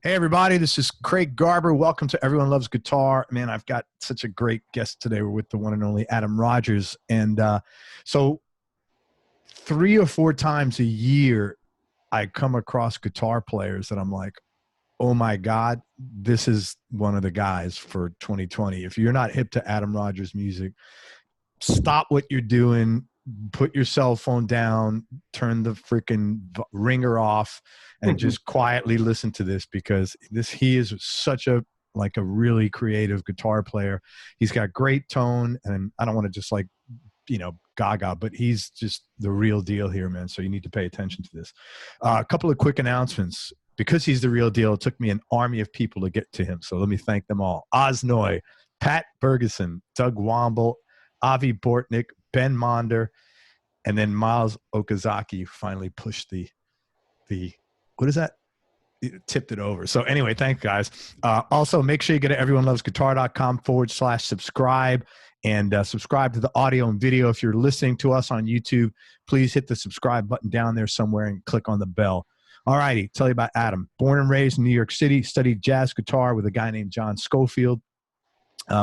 Hey, everybody, this is Craig Garber. Welcome to Everyone Loves Guitar. Man, I've got such a great guest today. We're with the one and only Adam Rogers. And so 3 or 4 times a year, I come across guitar players that I'm like, oh my God, this is one of the guys for 2020. If you're not hip to Adam Rogers music, stop what you're doing, put your cell phone down, turn the freaking ringer off, and just quietly listen to this, because he is such a really creative guitar player. He's got great tone, and I don't want to just gaga, but he's just the real deal here, man. So you need to pay attention to this. A couple of quick announcements. Because he's the real deal, it took me an army of people to get to him. So let me thank them all. Oz Noy, Pat Bergeson, Doug Womble, Avi Bortnick, Ben Monder, and then Miles Okazaki finally pushed the what is that? It tipped it over. So anyway, thanks, guys. Also, make sure you go to everyonelovesguitar.com/subscribe and subscribe to the audio and video. If you're listening to us on YouTube, please hit the subscribe button down there somewhere and click on the bell. All righty, tell you about Adam. Born and raised in New York City, studied jazz guitar with a guy named John Scofield,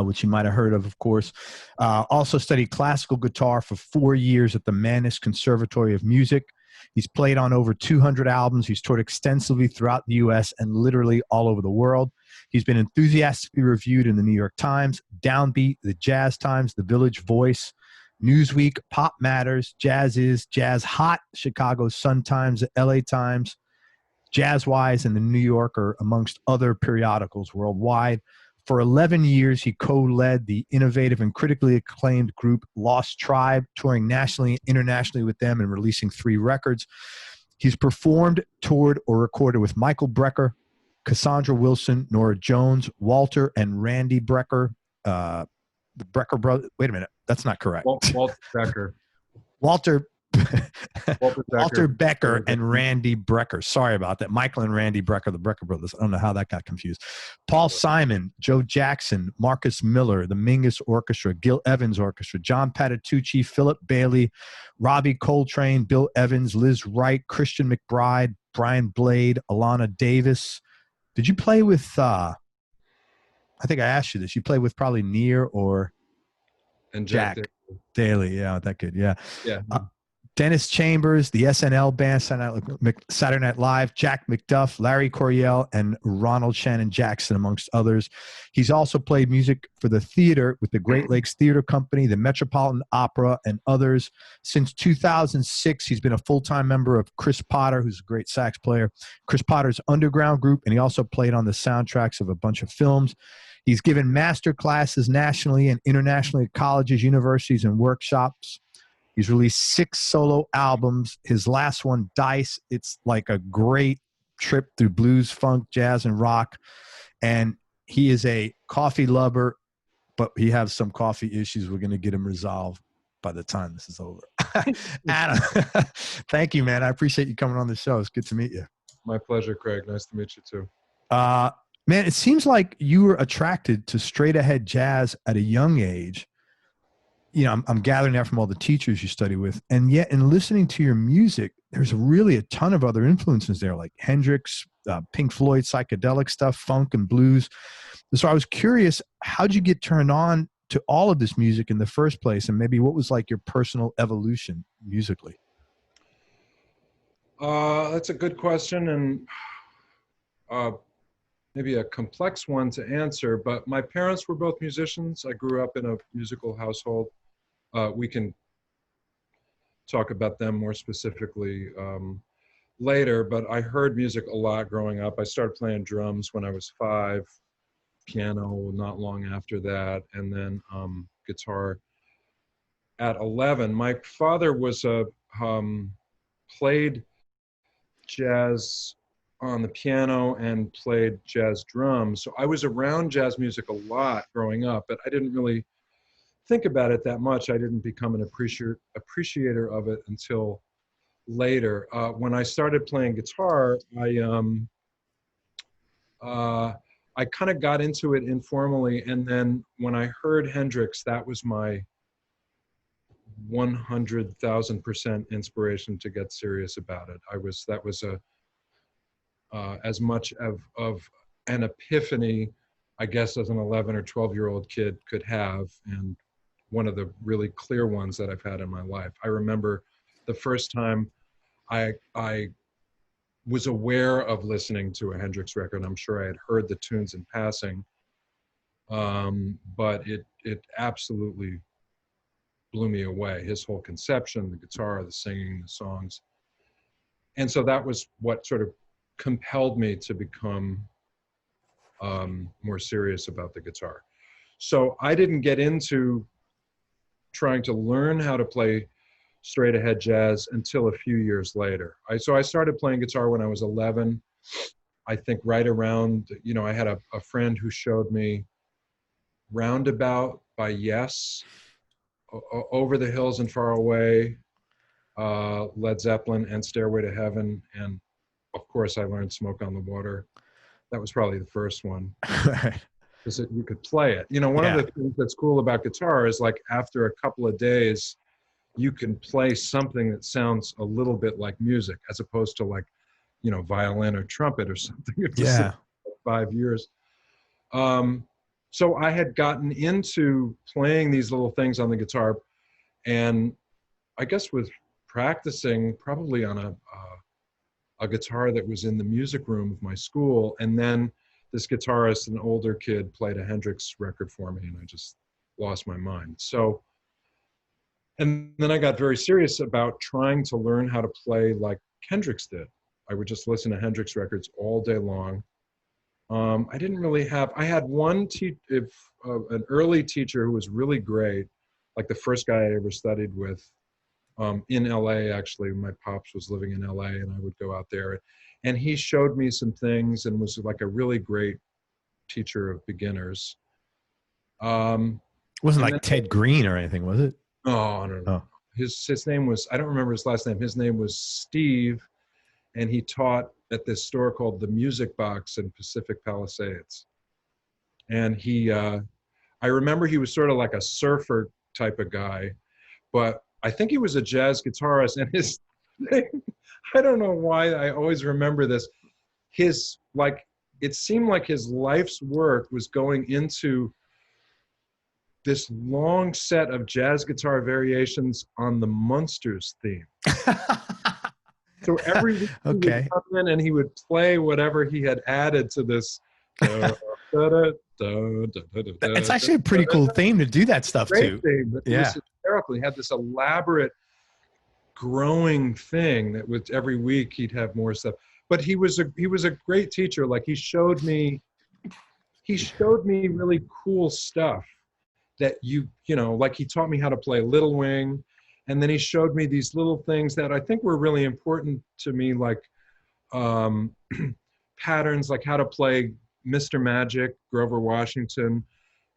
which you might have heard of course. Also studied classical guitar for 4 years at the Mannes Conservatory of Music. He's played on over 200 albums. He's toured extensively throughout the U.S. and literally all over the world. He's been enthusiastically reviewed in the New York Times, Downbeat, the Jazz Times, the Village Voice, Newsweek, Pop Matters, Jazz Is, Jazz Hot, Chicago Sun-Times, the L.A. Times, Jazzwise, and the New Yorker, amongst other periodicals worldwide. For 11 years, he co-led the innovative and critically acclaimed group Lost Tribe, touring nationally and internationally with them and releasing 3 records. He's performed, toured, or recorded with Michael Brecker, Cassandra Wilson, Norah Jones, Walter and Randy Brecker, the Brecker brothers. Wait a minute, that's not correct. Walter Becker. Walter Becker and Randy Brecker. Sorry about that. Michael and Randy Brecker, the Brecker brothers. I don't know how that got confused. Paul Simon, Joe Jackson, Marcus Miller, the Mingus Orchestra, Gil Evans Orchestra, John Pattitucci, Philip Bailey, Robbie Coltrane, Bill Evans, Lizz Wright, Christian McBride, Brian Blade, Alana Davis. Did you play with, I think I asked you this, you played with probably Near or and Jack Daly. Yeah, that good. Yeah. Yeah. Dennis Chambers, the SNL band, Saturday Night Live, Jack McDuff, Larry Coryell, and Ronald Shannon Jackson, amongst others. He's also played music for the theater with the Great Lakes Theater Company, the Metropolitan Opera, and others. Since 2006, he's been a full-time member of Chris Potter, who's a great sax player, Chris Potter's Underground Group, and he also played on the soundtracks of a bunch of films. He's given master classes nationally and internationally at colleges, universities, and workshops. He's released 6 solo albums. His last one, Dice, it's like a great trip through blues, funk, jazz, and rock. And he is a coffee lover, but he has some coffee issues. We're going to get him resolved by the time this is over. Adam, thank you, man. I appreciate you coming on the show. It's good to meet you. My pleasure, Craig. Nice to meet you, too. Man, it seems like you were attracted to straight-ahead jazz at a young age. You know, I'm gathering that from all the teachers you study with. And yet in listening to your music, there's really a ton of other influences there, like Hendrix, Pink Floyd, psychedelic stuff, funk and blues. So I was curious, how'd you get turned on to all of this music in the first place? And maybe what was like your personal evolution musically? That's a good question, and maybe a complex one to answer, but my parents were both musicians. I grew up in a musical household. We can talk about them more specifically later, but I heard music a lot growing up. I started playing drums when I was 5, piano not long after that, and then guitar at 11. My father was played jazz on the piano and played jazz drums. So I was around jazz music a lot growing up, but I didn't really think about it that much. I didn't become an appreciator of it until later. When I started playing guitar, I kind of got into it informally, and then when I heard Hendrix, that was my 100,000% inspiration to get serious about it. That was as much of an epiphany, I guess, as an 11 or 12-year-old kid could have, and one of the really clear ones that I've had in my life. I remember the first time I was aware of listening to a Hendrix record. I'm sure I had heard the tunes in passing, but it absolutely blew me away. His whole conception, the guitar, the singing, the songs. And so that was what sort of compelled me to become more serious about the guitar. So I didn't get into trying to learn how to play straight ahead jazz until a few years later. So I started playing guitar when I was 11. I think right around, I had a friend who showed me Roundabout by Yes, Over the Hills and Far Away, Led Zeppelin, and Stairway to Heaven. And of course I learned Smoke on the Water. That was probably the first one. Because you could play it. One of the things that's cool about guitar is, like, after a couple of days, you can play something that sounds a little bit like music, as opposed to, like, violin or trumpet or something. Yeah. 5 years. So I had gotten into playing these little things on the guitar, and I guess was practicing probably on a guitar that was in the music room of my school. And then this guitarist, an older kid, played a Hendrix record for me, and I just lost my mind. So, and then I got very serious about trying to learn how to play like Hendrix did. I would just listen to Hendrix records all day long. I didn't really have, I had one an early teacher who was really great, like the first guy I ever studied with, in LA, actually. My pops was living in LA, and I would go out there, and he showed me some things and was like a really great teacher of beginners. Wasn't like Ted Green or anything, was it? Oh, no. Oh. His name was, I don't remember his last name. His name was Steve, and he taught at this store called the Music Box in Pacific Palisades. And I remember he was sort of like a surfer type of guy, but I think he was a jazz guitarist, and his thing, I don't know why I always remember this. It seemed like his life's work was going into this long set of jazz guitar variations on the Munsters theme. So every week he would come in and he would play whatever he had added to this. It's actually a pretty cool theme to do that stuff too. Theme, but it was hysterical. He had this elaborate growing thing that with every week he'd have more stuff. But he was a great teacher. Like, he showed me really cool stuff that like he taught me how to play Little Wing. And then he showed me these little things that I think were really important to me, like patterns, like how to play Mr. Magic, Grover Washington,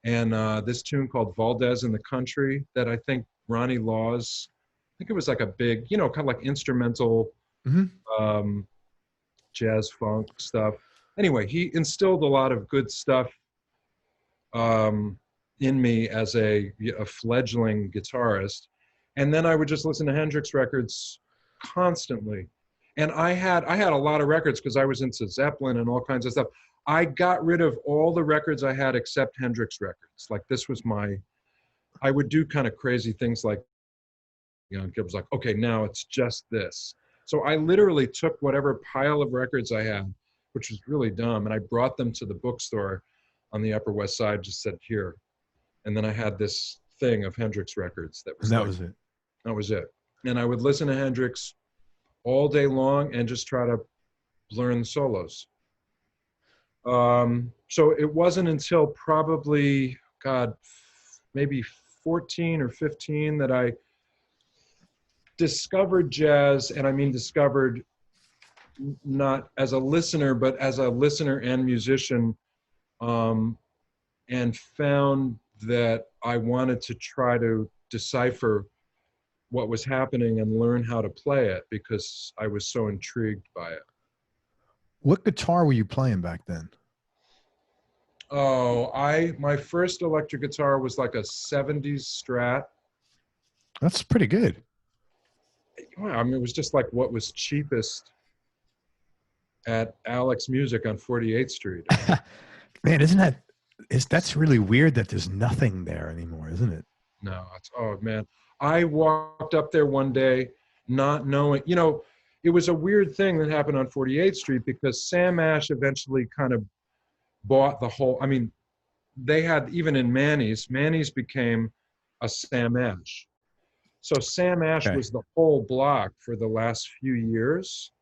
and this tune called Valdez in the Country that I think Ronnie Laws, I think it was like a big, kind of like instrumental jazz funk stuff. Anyway, he instilled a lot of good stuff in me as a fledgling guitarist. And then I would just listen to Hendrix records constantly. And I had a lot of records because I was into Zeppelin and all kinds of stuff. I got rid of all the records I had except Hendrix records. Like, this was I would do kind of crazy things like, it was like, okay, now it's just this. So I literally took whatever pile of records I had, which was really dumb, and I brought them to the bookstore on the Upper West Side, just said, here. And then I had this thing of Hendrix records. Was it. That was it. And I would listen to Hendrix all day long and just try to learn solos. So it wasn't until probably, maybe 14 or 15 that I discovered jazz, and I mean discovered not as a listener, but as a listener and musician, and found that I wanted to try to decipher what was happening and learn how to play it because I was so intrigued by it. What guitar were you playing back then? Oh, my first electric guitar was like a 70s Strat. That's pretty good. Well, I mean, it was just like what was cheapest at Alex Music on 48th Street. Man, that's really weird that there's nothing there anymore, isn't it? No, oh man. I walked up there one day not knowing, it was a weird thing that happened on 48th Street because Sam Ash eventually kind of bought the whole, I mean, they had, even in Manny's became a Sam Ash. So Sam Ash was the whole block for the last few years.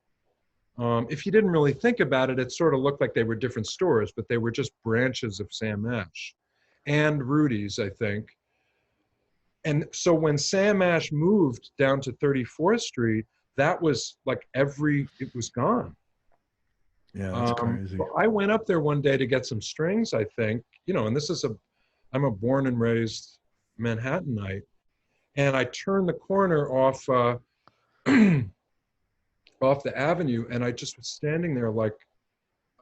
If you didn't really think about it, it sort of looked like they were different stores, but they were just branches of Sam Ash and Rudy's, I think. And so when Sam Ash moved down to 34th Street, that was like it was gone. Yeah, that's crazy. So I went up there one day to get some strings, I think, and I'm a born and raised Manhattanite. And I turned the corner off off the avenue, and I just was standing there like,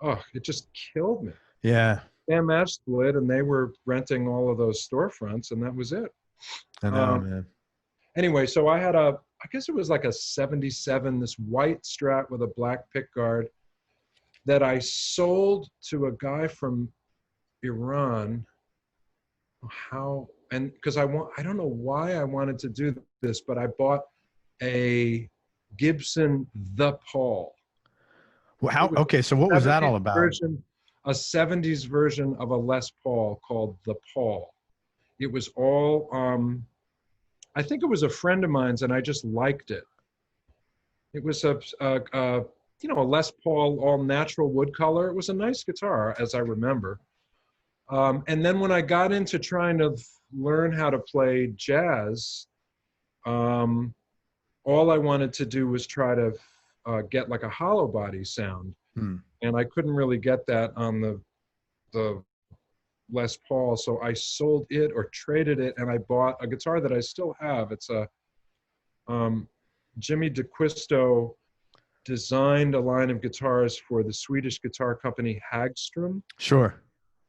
oh, it just killed me. Yeah. Sam Ash split, and they were renting all of those storefronts, and that was it. I know, man. Anyway, so I had I guess it was like a 77, this white Strat with a black pickguard that I sold to a guy from Iran. And because I don't know why I wanted to do this, but I bought a Gibson The Paul. Well, okay, so what was that all about? A 70s version of a Les Paul called The Paul. It was all, I think it was a friend of mine's, and I just liked it. It was a Les Paul all natural wood color. It was a nice guitar, as I remember. And then when I got into trying to learn how to play jazz, all I wanted to do was try to get like a hollow body sound. And I couldn't really get that on the Les Paul, so I sold it or traded it, and I bought a guitar that I still have. It's a Jimmy DeQuisto designed a line of guitars for the Swedish guitar company Hagström. Sure.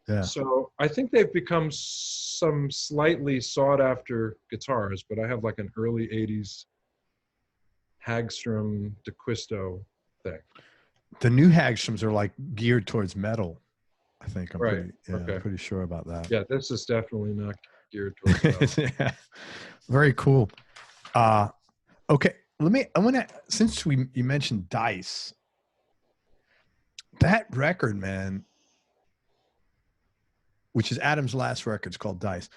Yeah. So I think they've become some slightly sought after guitars, but I have like an early 80s Hagström DeQuisto thing. The new Hagstroms are like geared towards metal, I think. I'm I'm pretty sure about that. Yeah, this is definitely not geared towards metal. Yeah. Very cool. Okay, since you mentioned Dice, that record, man, which is Adam's last record, it's called Dice.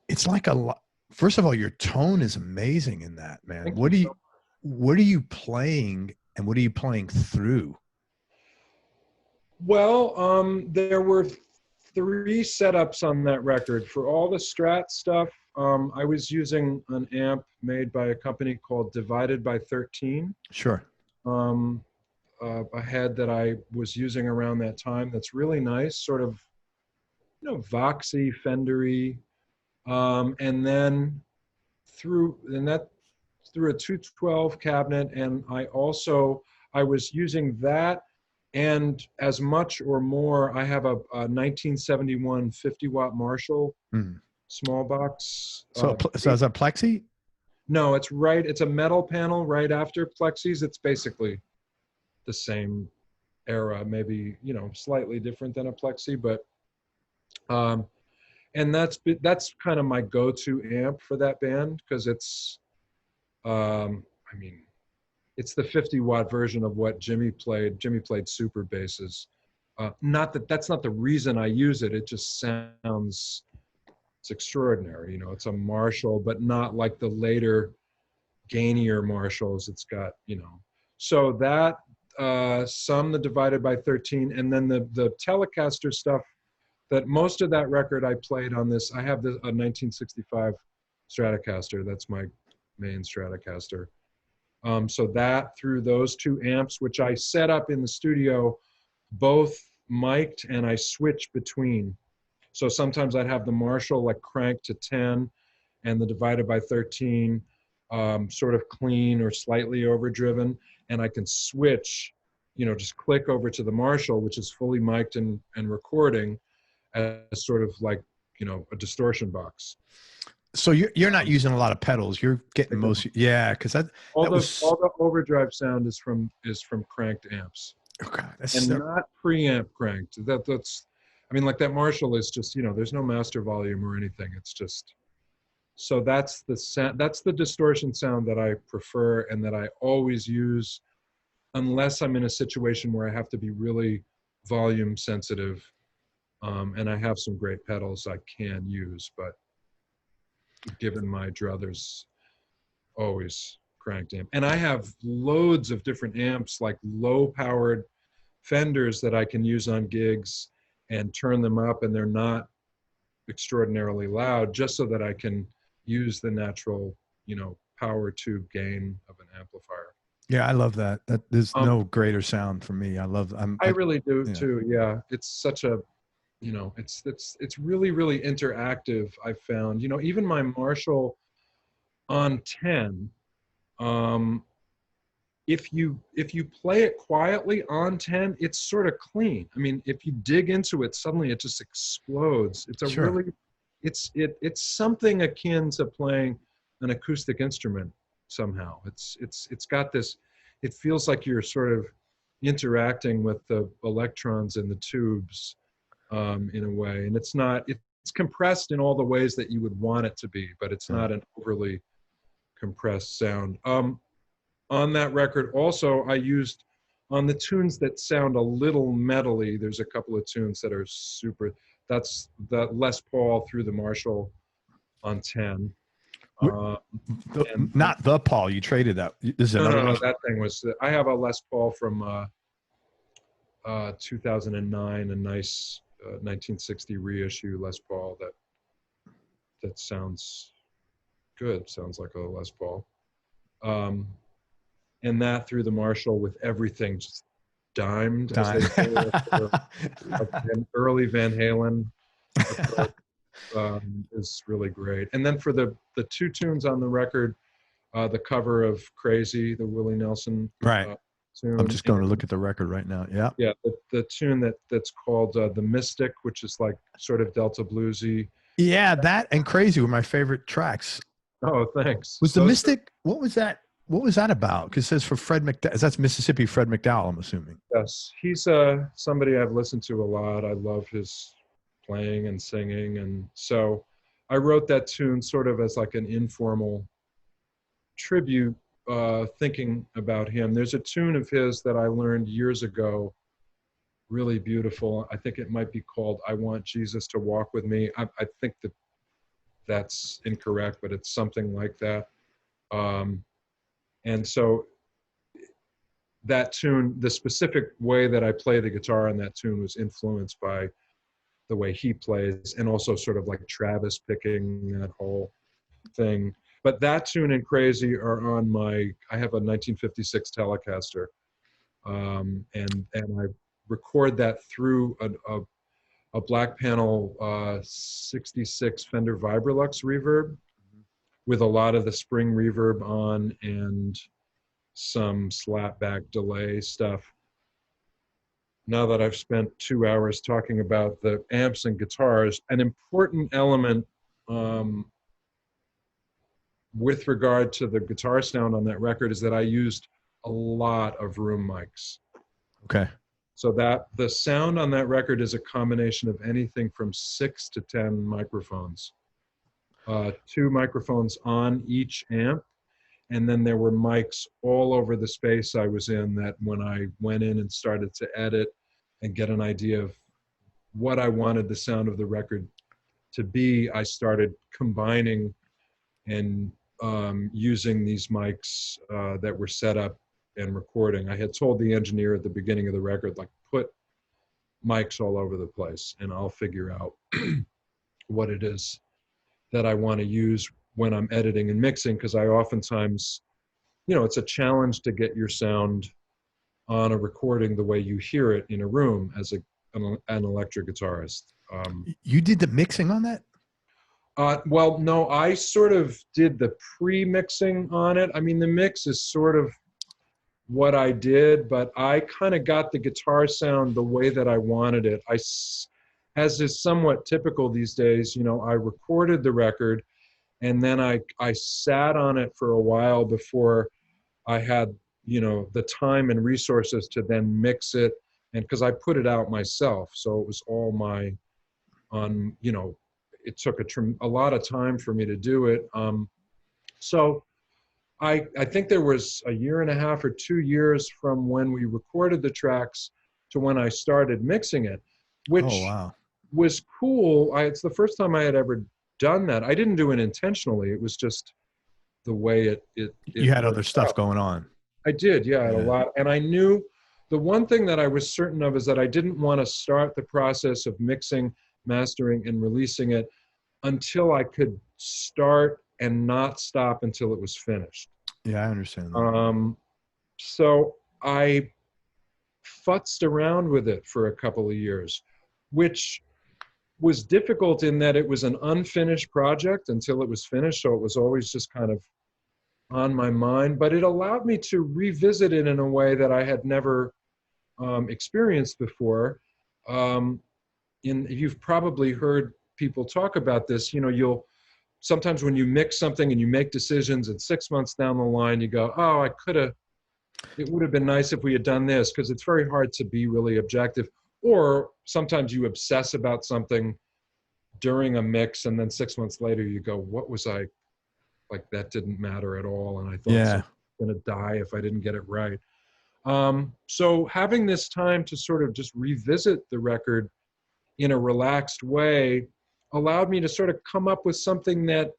It's like first of all, your tone is amazing in that, man. What are you playing, and what are you playing through? Well, there were 3 setups on that record. For all the Strat stuff, I was using an amp made by a company called Divided by 13. Sure. A head that I was using around that time that's really nice, sort of, Voxy, Fendery. And then through a 212 cabinet, and I was using that, and as much or more, I have a 1971 50-watt Marshall small box. So is that Plexi? No, it's a metal panel right after Plexis. It's basically the same era, maybe, slightly different than a Plexi, but and that's kind of my go-to amp for that band, because it's it's the 50-watt version of what Jimmy played. Jimmy played super basses. That's not the reason I use it. It just sounds, it's extraordinary. It's a Marshall, but not like the later gainier Marshalls. It's got, so that the Divided by 13, and then the Telecaster stuff. That most of that record I played on this. I have a 1965 Stratocaster. That's my main Stratocaster. So that through those 2 amps, which I set up in the studio, both mic'd, and I switch between. So sometimes I'd have the Marshall like cranked to 10, and the Divided by 13 sort of clean or slightly overdriven, and I can switch, just click over to the Marshall, which is fully mic'd and recording, as sort of like, a distortion box. So you're not using a lot of pedals. You're getting most, yeah, because all the overdrive sound is from cranked amps, okay, and not preamp cranked. That's, I mean, like that Marshall is just, there's no master volume or anything. It's just, so that's the sound, that's the distortion sound that I prefer and that I always use, unless I'm in a situation where I have to be really volume sensitive, and I have some great pedals I can use, but given my druthers, always cranked amp. And I have loads of different amps, like low powered Fenders that I can use on gigs and turn them up, and they're not extraordinarily loud, just so that I can use the natural, power tube gain of an amplifier. Yeah, I love that. There's no greater sound for me. I really do too. Yeah, it's such a, it's really, really interactive. I found, even my Marshall on 10, if you play it quietly on 10, it's sort of clean. I mean, if you dig into it, suddenly it just explodes. It's a really, it's something akin to playing an acoustic instrument somehow. It's got this, it feels like you're sort of interacting with the electrons in the tubes, in a way. And it's compressed in all the ways that you would want it to be, but it's not an overly compressed sound. On that record also, I used, on the tunes that sound a little metally, there's a couple of tunes that are super, that's the Les Paul through the Marshall on 10. Not the Paul, you traded that. This is another one? That thing was, I have a Les Paul from 2009, a nice 1960 reissue Les Paul that sounds good, sounds like a Les Paul. And that through the Marshall with everything just dimed, as they say, like early Van Halen is really great. And then for the two tunes on the record, the cover of Crazy, the Willie Nelson tune. I'm just going to look at the record right now. Yeah. Yeah, the tune that's called The Mystic, which is like sort of Delta bluesy. Yeah, that and Crazy were my favorite tracks. Oh, thanks. Was The Mystic, what was that? What was that about? Because it says for Fred McDowell. That's Mississippi Fred McDowell, I'm assuming. Yes, he's somebody I've listened to a lot. I love his playing and singing. And so I wrote that tune sort of as like an informal tribute, thinking about him. There's a tune of his that I learned years ago, really beautiful. I think it might be called I Want Jesus to Walk With Me. I think that's incorrect, but it's something like that. And so that tune, the specific way that I play the guitar on that tune was influenced by the way he plays, and also sort of like Travis picking that whole thing. But that tune and Crazy are on I have a 1956 Telecaster, and I record that through a black panel 66 Fender Vibrolux reverb, with a lot of the spring reverb on and some slapback delay stuff. Now that I've spent 2 hours talking about the amps and guitars, an important element with regard to the guitar sound on that record is that I used a lot of room mics. Okay. So that the sound on that record is a combination of anything from 6 to 10 microphones. 2 microphones on each amp, and then there were mics all over the space I was in, that when I went in and started to edit and get an idea of what I wanted the sound of the record to be, I started combining and using these mics that were set up and recording. I had told the engineer at the beginning of the record, like, put mics all over the place and I'll figure out what it is that I want to use when I'm editing and mixing, because I oftentimes, it's a challenge to get your sound on a recording the way you hear it in a room as an electric guitarist. You did the mixing on that? Well, no, I sort of did the pre-mixing on it. I mean, the mix is sort of what I did, but I kind of got the guitar sound the way that I wanted it. As is somewhat typical these days, I recorded the record, And then I sat on it for a while before I had, you know, the time and resources to then mix it. And because I put it out myself, so it was all my, you know, it took a lot of time for me to do it. So I think there was a year and a half or 2 years from when we recorded the tracks to when I started mixing it, which Oh, wow. was cool. It's the first time I had ever done that. I didn't do it intentionally. It was just the way it You had other worked stuff out. going on. I did, yeah, I had a Yeah. lot. And I knew the one thing that I was certain of is that I didn't want to start the process of mixing, mastering, and releasing it until I could start and not stop until it was finished. Yeah, I understand that. So I futzed around with it for a couple of years, which was difficult in that it was an unfinished project until it was finished. So it was always just kind of on my mind, but it allowed me to revisit it in a way that I had never experienced before. You've probably heard people talk about this. You know, sometimes when you mix something and you make decisions, and 6 months down the line, you go, "Oh, it would have been nice if we had done this," because it's very hard to be really objective. Or sometimes you obsess about something during a mix, and then 6 months later, you go, "What was I like? That didn't matter at all, and I thought Yeah. someone was going to die if I didn't get it right." So having this time to sort of just revisit the record in a relaxed way allowed me to sort of come up with something that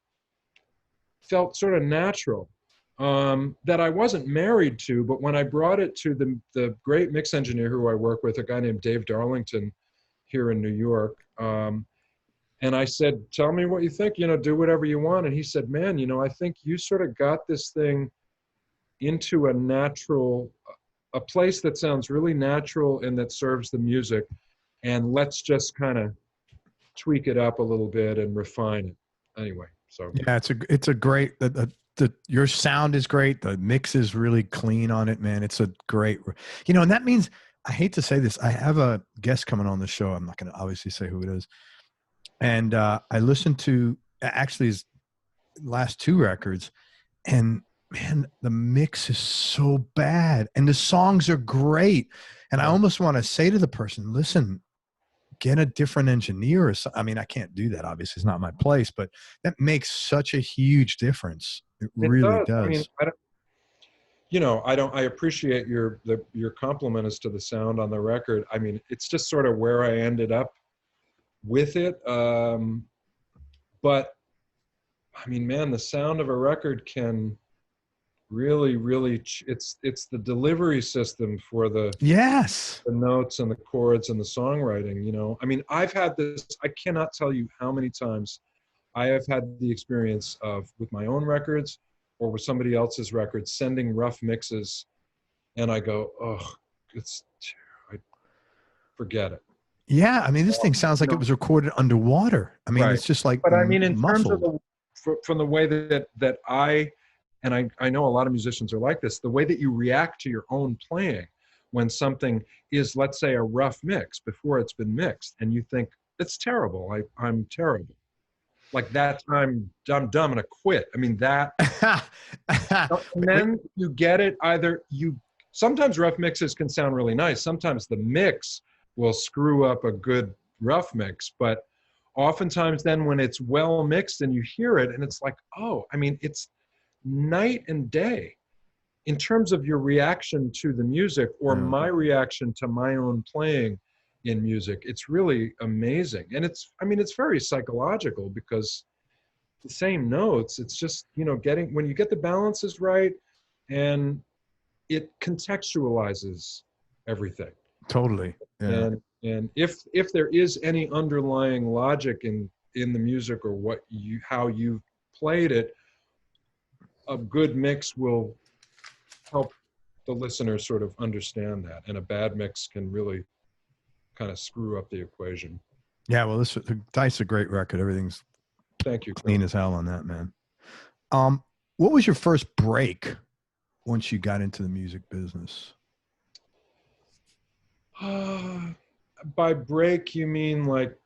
felt sort of natural, that I wasn't married to. But when I brought it to the great mix engineer who I work with, a guy named Dave Darlington here in New York, and I said, "Tell me what you think, you know, do whatever you want." And he said, "Man, you know, I think you sort of got this thing into a place that sounds really natural and that serves the music. And let's just kind of tweak it up a little bit and refine it." Anyway, so. Yeah, it's a great your sound is great. The mix is really clean on it, man. It's a great, you know, and that means I hate to say this. I have a guest coming on the show. I'm not going to obviously say who it is. And I listened to actually his last 2 records, and man, the mix is so bad, and the songs are great. And I almost want to say to the person, listen, get a different engineer or something. I mean, I can't do that. Obviously, it's not my place, but that makes such a huge difference. It It really does. I mean, does. I appreciate your compliment as to the sound on the record. I mean, it's just sort of where I ended up with it. But I mean, man, the sound of a record can really, really, it's the delivery system for the Yes. notes and the chords and the songwriting, you know. I mean, I've had this, I cannot tell you how many times I have had the experience of, with my own records or with somebody else's records, sending rough mixes, and I go, "Oh, I forget it." Yeah. I mean, this thing sounds You like it know, was recorded underwater. I mean, right. it's just like But I mean, in terms of muffled. from the way that I know a lot of musicians are like this, the way that you react to your own playing when something is, let's say, a rough mix before it's been mixed, and you think, "It's terrible. I'm terrible. Like that, I'm dumb, I'm gonna quit." I mean, that, and then you get it, sometimes rough mixes can sound really nice. Sometimes the mix will screw up a good rough mix, but oftentimes then when it's well mixed and you hear it and it's like, oh, I mean, it's night and day in terms of your reaction to the music or Yeah. my reaction to my own playing in music. It's really amazing. And it's very psychological, because the same notes, it's just, you know, when you get the balances right, and it contextualizes everything. Totally. Yeah. And if there is any underlying logic in the music, or how you played it, a good mix will help the listener sort of understand that, and a bad mix can really kind of screw up the equation. Yeah. Well, Dice a great record. Everything's Thank you. clean as hell on that, man. What was your first break once you got into the music business? By break, you mean like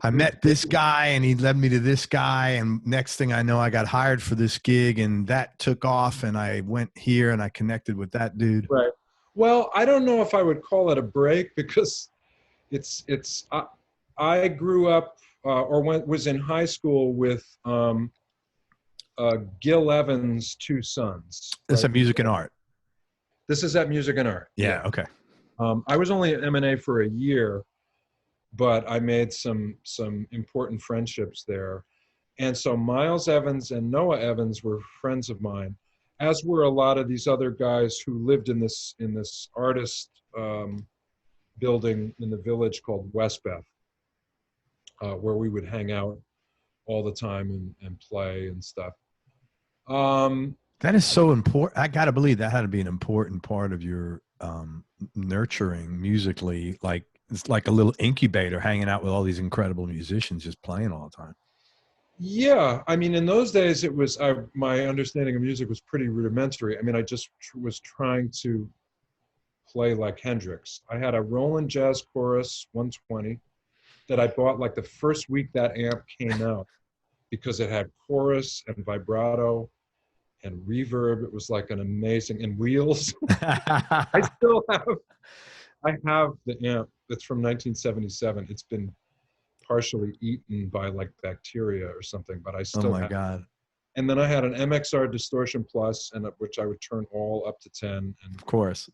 I met this guy and he led me to this guy. And next thing I know, I got hired for this gig and that took off and I went here and I connected with that dude. Right. Well, I don't know if I would call it a break because I grew up was in high school with Gil Evans' two sons. It's a music and art. This is at Music and Art. Yeah. Okay. I was only at M&A for a year, but I made some important friendships there. And so Miles Evans and Noah Evans were friends of mine, as were a lot of these other guys who lived in this artist building in the village called Westbeth, where we would hang out all the time and play and stuff. That is so important. I got to believe that had to be an important part of your nurturing musically. Like it's like a little incubator, hanging out with all these incredible musicians, just playing all the time. Yeah, I mean, in those days, it was my understanding of music was pretty rudimentary. I mean, I just was trying to play like Hendrix. I had a Roland Jazz Chorus 120 that I bought like the first week that amp came out because it had chorus and vibrato and reverb. It was like an amazing, and wheels. I have the amp. It's from 1977. It's been partially eaten by like bacteria or something, but I still Oh my God. And then I had an MXR Distortion Plus, and which I would turn all up to 10. And of course.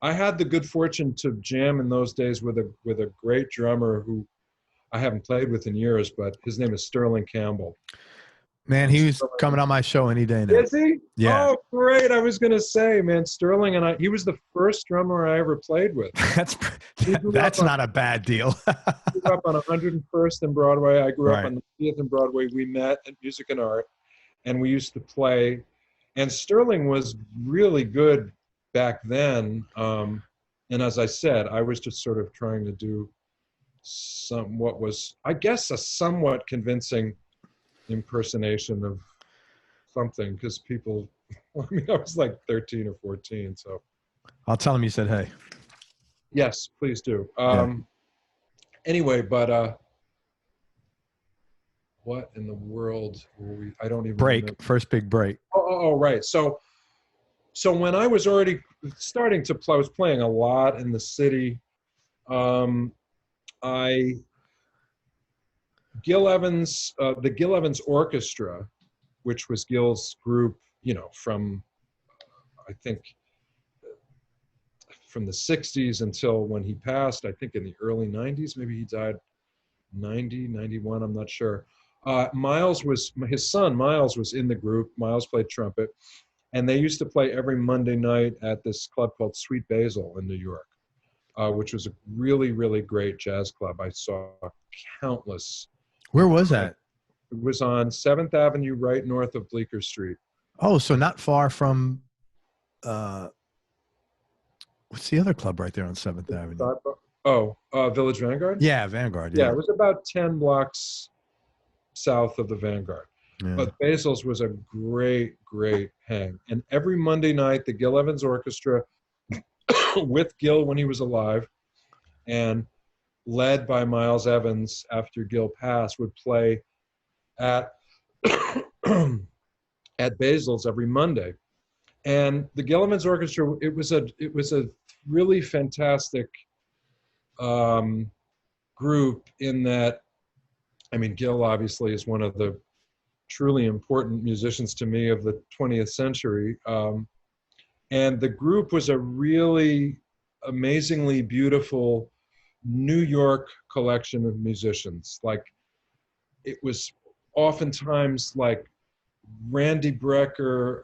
I had the good fortune to jam in those days with a great drummer who I haven't played with in years, but his name is Sterling Campbell. Man, he was coming on my show any day now. Is he? Yeah. Oh, great. I was going to say, man, Sterling and he was the first drummer I ever played with. That's not a bad deal. He grew up on 101st and Broadway. I grew up on 90th and Broadway. We met at Music and Art, and we used to play. And Sterling was really good back then. And as I said, I was just sort of trying to do what was, I guess, a somewhat convincing impersonation of something, because people, I mean, I was like 13 or 14, so. I'll tell him you said hey. Yes, please do. Anyway, but what in the world were we, I don't even break remember. First big break. Oh, right. So when I was already starting to play, I was playing a lot in the city. Gil Evans, the Gil Evans Orchestra, which was Gil's group, you know, from, I think, from the 60s until when he passed, I think in the early 90s, maybe he died 90, 91, I'm not sure. His son Miles was in the group. Miles played trumpet, and they used to play every Monday night at this club called Sweet Basil in New York, which was a really, really great jazz club. I saw countless. Where was that? It was on 7th Avenue, right north of Bleecker Street. Oh, so not far from, what's the other club right there on 7th Avenue? Village Vanguard? Yeah, Vanguard. Yeah, it was about 10 blocks south of the Vanguard. Yeah. But Basil's was a great, great hang. And every Monday night, the Gil Evans Orchestra, with Gil when he was alive, and led by Miles Evans after Gil passed, would play at at Basil's every Monday. And the Gil Evans Orchestra, it was a really fantastic group in that, I mean, Gil obviously is one of the truly important musicians to me of the 20th century. And the group was a really amazingly beautiful New York collection of musicians. Like, it was oftentimes like Randy Brecker,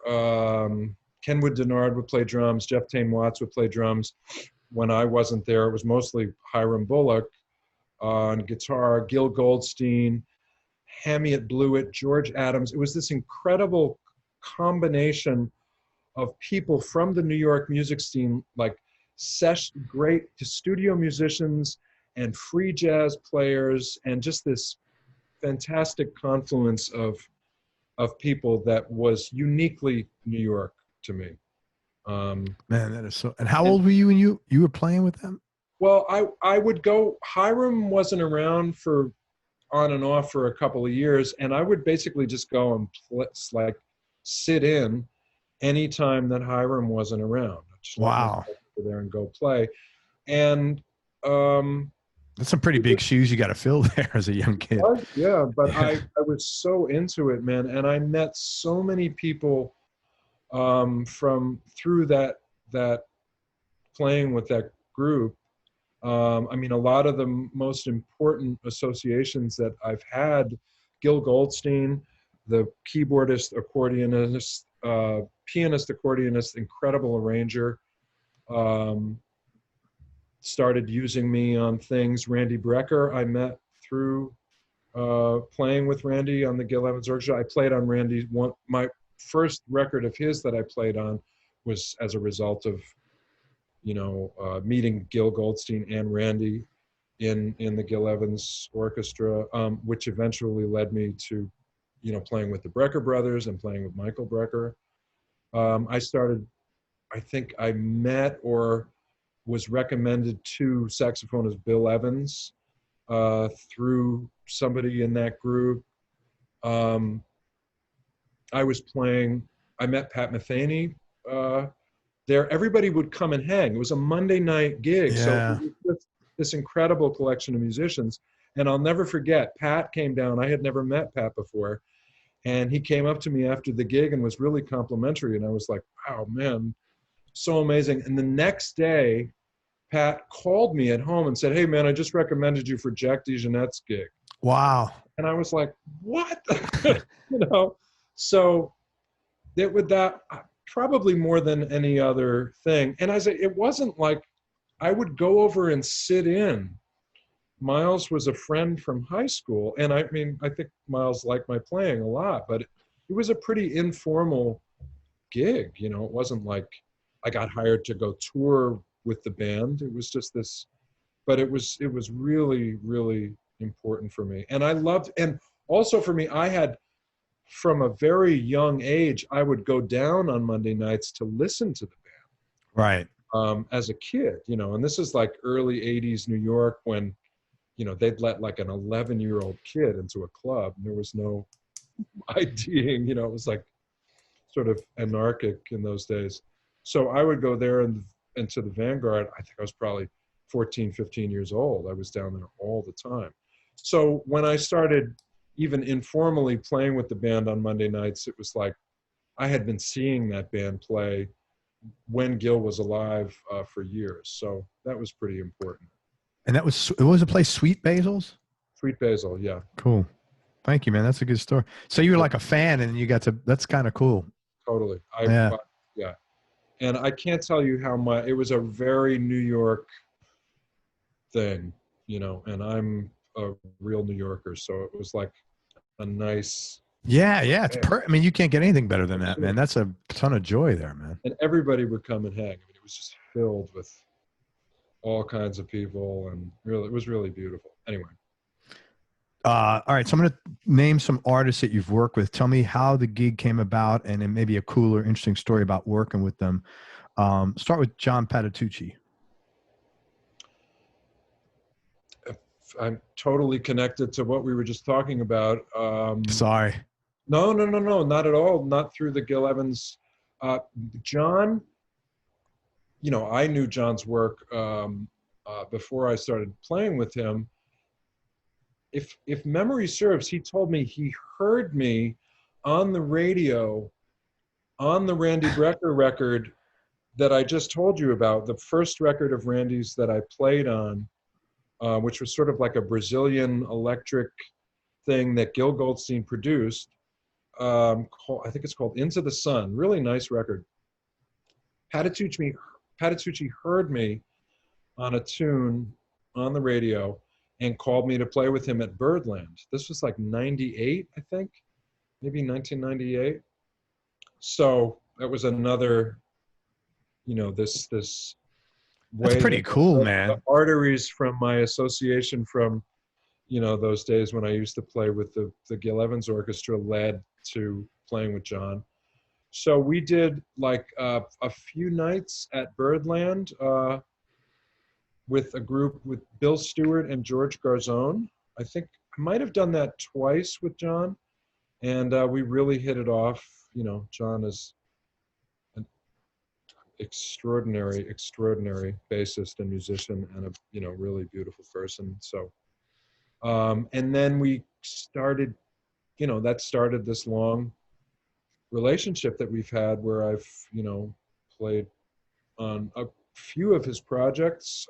Kenwood Denard would play drums, Jeff Tame Watts would play drums. When I wasn't there, it was mostly Hiram Bullock on guitar, Gil Goldstein, Hamiet Blewett, George Adams. It was this incredible combination of people from the New York music scene, like great studio musicians and free jazz players, and just this fantastic confluence of people that was uniquely New York to me. Man, that is so. And how old were you when you were playing with them? Well, I would go, Hiram wasn't around for on and off for a couple of years, and I would basically just go and like sit in anytime that Hiram wasn't around. I'd just let Wow. myself go there and go play. And That's some pretty big shoes you got to fill there as a young kid. yeah, but Yeah. I was so into it, man, and I met so many people from through that playing with that group. I mean, a lot of the most important associations that I've had, Gil Goldstein, the keyboardist, accordionist, pianist, accordionist, incredible arranger, started using me on things. Randy Brecker, I met through playing with Randy on the Gil Evans Orchestra. I played on Randy's my first record of his that I played on was as a result of, meeting Gil Goldstein and Randy in the Gil Evans Orchestra, which eventually led me to, playing with the Brecker brothers and playing with Michael Brecker. I think I met or was recommended to saxophonist Bill Evans through somebody in that group. I met Pat Metheny there. Everybody would come and hang. It was a Monday night gig. Yeah. So it was this incredible collection of musicians. And I'll never forget, Pat came down. I had never met Pat before. And he came up to me after the gig and was really complimentary. And I was like, wow, man, so amazing. And the next day, Pat called me at home and said, hey, man, I just recommended you for Jack DeJohnette's gig. Wow. And I was like, what? So it would that probably more than any other thing. And it wasn't like I would go over and sit in. Miles was a friend from high school. And I mean, I think Miles liked my playing a lot, but it was a pretty informal gig. It wasn't like I got hired to go tour with the band. It was just this, but it was really, really important for me. And I loved, and also for me, I had, from a very young age, I would go down on Monday nights to listen to the Right. band as a kid, and this is like early 80s New York when, they'd let like an 11-year-old kid into a club and there was no IDing, it was like sort of anarchic in those days. So I would go there and to the Vanguard. I think I was probably 14, 15 years old. I was down there all the time. So when I started even informally playing with the band on Monday nights, it was like I had been seeing that band play when Gil was alive for years. So that was pretty important. And it was a place, Sweet Basil's? Sweet Basil, yeah. Cool. Thank you, man. That's a good story. So you were like a fan and you got to, that's kind of cool. Totally. Yeah. And I can't tell you how much, it was a very New York thing, and I'm a real New Yorker. So it was like a nice. Yeah. It's I mean, you can't get anything better than that, man. That's a ton of joy there, man. And everybody would come and hang. I mean, it was just filled with all kinds of people, and really, it was really beautiful. Anyway. All right. So I'm going to name some artists that you've worked with. Tell me how the gig came about and then maybe a cool or interesting story about working with them. Start with John Pattitucci. I'm totally connected to what we were just talking about. Sorry. No, not at all. Not through the Gil Evans. John, I knew John's work before I started playing with him. If memory serves, he told me he heard me on the radio on the Randy Brecker record that I just told you about, the first record of Randy's that I played on, which was sort of like a Brazilian electric thing that Gil Goldstein produced. I think it's called Into the Sun. Really nice record. Pattitucci heard me on a tune on the radio and called me to play with him at Birdland. This was like 98, I think, maybe 1998. So that was another, this way. That's pretty cool, man. The arteries from my association from, those days when I used to play with the Gil Evans Orchestra led to playing with John. So we did like a few nights at Birdland. with a group with Bill Stewart and George Garzone. I think I might have done that twice with John, and we really hit it off. You know, John is an extraordinary bassist and musician, and a, you know, really beautiful person. So, and then we started, you know, that started this long relationship that we've had where I've, you know, played on a few of his projects.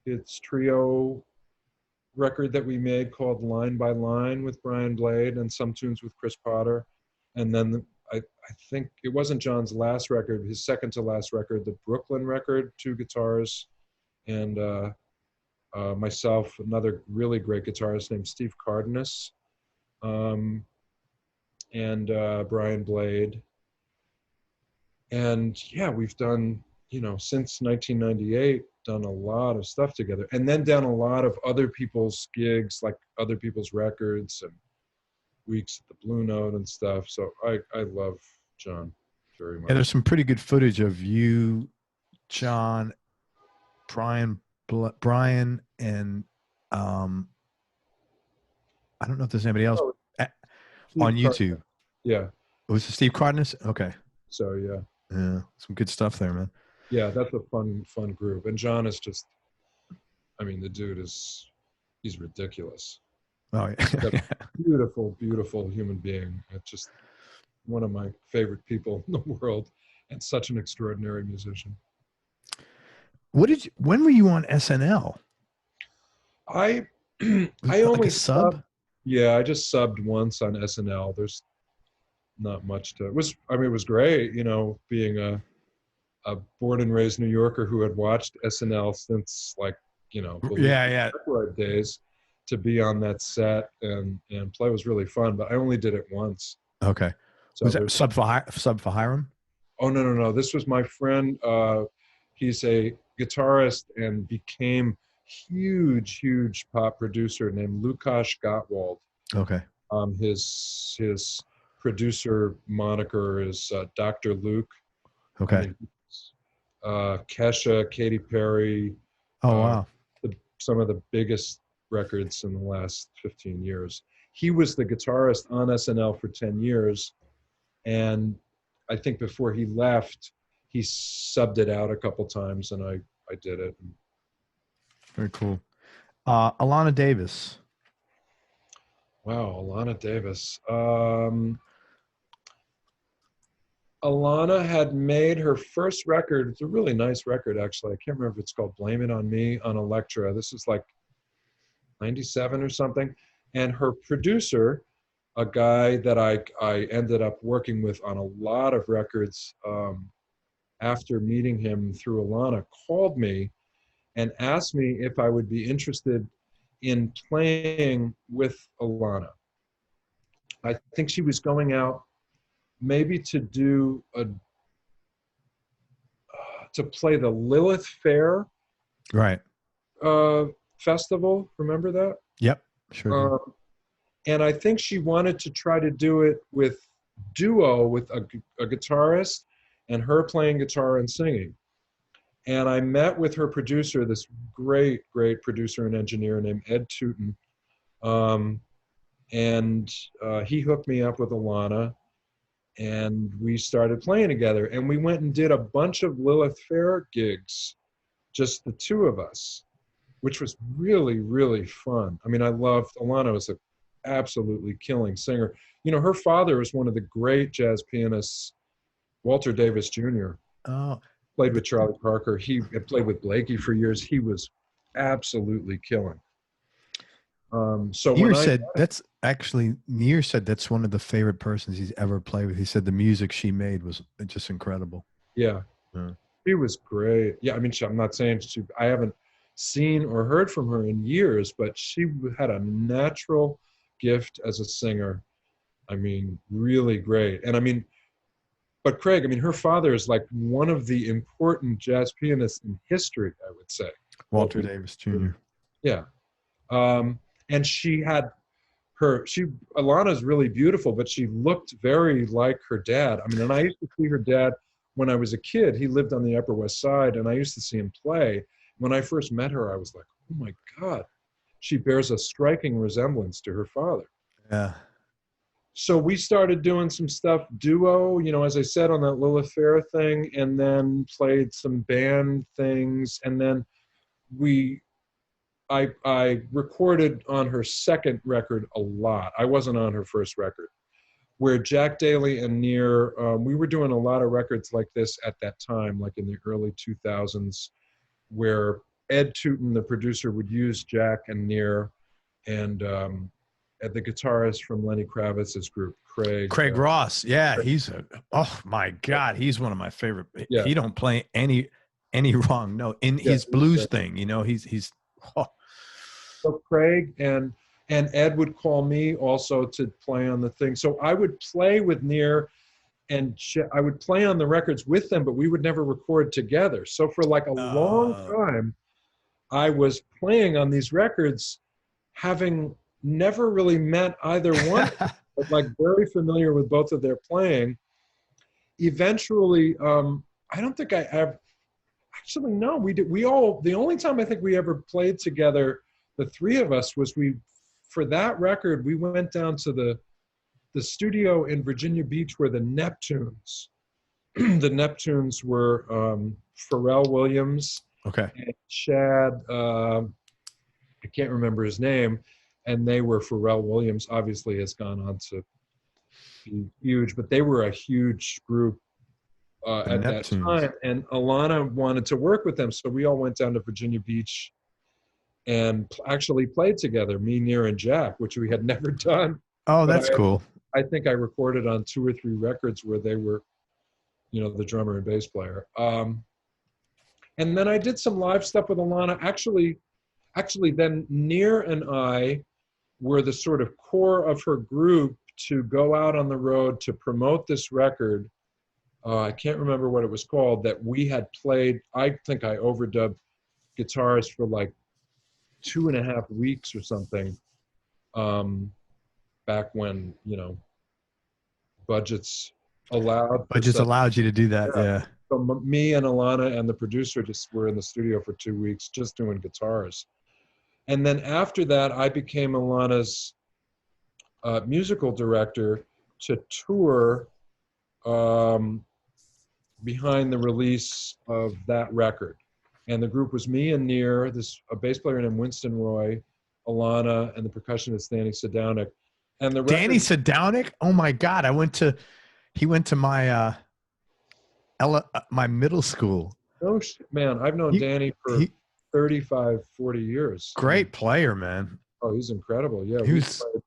It's trio record that we made called Line by Line with Brian Blade, and some tunes with Chris Potter. And then I think it wasn't John's last record, his second to last record, the Brooklyn record, 2 guitars, and myself, another really great guitarist named Steve Cardenas, and Brian Blade. And yeah, we've done, you know, since 1998, done a lot of stuff together, and then done a lot of other people's gigs, like other people's records and weeks at the Blue Note and stuff. So I love John very much. Yeah, there's some pretty good footage of you, John, Brian, and I don't know if there's anybody else on YouTube. Yeah. Was it Steve Cardenas? Okay. So yeah. Yeah, some good stuff there, man. Yeah, that's a fun group. And John is just, I mean, the dude is, he's ridiculous. Oh yeah. Beautiful human being. It's just one of my favorite people in the world, and such an extraordinary musician. When were you on SNL? I Like only a sub? Yeah, I just subbed once on SNL. There's not much to it. It was great, you know, being a born and raised New Yorker who had watched SNL since, like, you know, McBride days, to be on that set and play was really fun. But I only did it once. Okay. So was that sub for Hiram? Oh no! This was my friend. He's a guitarist and became huge pop producer named Lukasz Gottwald. Okay. His producer moniker is Dr. Luke. Okay. Kesha, Katy Perry. Oh wow. Some of the biggest records in the last 15 years. He was the guitarist on SNL for 10 years. And I think before he left, he subbed it out a couple times, and I did it. Very cool. Alana Davis. Wow, Alana Davis. Alana had made her first record. It's a really nice record, actually. I can't remember if it's called Blame It On Me, on Elektra. This is like 97 or something. And her producer, a guy that I ended up working with on a lot of records after meeting him through Alana, called me and asked me if I would be interested in playing with Alana. I think she was going out maybe to do to play the Lilith Fair Right. festival. Remember that? Yep. Sure. And I think she wanted to try to do it with duo with a guitarist and her playing guitar and singing. And I met with her producer, this great producer and engineer named Ed Tootin. And he hooked me up with Alana, and we started playing together. And we went and did a bunch of Lilith Fair gigs, just the two of us, which was really fun. I mean, Alana was an absolutely killing singer. You know, her father was one of the great jazz pianists, Walter Davis Jr. Oh. Played with Charlie Parker. He had played with Blakey for years. He was absolutely killing. So Near said that's one of the favorite persons he's ever played with. He said the music she made was just incredible. Yeah. She was great. Yeah, I mean, I'm not saying I haven't seen or heard from her in years, but she had a natural gift as a singer. I mean, really great. And I mean, but Craig, I mean, her father is like one of the important jazz pianists in history, I would say. Walter Davis Jr. Yeah. And she had Alana's really beautiful, but she looked very like her dad. I mean, and I used to see her dad when I was a kid. He lived on the Upper West Side, and I used to see him play. when I first met her, I was like, oh my God, she bears a striking resemblance to her father. Yeah. So we started doing some stuff duo, you know, as I said, on that Lilith Fair thing, and then played some band things. And then I recorded on her second record a lot. I wasn't on her first record, where Jack Daly and Near, we were doing a lot of records like this at that time, like in the early 2000s, where Ed Tootin, the producer, would use Jack and Near, and the guitarist from Lenny Kravitz's group, Craig Ross. Yeah, he's oh my God, he's one of my favorite. Yeah. He don't play any wrong note in his blues thing. You know, he's. Oh. So Craig and Ed would call me also to play on the thing. So I would play with Near, and I would play on the records with them, but we would never record together. So for like a long time, I was playing on these records, having never really met either one, but like very familiar with both of their playing. Eventually, I don't think I ever, actually, no, the only time I think we ever played together, the three of us, was for that record, we went down to the studio in Virginia Beach where the Neptunes were Pharrell Williams, okay, and Chad, I can't remember his name, and they were Pharrell Williams, obviously has gone on to be huge, but they were a huge group at that time, and Alana wanted to work with them, so we all went down to Virginia Beach and actually played together, me, Near, and Jack, which we had never done. Oh, that's cool. I think I recorded on 2 or 3 records where they were, you know, the drummer and bass player. And then I did some live stuff with Alana. Actually, then Near and I were the sort of core of her group to go out on the road to promote this record. I can't remember what it was called, that we had played. I think I overdubbed guitars for like 2.5 weeks or something, back when, you know, budgets allowed you to do that. Yeah. So me and Alana and the producer just were in the studio for 2 weeks just doing guitars. And then after that, I became Alana's musical director to tour behind the release of that record. And the group was me and Near, a bass player named Winston Roy, Alana, and the percussionist Danny Sedownik. And the record, Danny Sedownik? Oh my God! He went to my my middle school. Oh man, I've known Danny for 35, 40 years. Great player, man. Oh, he's incredible. Yeah, he was a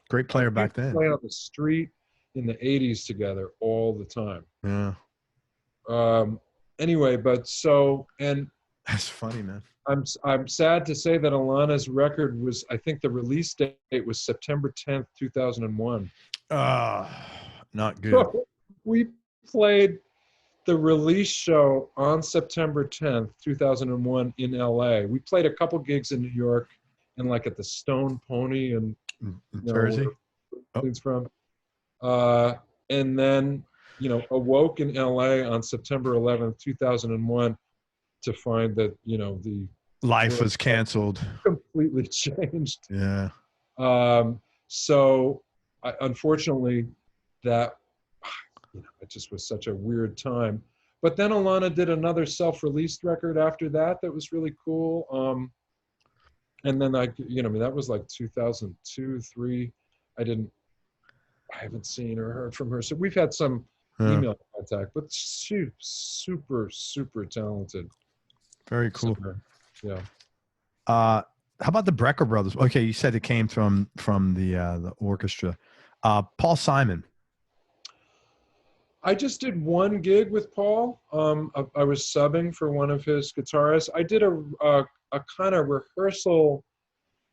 great player back then. We played on the street in the 80s together all the time. Yeah. Anyway, and that's funny, man. I'm sad to say that Alana's record was, I think the release date was September 10th, 2001. Not good. So we played the release show on September 10th, 2001 in LA. We played a couple gigs in New York and like at the Stone Pony and Jersey. It's from. And then, you know, awoke in LA on September 11th, 2001 to find that, you know, the life was canceled. Completely changed. Yeah. So unfortunately that, you know, it just was such a weird time. But then Alana did another self-released record after that was really cool. And then I mean, that was like 2002, 3. I haven't seen or heard from her. So we've had some email contact, but she's super, super talented. Very cool. Yeah. How about the Brecker brothers? Okay, you said it came from the orchestra. Paul Simon. I just did one gig with Paul. I was subbing for one of his guitarists. I did a kind of rehearsal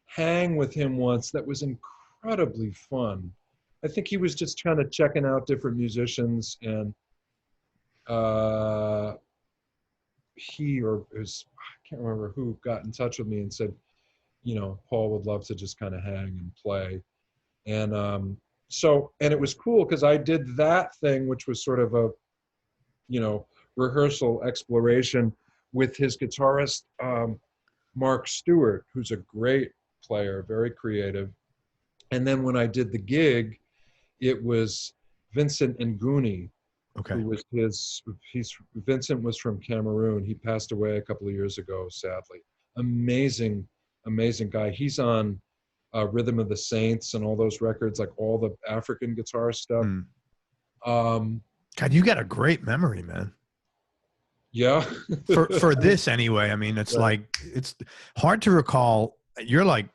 hang with him once that was incredibly fun. I think he was just kind of checking out different musicians, and he or his, I can't remember who, got in touch with me and said, you know, Paul would love to just kind of hang and play. And and it was cool because I did that thing, which was sort of a, you know, rehearsal exploration with his guitarist, Mark Stewart, who's a great player, very creative. And then when I did the gig, it was Vincent Nguni, Okay. who was Vincent was from Cameroon. He passed away a couple of years ago, sadly. Amazing, amazing guy. He's on Rhythm of the Saints and all those records, like all the African guitar stuff. God, you got a great memory, man. Yeah. for this anyway. I mean, it's like, it's hard to recall. You're like,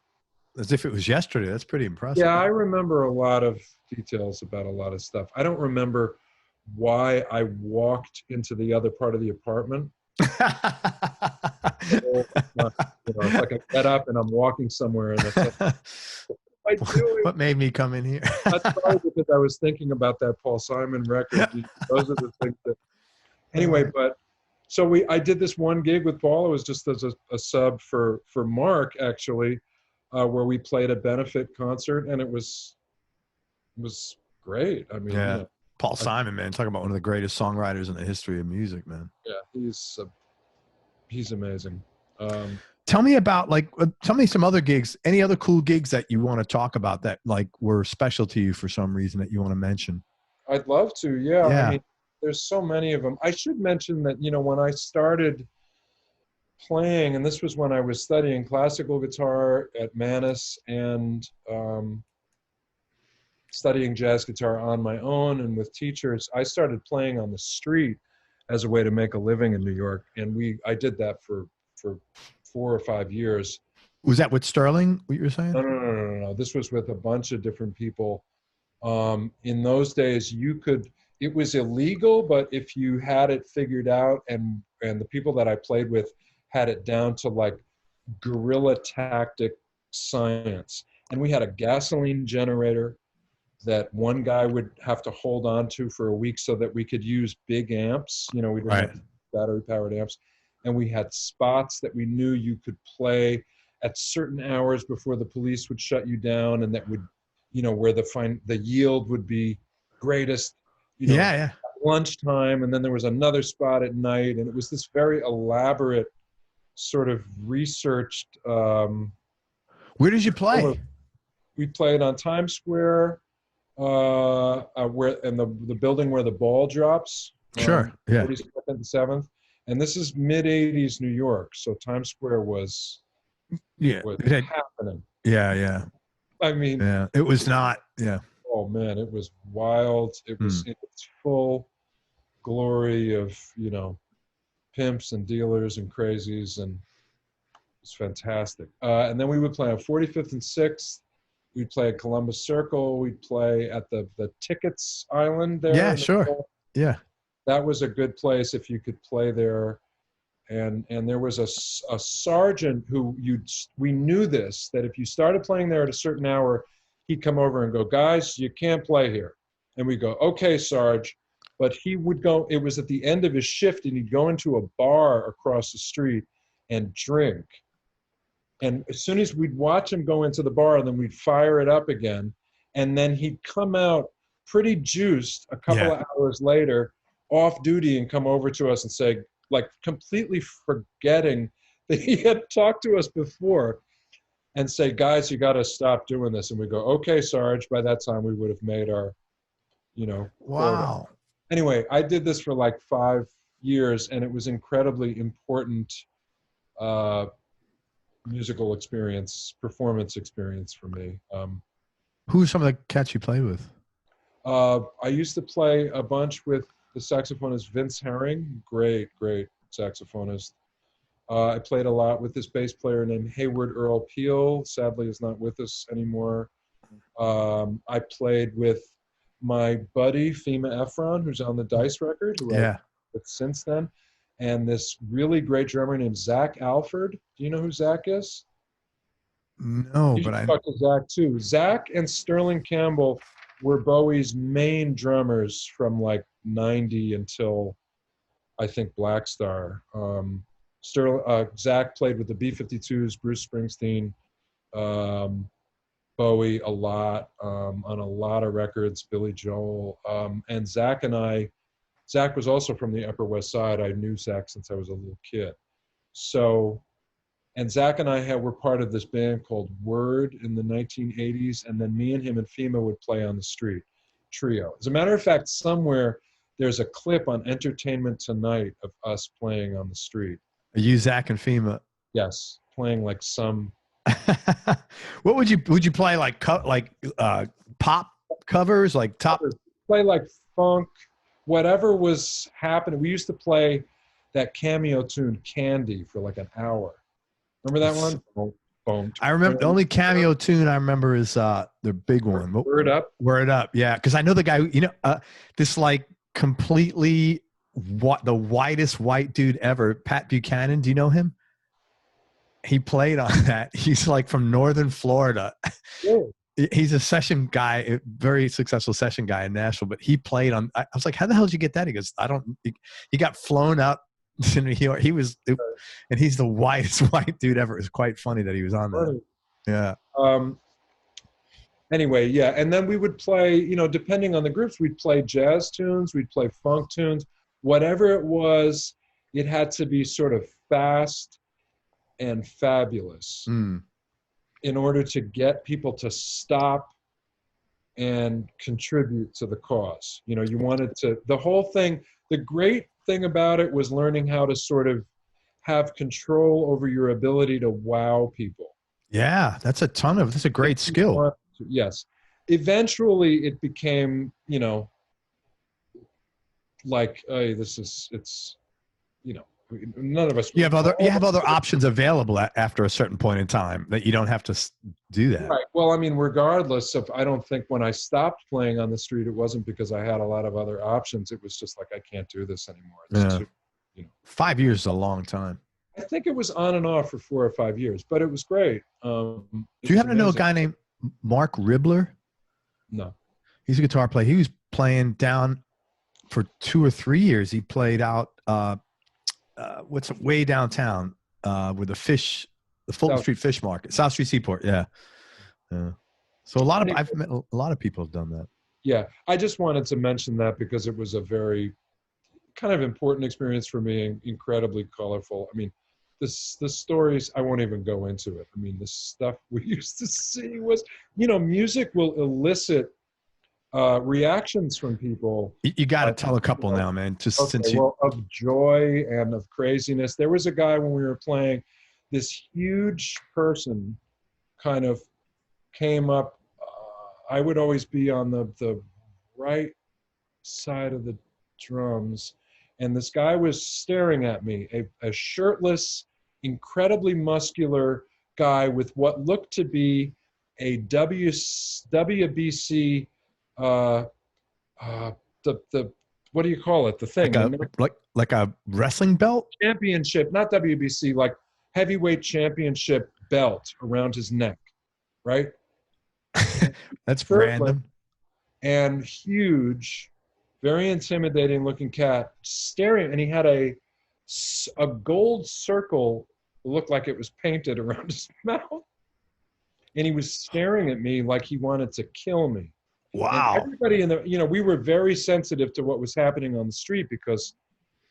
as if it was yesterday. That's pretty impressive. Yeah, I remember a lot of details about a lot of stuff. I don't remember why I walked into the other part of the apartment. It's like I get up and I'm walking somewhere and it's like, what made me come in here? That's probably because I was thinking about that Paul Simon record. Those are the things that. Anyway, but so I did this one gig with Paul. It was just as a sub for Mark, actually, where we played a benefit concert, and it was great. I mean, yeah. You know, Paul Simon, man, talk about one of the greatest songwriters in the history of music, man. Yeah, he's amazing. Tell me about tell me some other gigs, any other cool gigs that you want to talk about that like were special to you for some reason that you want to mention. I'd love to. Yeah. I mean, there's so many of them. I should mention that, you know, when I started playing, and this was when I was studying classical guitar at Mannes and studying jazz guitar on my own and with teachers, I started playing on the street as a way to make a living in New York. And I did that for 4 or 5 years. Was that with Sterling, what you were saying? No. This was with a bunch of different people. In those days, it was illegal, but if you had it figured out and the people that I played with had it down to like guerrilla tactic science. And we had a gasoline generator that one guy would have to hold on to for a week so that we could use big amps. You know, we didn't have battery powered amps. And we had spots that we knew you could play at certain hours before the police would shut you down, and that would, you know, where the yield would be greatest, you know, at lunchtime. And then there was another spot at night, and it was this very elaborate sort of researched. Where did you play? We played on Times Square, the building where the ball drops. Sure. 42nd and 7th. And this is mid-'80s New York, so Times Square was happening. Yeah. I mean, it was not. Yeah. Oh man, it was wild. It was in its full glory of, you know, pimps and dealers and crazies, and it was fantastic. And then we would play on 45th and 6th. We'd play at Columbus Circle. We'd play at the Tickets Island there. Yeah, sure. Yeah. That was a good place if you could play there. And there was a sergeant who we knew this, that if you started playing there at a certain hour, he'd come over and go, guys, you can't play here. And we'd go, okay, Sarge. But he would go, it was at the end of his shift, and he'd go into a bar across the street and drink. And as soon as we'd watch him go into the bar, then we'd fire it up again. And then he'd come out pretty juiced a couple of hours later, off duty, and come over to us and say, like completely forgetting that he had talked to us before, and say, guys, you got to stop doing this. And we go, okay, Sarge. By that time we would have made our, you know. Wow. Quota. Anyway, I did this for like 5 years, and it was incredibly important musical experience, performance experience for me. Who are some of the cats you played with? I used to play a bunch with the saxophonist Vince Herring, great saxophonist. I played a lot with this bass player named Hayward Earl Peel, sadly is not with us anymore. I played with my buddy Fema Efron, who's on the Dice record, who I've with since then, and this really great drummer named Zach Alford. Do you know who Zach is? No, but I talk to Zach too. Zach and Sterling Campbell were Bowie's main drummers from like 90 until I think Black Star. Zach played with the B-52s, Bruce Springsteen, Bowie a lot, on a lot of records, Billy Joel. And Zach was also from the Upper West Side. I knew Zach since I was a little kid. So, and Zach and I were part of this band called Word in the 1980s, and then me and him and FEMA would play on the street, trio. As a matter of fact, somewhere there's a clip on Entertainment Tonight of us playing on the street. Are you Zach and FEMA? Yes, playing like some. What would you play, like pop covers, like top? Play like funk, whatever was happening. We used to play that cameo tune Candy for like an hour. Remember that one? Boom, boom. I remember the only cameo tune I remember is the big one. Word Up. Word Up, yeah. Because I know the guy. This like completely the whitest white dude ever, Pat Buchanan. Do you know him? He played on that. He's like from Northern Florida. Yeah. He's a session guy, a very successful session guy in Nashville. But he played on. I was like, how the hell did you get that? He goes, I don't. He got flown out. He was, and he's the whitest white dude ever. It was quite funny that he was on that. Yeah. Anyway, yeah, and then we would play, depending on the groups, we'd play jazz tunes, we'd play funk tunes, whatever it was. It had to be sort of fast and fabulous in order to get people to stop and contribute to the cause. You wanted to. The whole thing. The great thing about it was learning how to sort of have control over your ability to wow people. Yeah, that's a great skill. Yes. Eventually it became, like, none of us. You have other options available after a certain point in time that you don't have to do that. Right. Well, I mean, regardless of, I don't think when I stopped playing on the street, it wasn't because I had a lot of other options. It was just like, I can't do this anymore. Yeah. 5 years is a long time. I think it was on and off for 4 or 5 years, but it was great. Do you happen to know a guy named Mark Ribler? No. He's a guitar player. He was playing down for 2 or 3 years. He played out way downtown with the Fulton Street Fish Market, South Street Seaport. Yeah. So I've met a lot of people have done that. Yeah. I just wanted to mention that because it was a very kind of important experience for me and incredibly colorful. I mean, the stories, I won't even go into it. I mean, the stuff we used to see was, music will elicit reactions from people. You got to tell a couple now, man. Of joy and of craziness. There was a guy when we were playing, this huge person kind of came up. I would always be on the right side of the drums, and this guy was staring at me, a shirtless, incredibly muscular guy with what looked to be a WBC the what do you call it? The thing like a wrestling belt? Championship, not WBC, like heavyweight championship belt around his neck, right? That's random. And huge, very intimidating looking cat staring, and he had a gold circle, looked like it was painted around his mouth, and he was staring at me like he wanted to kill me. Wow. And everybody we were very sensitive to what was happening on the street because,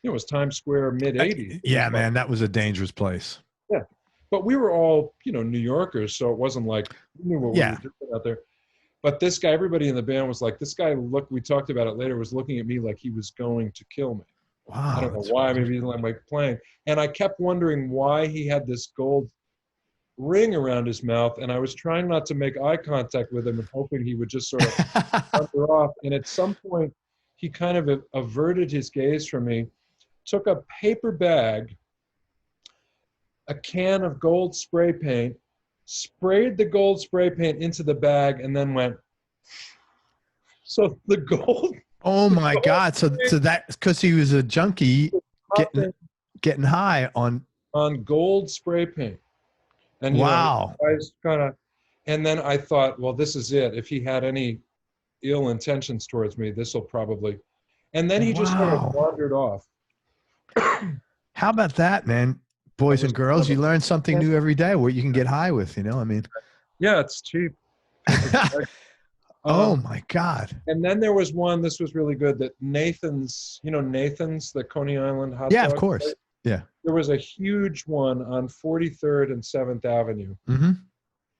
it was Times Square, mid-'80s. Yeah, man, that was a dangerous place. Yeah. But we were all, New Yorkers, so it wasn't like we knew what we were doing out there. But this guy, everybody in the band was like, this guy, we talked about it later, was looking at me like he was going to kill me. Wow. I don't know why, maybe he didn't like my playing. And I kept wondering why he had this gold ring around his mouth, and I was trying not to make eye contact with him and hoping he would just sort of wander off. And at some point, he kind of averted his gaze from me, took a paper bag, a can of gold spray paint, sprayed the gold spray paint into the bag, and then went. So the gold. Oh my God! So that's because he was a junkie, getting high on gold spray paint. And wow. And then I thought, well, this is it. If he had any ill intentions towards me, this will probably. And then he just sort of wandered off. How about that, man? Boys and girls, you learn something new every day. What you can get high with, I mean. Yeah, it's cheap. Oh my God. And then there was one. This was really good. That Nathan's, Nathan's, the Coney Island hot dog. Yeah, of course. Place. Yeah. There was a huge one on 43rd and 7th Avenue Mm-hmm.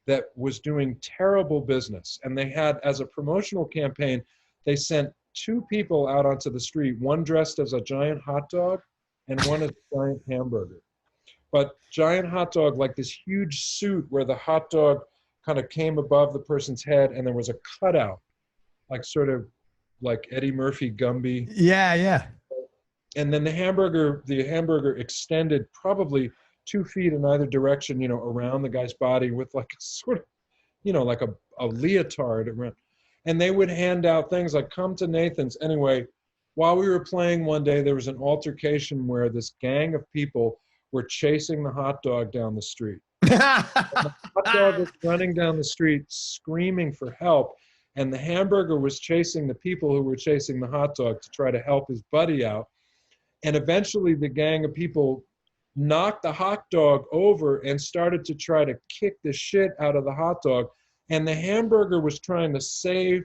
that was doing terrible business. And they had, as a promotional campaign, they sent 2 people out onto the street, one dressed as a giant hot dog and one as a giant hamburger. But giant hot dog, like this huge suit where the hot dog kind of came above the person's head and there was a cutout, like sort of like Eddie Murphy Gumby. Yeah, yeah. And then the hamburger extended probably 2 feet in either direction, you know, around the guy's body with like a sort of, you know, like a leotard around. And they would hand out things like, come to Nathan's. Anyway, while we were playing one day, there was an altercation where this gang of people were chasing the hot dog down the street. And the hot dog was running down the street screaming for help. And the hamburger was chasing the people who were chasing the hot dog to try to help his buddy out. And eventually the gang of people knocked the hot dog over and started to try to kick the shit out of the hot dog. And the hamburger was trying to save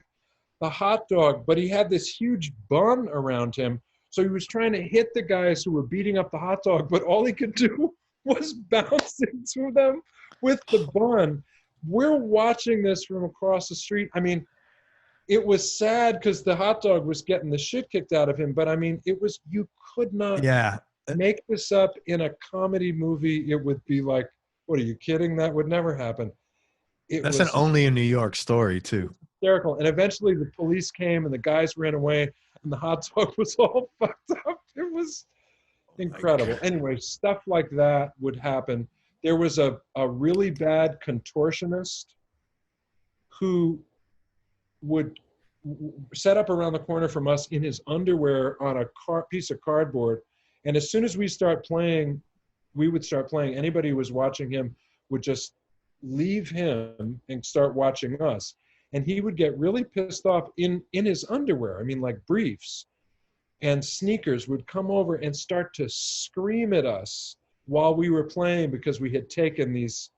the hot dog, but he had this huge bun around him. So he was trying to hit the guys who were beating up the hot dog, but all he could do was bounce into them with the bun. We're watching this from across the street. I mean, it was sad because the hot dog was getting the shit kicked out of him, but I mean, it was, you could not make this up in a comedy movie. It would be like, what, are you kidding? That would never happen. That's an only in New York story too. Hysterical. And eventually the police came and the guys ran away and the hot dog was all fucked up. It was incredible. Anyway, stuff like that would happen. There was a really bad contortionist who would set up around the corner from us in his underwear on a piece of cardboard. And as soon as we start playing, we would start playing. Anybody who was watching him would just leave him and start watching us. And he would get really pissed off in his underwear. I mean, like briefs and sneakers, would come over and start to scream at us while we were playing because we had taken this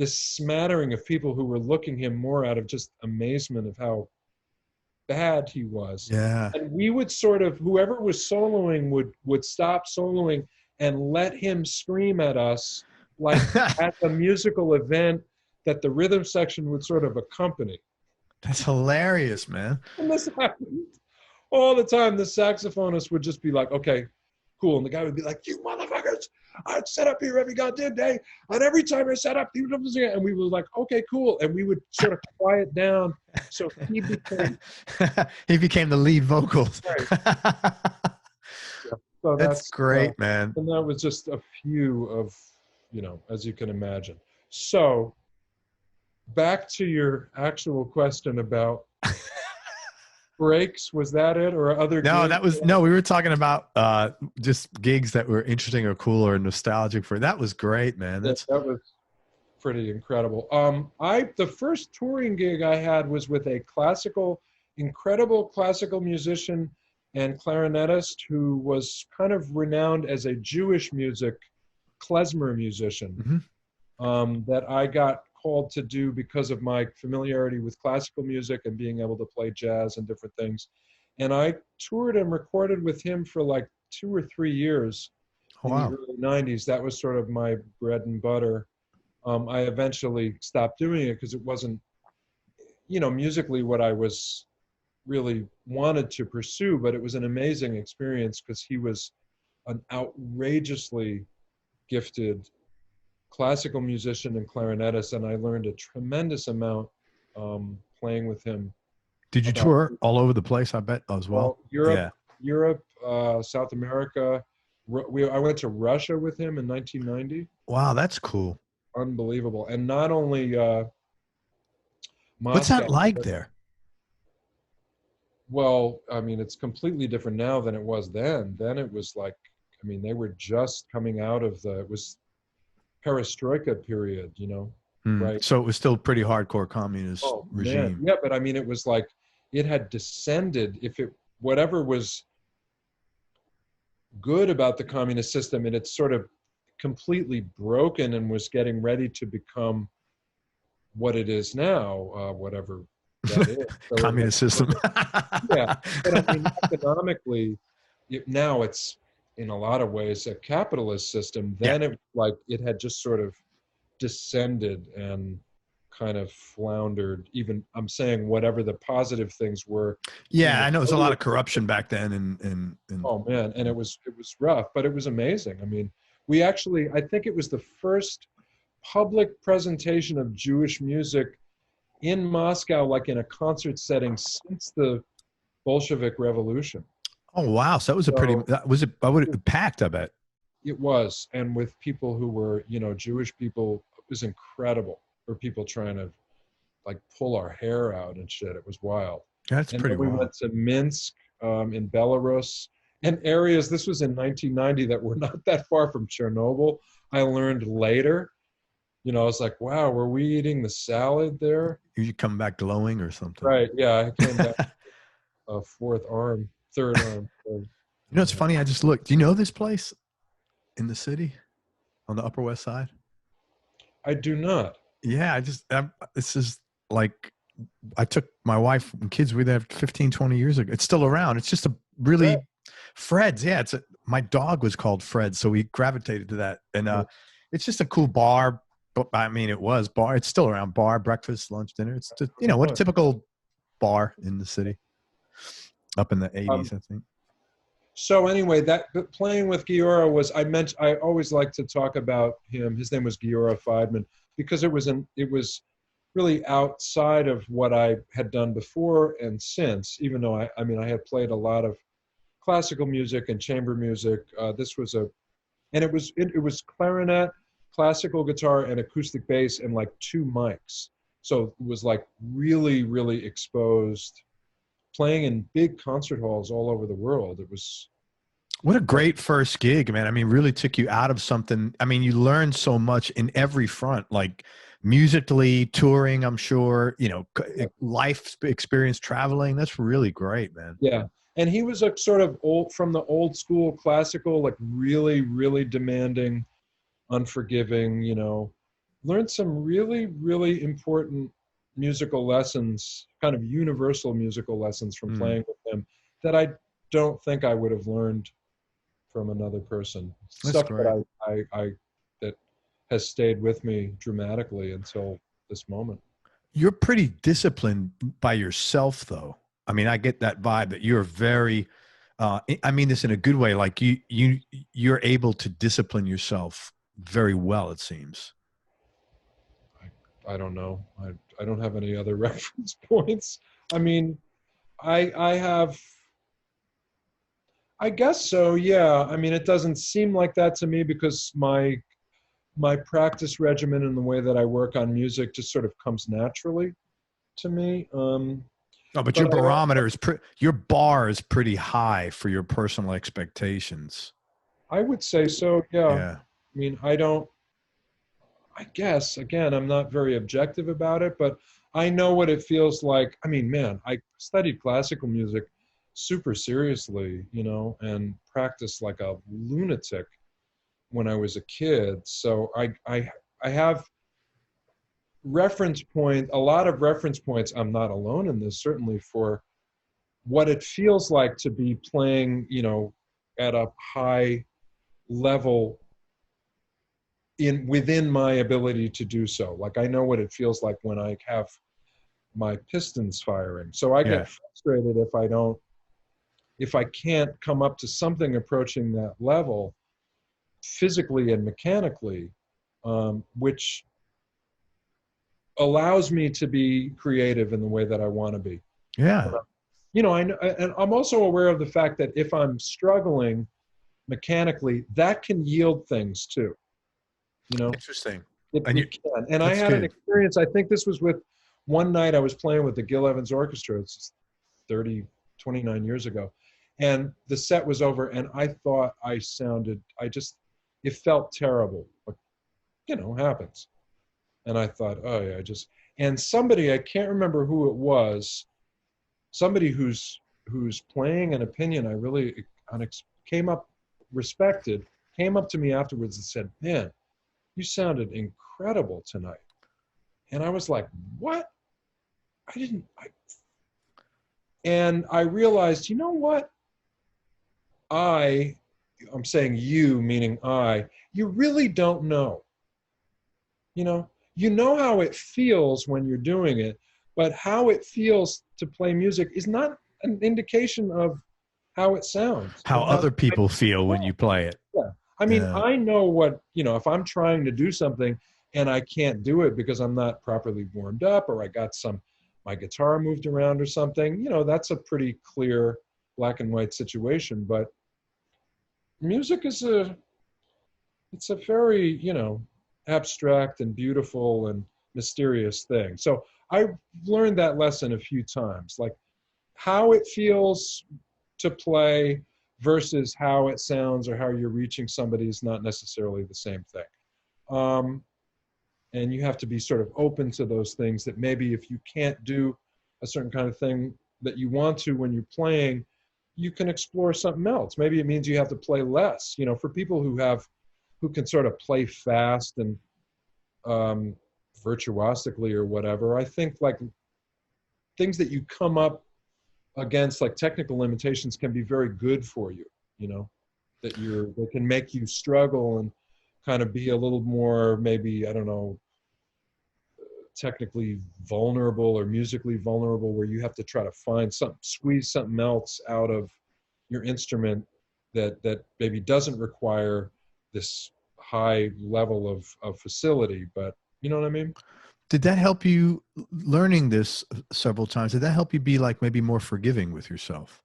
smattering of people who were looking him more out of just amazement of how bad he was. Yeah. And we would sort of, whoever was soloing would stop soloing and let him scream at us like at a musical event that the rhythm section would sort of accompany. That's hilarious, man. And this happened all the time. The saxophonist would just be like, okay, cool. And the guy would be like, you motherfuckers, I'd set up here every goddamn day. And every time I set up, and we were like, okay, cool. And we would sort of quiet down. So he became he became the lead vocals. Right. Yeah. So that's great, man. And that was just a few of, you know, as you can imagine. So back to your actual question about breaks. Was that it, or other? No, gigs? that was we were talking about just gigs that were interesting or cool or nostalgic for. That was great, man. That was pretty incredible. The first touring gig I had was with a incredible classical musician and clarinetist who was kind of renowned as a Jewish music klezmer musician. Mm-hmm. That I got called to do because of my familiarity with classical music and being able to play jazz and different things. And I toured and recorded with him for like 2 or 3 years in the early 90s. That was sort of my bread and butter. I eventually stopped doing it because it wasn't, you know, musically what I was really wanted to pursue, but it was an amazing experience because he was an outrageously gifted classical musician and clarinetist, and I learned a tremendous amount playing with him. Did you tour all over the place, I bet, as well? Europe, South America. I went to Russia with him in 1990. Wow, that's cool. Unbelievable. And not only Moscow. What's that like there? Well, I mean, it's completely different now than it was then. Then it was like, I mean, they were just coming out of it was perestroika period, you know, right? So it was still pretty hardcore communist regime. Man. Yeah, but I mean, it was like, it had descended. Whatever was good about the communist system, and it's sort of completely broken and was getting ready to become what it is now, whatever that is. So communist system. Yeah, but I mean, economically, now it's in a lot of ways a capitalist system. Then it like it had just sort of descended and kind of floundered. Even I'm saying whatever the positive things were. Yeah, I know there's a lot of corruption back then, and oh man, and it was rough, but it was amazing. I mean, we actually, I think it was the first public presentation of Jewish music in Moscow, like in a concert setting since the Bolshevik Revolution. Oh wow, so that was a pretty. Was it? I would packed. I bet it was, and with people who were, you know, Jewish people, it was incredible. For people trying to like pull our hair out and shit, it was wild. That's and pretty we wild. went to Minsk in Belarus and areas. This was in 1990 that were not that far from Chernobyl. I learned later. You know, I was like, wow, were we eating the salad there? You come back glowing or something. Right. Yeah. I came back a third arm. You know, it's funny. I just looked. Do you know this place in the city on the Upper West Side? I do not. Yeah. This is like, I took my wife and kids. We were there 15, 20 years ago. It's still around. It's just a really Fred's. Yeah. My dog was called Fred. So we gravitated to that. And it's just a cool bar. But I mean, it was bar. It's still around. Bar, breakfast, lunch, dinner. It's just, you know, what a typical bar in the city up in the 80s, I think. So anyway, that playing with Giora was, I always like to talk about him. His name was Giora Feidman because it was really outside of what I had done before and since, even though I had played a lot of classical music and chamber music. It was clarinet, classical guitar, and acoustic bass, and like 2 mics. So it was like really, really exposed, playing in big concert halls all over the world. It was. What a great first gig, man. I mean, really took you out of something. I mean, you learned so much in every front, like musically, touring, I'm sure, you know, life experience, traveling. That's really great, man. Yeah. And he was a sort of from the old school classical, like really, really demanding, unforgiving, you know, learned some really, really important musical lessons, kind of universal musical lessons from playing with him that I don't think I would have learned from another person. That's Stuff great. that that has stayed with me dramatically until this moment. You're pretty disciplined by yourself, though. I mean, I get that vibe that you're very, I mean this in a good way, like you're able to discipline yourself very well, it seems. I don't know. I don't have any other reference points. I mean, I guess so, yeah. I mean, it doesn't seem like that to me because my practice regimen and the way that I work on music just sort of comes naturally to me. No, but your barometer is your bar is pretty high for your personal expectations. I would say so, yeah. Yeah. I mean, I guess, again, I'm not very objective about it, but I know what it feels like. I mean, man, I studied classical music super seriously, you know, and practiced like a lunatic when I was a kid. So I have a lot of reference points. I'm not alone in this, certainly, for what it feels like to be playing, you know, at a high level within my ability to do so. Like I know what it feels like when I have my pistons firing. So I get frustrated if I can't come up to something approaching that level physically and mechanically, which allows me to be creative in the way that I want to be. Yeah. You know, and I'm also aware of the fact that if I'm struggling mechanically, that can yield things too. You know, Interesting. It can. And I had an experience. I think this was with one night I was playing with the Gil Evans Orchestra. It's 29 years ago. And the set was over and I thought it felt terrible. But, you know, happens. And I thought, oh yeah, and somebody, I can't remember who it was, somebody who's playing an opinion I really came up to me afterwards and said, man, you sounded incredible tonight. And I was like, what? And I realized, you know what? I I'm saying you, meaning you really don't know. You know how it feels when you're doing it, but how it feels to play music is not an indication of how it sounds. How other people feel when you play it. Yeah. I mean, I know what, if I'm trying to do something and I can't do it because I'm not properly warmed up, or I got my guitar moved around or something, that's a pretty clear black and white situation. But music is it's a very, abstract and beautiful and mysterious thing. So I've learned that lesson a few times, like how it feels to play versus how it sounds or how you're reaching somebody is not necessarily the same thing. And you have to be sort of open to those things, that maybe if you can't do a certain kind of thing that you want to when you're playing, you can explore something else. Maybe it means you have to play less. For people who can sort of play fast and virtuosically or whatever, I think like things that you come up against, like technical limitations, can be very good for you, that can make you struggle and kind of be a little more, maybe, I don't know, technically vulnerable or musically vulnerable, where you have to try to find squeeze something else out of your instrument that maybe doesn't require this high level of facility. But you know what I mean? Did that help you, learning this several times? Did that help you be like maybe more forgiving with yourself?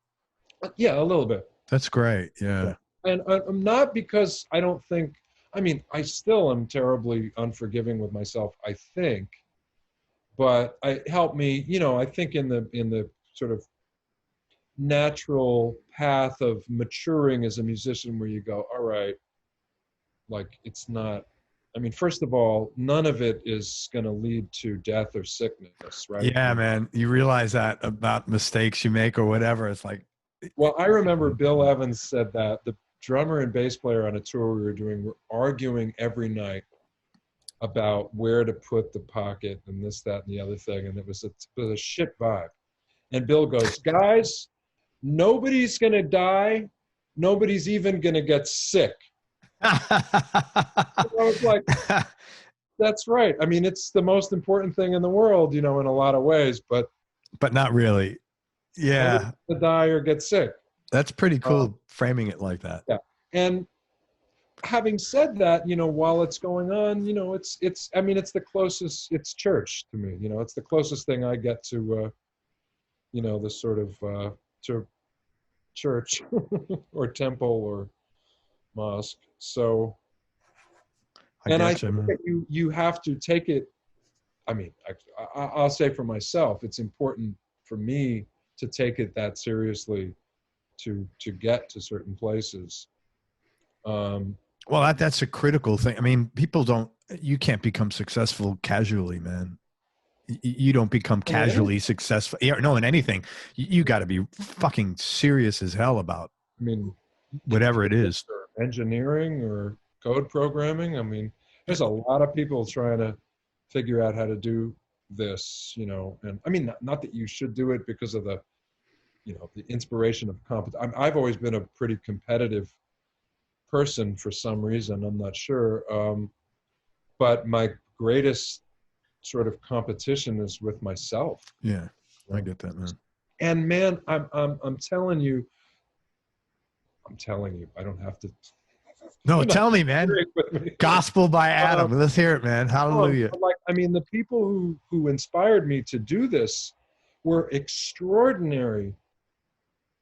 Yeah, a little bit. That's great. Yeah. And I'm not, because I don't think, I still am terribly unforgiving with myself, I think, but it helped me, I think in the sort of natural path of maturing as a musician, where you go, all right, like it's not, first of all, none of it is going to lead to death or sickness, right? Yeah, man. You realize that about mistakes you make or whatever. It's like, well, I remember Bill Evans said that the drummer and bass player on a tour we were doing were arguing every night about where to put the pocket and this, that, and the other thing. And it was a shit vibe. And Bill goes, guys, nobody's going to die. Nobody's even going to get sick. I was like, that's right. It's the most important thing in the world, in a lot of ways, but not really. Yeah. To die or get sick. That's pretty cool, framing it like that. Yeah. And having said that, while it's going on, it's the closest, it's church to me, it's the closest thing I get to, the sort of, to church or temple or mosque. So, I think that you have to take it. I'll say for myself, it's important for me to take it that seriously to get to certain places. Well, that's a critical thing. You can't become successful casually, man. You don't become casually successful. No, in anything. You got to be fucking serious as hell about whatever it is. Engineering or code programming. There's a lot of people trying to figure out how to do this, and not that you should do it because of the inspiration of competition. I've always been a pretty competitive person for some reason. I'm not sure. But my greatest sort of competition is with myself. Yeah, I get that, man. And man, I'm telling you, I don't have to. No, tell me, man. Gospel by Adam. Let's hear it, man. Hallelujah. The people who inspired me to do this were extraordinary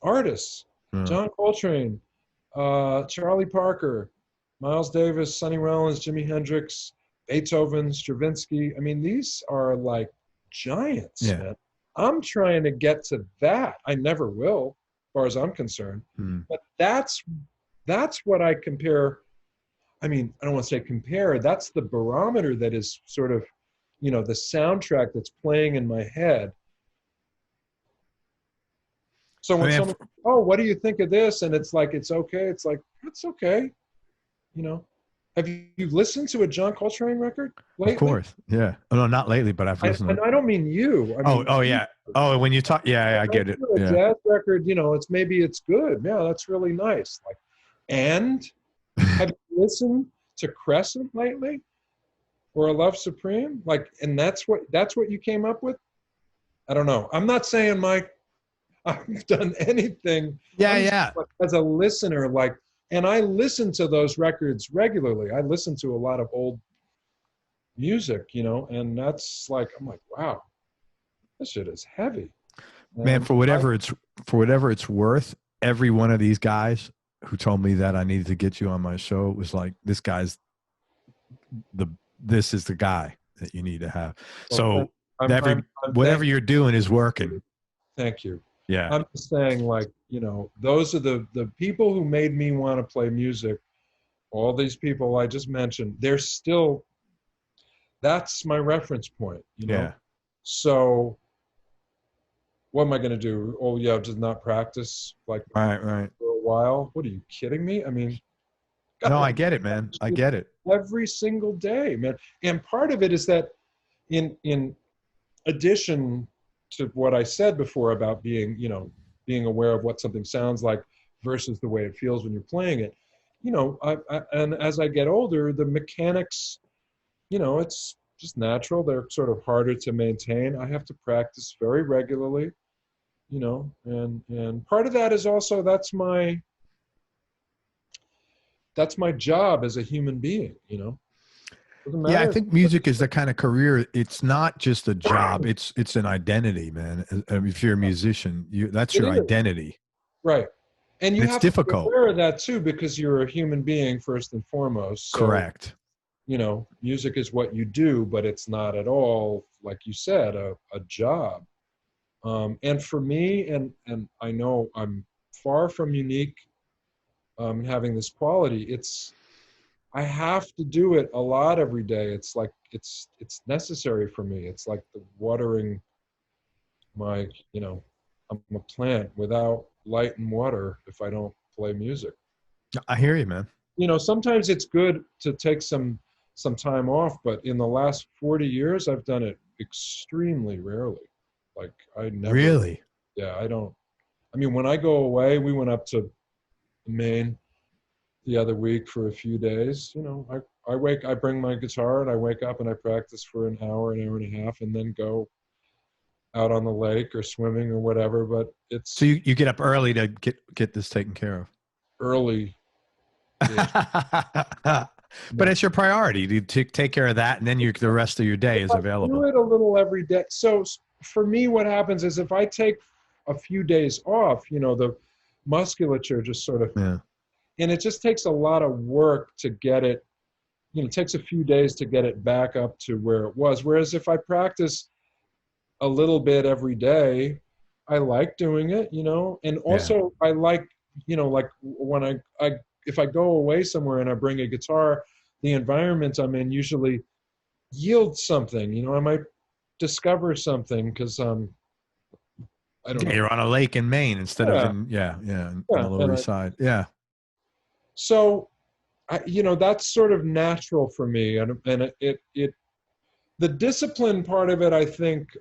artists. John Coltrane, Charlie Parker, Miles Davis, Sonny Rollins, Jimi Hendrix, Beethoven, Stravinsky. These are like giants, man. I'm trying to get to that. I never will, as far as I'm concerned. But that's what I compare. I don't want to say compare. That's the barometer that is sort of, the soundtrack that's playing in my head. So when someone, what do you think of this? And it's like, it's okay. It's like, it's okay. Have you listened to a John Coltrane record lately? Of course. Yeah. Oh, no, not lately, but I've listened. And I don't mean you. Yeah. Oh, when you talk, I get it. A jazz record, it's good. Yeah, that's really nice. Like, And have you listened to Crescent lately? Or A Love Supreme? Like, and that's what you came up with? I don't know. I'm not saying, Mike, I've done anything. Yeah, I'm yeah. as a listener, like, and I listen to those records regularly. I listen to a lot of old music, you know, and that's like, I'm like, wow, this shit is heavy. Man, And for whatever it's worth, every one of these guys who told me that I needed to get you on my show was like, this is the guy that you need to have. So whatever you're doing is working. Thank you. Yeah. I'm just saying, like, you know, those are the people who made me want to play music. All these people I just mentioned, they're still, that's my reference point, you know? Yeah. So what am I going to do? Oh, yeah, just not practice like right for a while? What, are you kidding me? I mean, no, I get it, man. I get it. Every single day, man. And part of it is that in addition to what I said before about being, you know, being aware of what something sounds like versus the way it feels when you're playing it, you know, and as I get older, the mechanics, you know, it's just natural. They're sort of harder to maintain. I have to practice very regularly, you know, and part of that is also, that's my job as a human being, you know. Yeah, I think music is the kind of career. It's not just a job. It's an identity, man. If you're a musician, that's your identity. Right. And you it's have difficult. to be aware of that too, because you're a human being first and foremost. So, correct. You know, music is what you do, but it's not at all, like you said, a job. And for me, and I know I'm far from unique having this quality, I have to do it a lot every day. It's like, it's necessary for me. It's like the watering my, you know, I'm a plant. Without light and water, if I don't play music. I hear you, man. You know, sometimes it's good to take some time off, but in the last 40 years, I've done it extremely rarely. Like, I never. Really? Yeah, I don't. I mean, when I go away, we went up to Maine the other week for a few days. You know, I bring my guitar and I wake up and I practice for an hour and a half, and then go out on the lake or swimming or whatever. But it's so you get up early to get this taken care of. Early. But it's your priority to take care of that, and then the rest of your day is available. I do it a little every day. So for me, what happens is if I take a few days off, you know, the musculature just sort of, and it just takes a lot of work to get it, you know, it takes a few days to get it back up to where it was. Whereas if I practice a little bit every day, I like doing it, you know, and also I like, you know, like when if I go away somewhere and I bring a guitar, the environment I'm in usually yields something, you know, I might discover something because I don't know. You're on a lake in Maine instead of on the Lower East Side. Yeah. So, you know, that's sort of natural for me, and the discipline part of it, I think,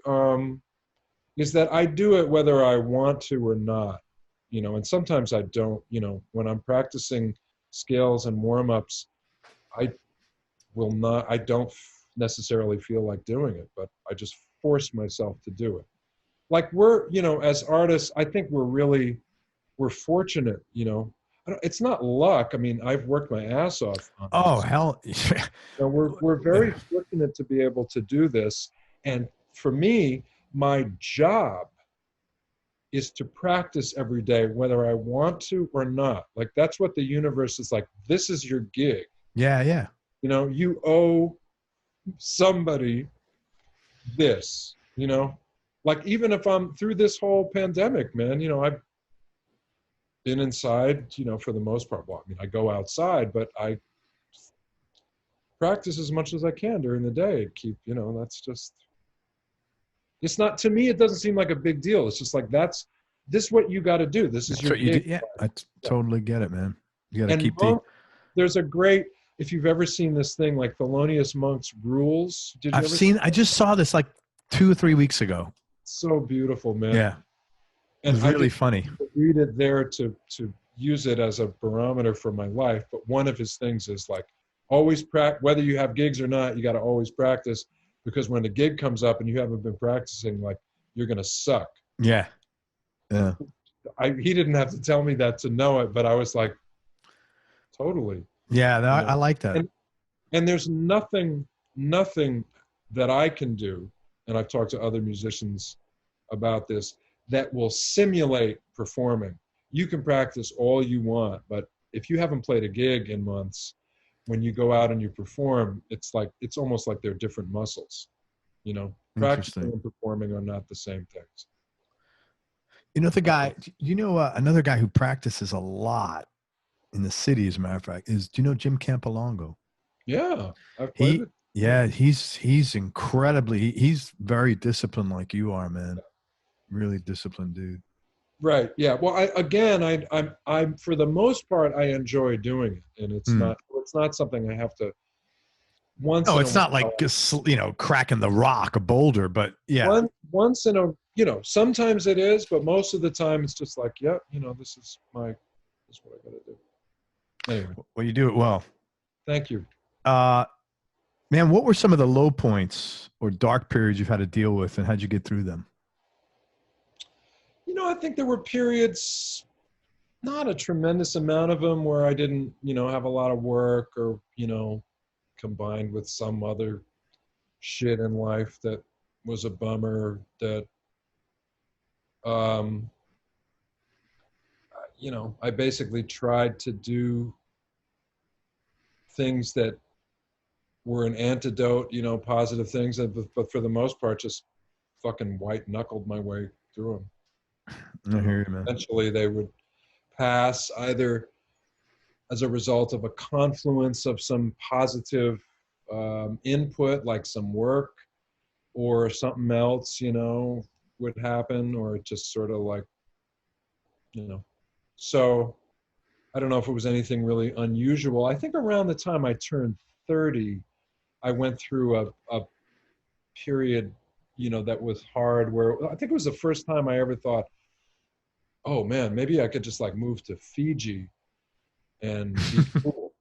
is that I do it whether I want to or not, you know, and sometimes I don't. You know, when I'm practicing scales and warm-ups, I don't necessarily feel like doing it, but I just force myself to do it. Like, we're, you know, as artists, I think we're fortunate, you know. It's not luck. I mean, I've worked my ass off on this. Hell. So we're very fortunate to be able to do this. And for me, my job is to practice every day, whether I want to or not. Like, that's what the universe is like. This is your gig. Yeah, yeah. You know, you owe somebody this, you know. Like, even if I'm through this whole pandemic, man, you know, I've been inside, you know, for the most part. Well, I mean, I go outside, but I practice as much as I can during the day. Keep, you know, that's just, it's not, to me, it doesn't seem like a big deal. It's just like, this is what you got to do. This is your gig. Yeah, I totally get it, man. You got to keep there's a great, if you've ever seen this thing, like Thelonious Monk's Rules. I just saw this like 2 or 3 weeks ago. So beautiful, man. Yeah. And it's really funny. Read it there to use it as a barometer for my life, but one of his things is like, always practice, whether you have gigs or not, you got to always practice, because when the gig comes up and you haven't been practicing, like, you're going to suck. Yeah. Yeah. He didn't have to tell me that to know it, but I was like, totally. Yeah. I like that. And there's nothing that I can do, and I've talked to other musicians about this, that will simulate performing. You can practice all you want, but if you haven't played a gig in months, when you go out and you perform, it's almost like they're different muscles. You know, practicing and performing are not the same things. You know, another guy who practices a lot in the city, as a matter of fact, do you know Jim Campolongo? Yeah, I've played it. Yeah, he's incredibly, he's very disciplined like you are, man. Really disciplined dude. Right. Yeah. Well, I'm for the most part, I enjoy doing it, and it's not something I have to. No, it's not like cracking the rock, a boulder, but yeah. Once in a, sometimes it is, but most of the time it's just like, yeah, this is what I got to do. Anyway. Well, you do it well. Thank you. Man, what were some of the low points or dark periods you've had to deal with, and how'd you get through them? I think there were periods, not a tremendous amount of them, where I didn't, have a lot of work, or, combined with some other shit in life that was a bummer, that, I basically tried to do things that were an antidote, positive things, but for the most part, just fucking white knuckled my way through them. I hear you, man. Eventually they would pass, either as a result of a confluence of some positive input, like some work, or something else, would happen, or it just sort of like, so I don't know if it was anything really unusual. I think around the time I turned 30, I went through a period, that was hard, where I think it was the first time I ever thought, oh man, maybe I could just like move to Fiji and be cool,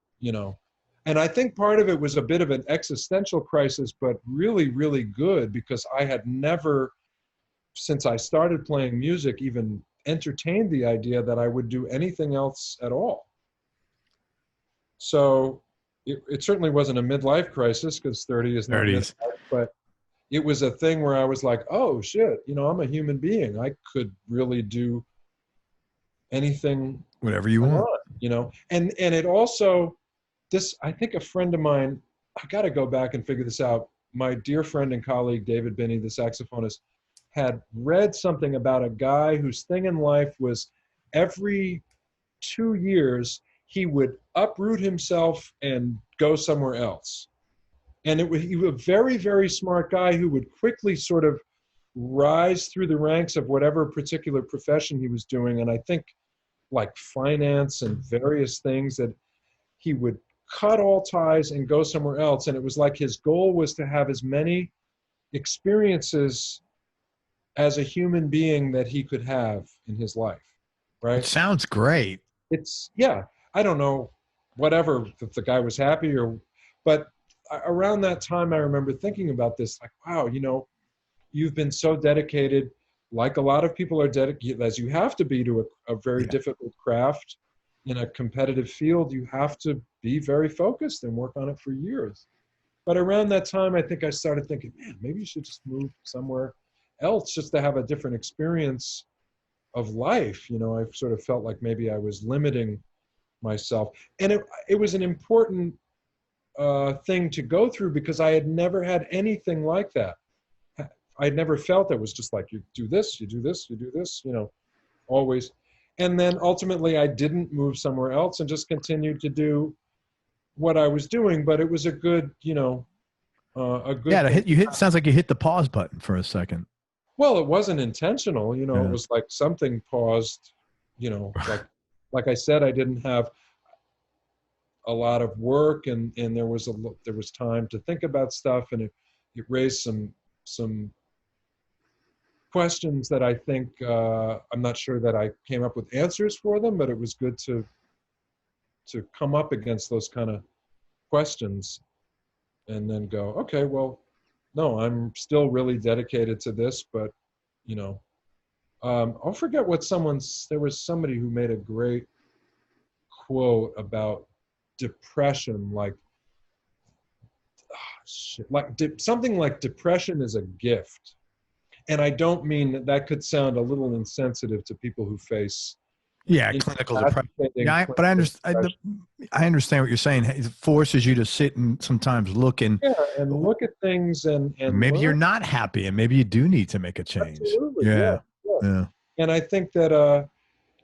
And I think part of it was a bit of an existential crisis, but really, really good, because I had never, since I started playing music, even entertained the idea that I would do anything else at all. So it certainly wasn't a midlife crisis, because 30 is not midlife, but it was a thing where I was like, oh shit, I'm a human being. I could really do anything, whatever you want, and it also, I think a friend of mine, I got to go back and figure this out. My dear friend and colleague, David Binney, the saxophonist, had read something about a guy whose thing in life was every 2 years, he would uproot himself and go somewhere else. And he was a very, very smart guy who would quickly sort of rise through the ranks of whatever particular profession he was doing. And I think like finance and various things, that he would cut all ties and go somewhere else. And it was like his goal was to have as many experiences as a human being that he could have in his life. Right. It sounds great. I don't know, whatever, if the guy was happy but around that time, I remember thinking about this, like, wow, you've been so dedicated, like a lot of people are dedicated, as you have to be, to a very difficult craft in a competitive field. You have to be very focused and work on it for years. But around that time, I think I started thinking, man, maybe you should just move somewhere else, just to have a different experience of life. I sort of felt like maybe I was limiting myself. And it was an important thing to go through, because I had never had anything like that. I'd never felt it was just like, you do this, you do this, you do this, always. And then ultimately I didn't move somewhere else and just continued to do what I was doing. But it was a good, sounds like you hit the pause button for a second. Well, it wasn't intentional, It was like something paused, like I said, I didn't have a lot of work, and there was time to think about stuff, and it raised some questions that I think, I'm not sure that I came up with answers for them, but it was good to come up against those kind of questions and then go, okay, well, no, I'm still really dedicated to this, but, you know, I'll forget what there was somebody who made a great quote about depression, like, something like depression is a gift. And I don't mean that could sound a little insensitive to people who face clinical depression. Yeah, but I understand what you're saying. It forces you to sit and sometimes look and look at things and maybe learn. you're not happy and maybe you do need to make a change. Absolutely. Yeah. And I think that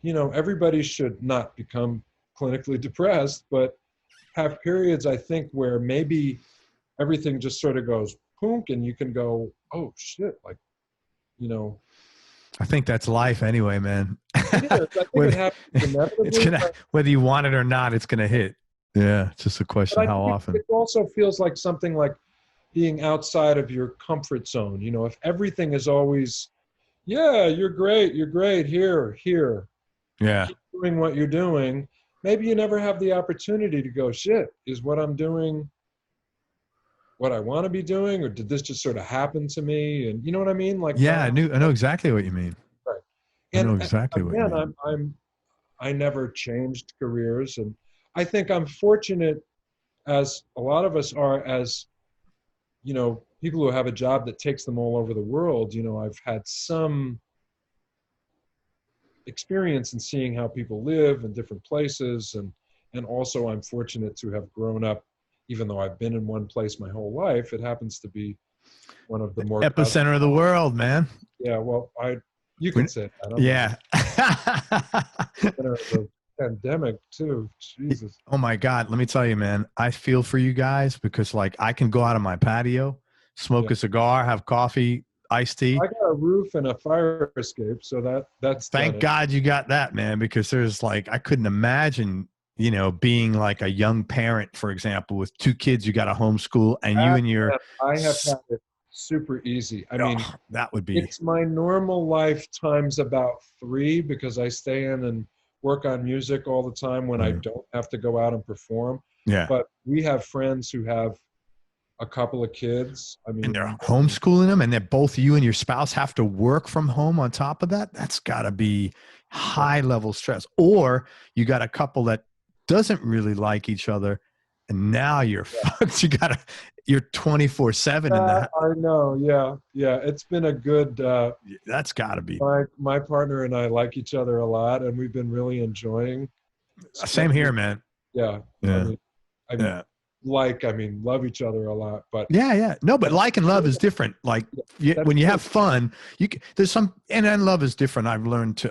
you know, everybody should not become clinically depressed, but have periods, I think, where maybe everything just sort of goes punk and you can go, oh shit, like, you know. I think that's life anyway, man. It is. I think it happens inevitably. Whether you want it or not, it's going to hit. Yeah, it's just a question of how often. It also feels like something like being outside of your comfort zone. You know, if everything is always, yeah, you're great, here. Yeah. Keep doing what you're doing. Maybe you never have the opportunity to go, shit, is what I'm doing what I want to be doing, or did this just sort of happen to me? And you know what I mean? Like, yeah, I know exactly what you mean. Right. And I know exactly what you mean. I never changed careers, and I think I'm fortunate, as a lot of us are, as, you know, people who have a job that takes them all over the world. You know, I've had some experience in seeing how people live in different places, and also I'm fortunate to have grown up. Even though I've been in one place my whole life, it happens to be one of the more epicenter of the world, man. Yeah, well, you can say that. Yeah. The pandemic too. Jesus. Oh my God. Let me tell you, man, I feel for you guys because, like, I can go out on my patio, smoke a cigar, have coffee, iced tea. I got a roof and a fire escape, so that's thank God you got that, man, because there's, like, I couldn't imagine, you know, being like a young parent, for example, with 2 kids, you got to homeschool, and you and your. I have had it super easy. I mean, that would be. It's my normal life times about 3, because I stay in and work on music all the time when I don't have to go out and perform. Yeah. But we have friends who have a couple of kids. I mean, and they're homeschooling them, and they're both, you and your spouse have to work from home on top of that. That's got to be high level stress. Or you got a couple that doesn't really like each other, and now you're fucked. You're 24/7 in that. I know. Yeah. It's been a good. That's got to be. My partner and I like each other a lot, and we've been really enjoying. Same here, man. Yeah. I mean, love each other a lot, but no, but like and love is different. Like when you have fun, there's some, and love is different. I've learned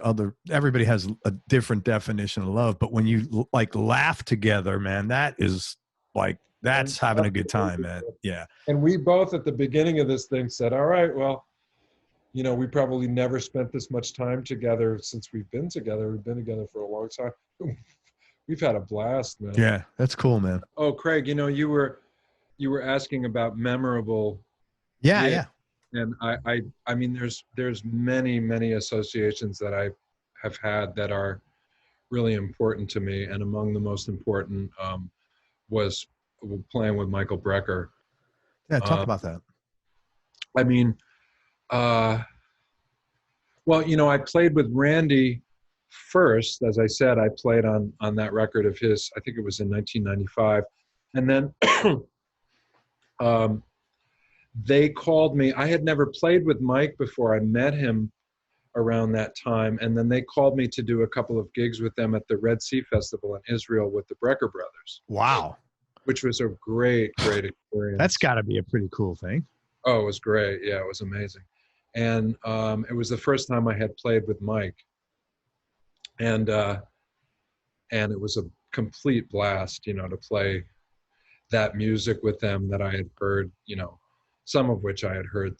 everybody has a different definition of love, but when you like laugh together, man, that is like, that's having a good time, man. Yeah. And we both at the beginning of this thing said, all right, well, you know, we probably never spent this much time together since we've been together. We've been together for a long time. We've had a blast, man. Yeah, that's cool, man. Oh, Craig, you know, you were asking about memorable. Yeah. And I mean, there's many associations that I have had that are really important to me, and among the most important was playing with Michael Brecker. Yeah, talk about that. I mean, well, you know, I played with Randy first. As I said, I played on that record of his, I think it was in 1995. And then they called me. I had never played with Mike before. I met him around that time. And then they called me to do a couple of gigs with them at the Red Sea Festival in Israel with the Brecker brothers. Wow. Which was a great experience. That's got to be a pretty cool thing. Oh, it was great. Yeah, it was amazing. And it was the first time I had played with Mike. And it was a complete blast, you know, to play that music with them that I had heard, you know, some of which I had heard,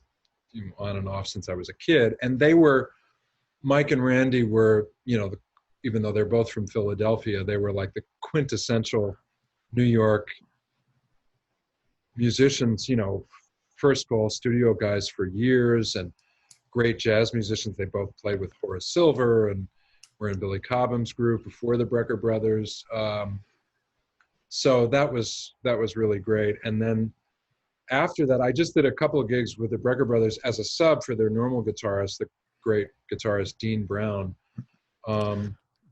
you know, on and off since I was a kid. And Mike and Randy were, you know, even though they're both from Philadelphia, they were like the quintessential New York musicians, you know, first call studio guys for years, and great jazz musicians. They both played with Horace Silver and were in Billy Cobham's group before the Brecker brothers. So that was really great. And then after that, I just did a couple of gigs with the Brecker brothers as a sub for their normal guitarist, the great guitarist Dean Brown.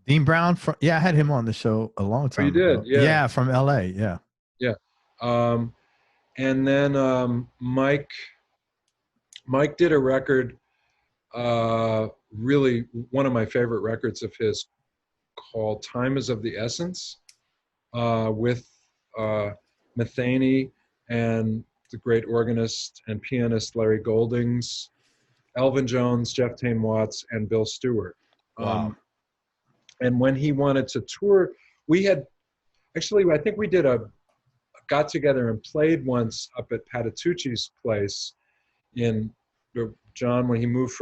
Dean Brown, I had him on the show a long time ago. You did? Yeah. Yeah, from LA, yeah. Yeah. And then Mike did a record, really one of my favorite records of his, called Time is of the Essence, with Metheny and the great organist and pianist Larry Goldings, Elvin Jones, Jeff Tain Watts, and Bill Stewart. Wow. And when he wanted to tour, we had, actually, I think we got together and played once up at Pattitucci's place John, when he moved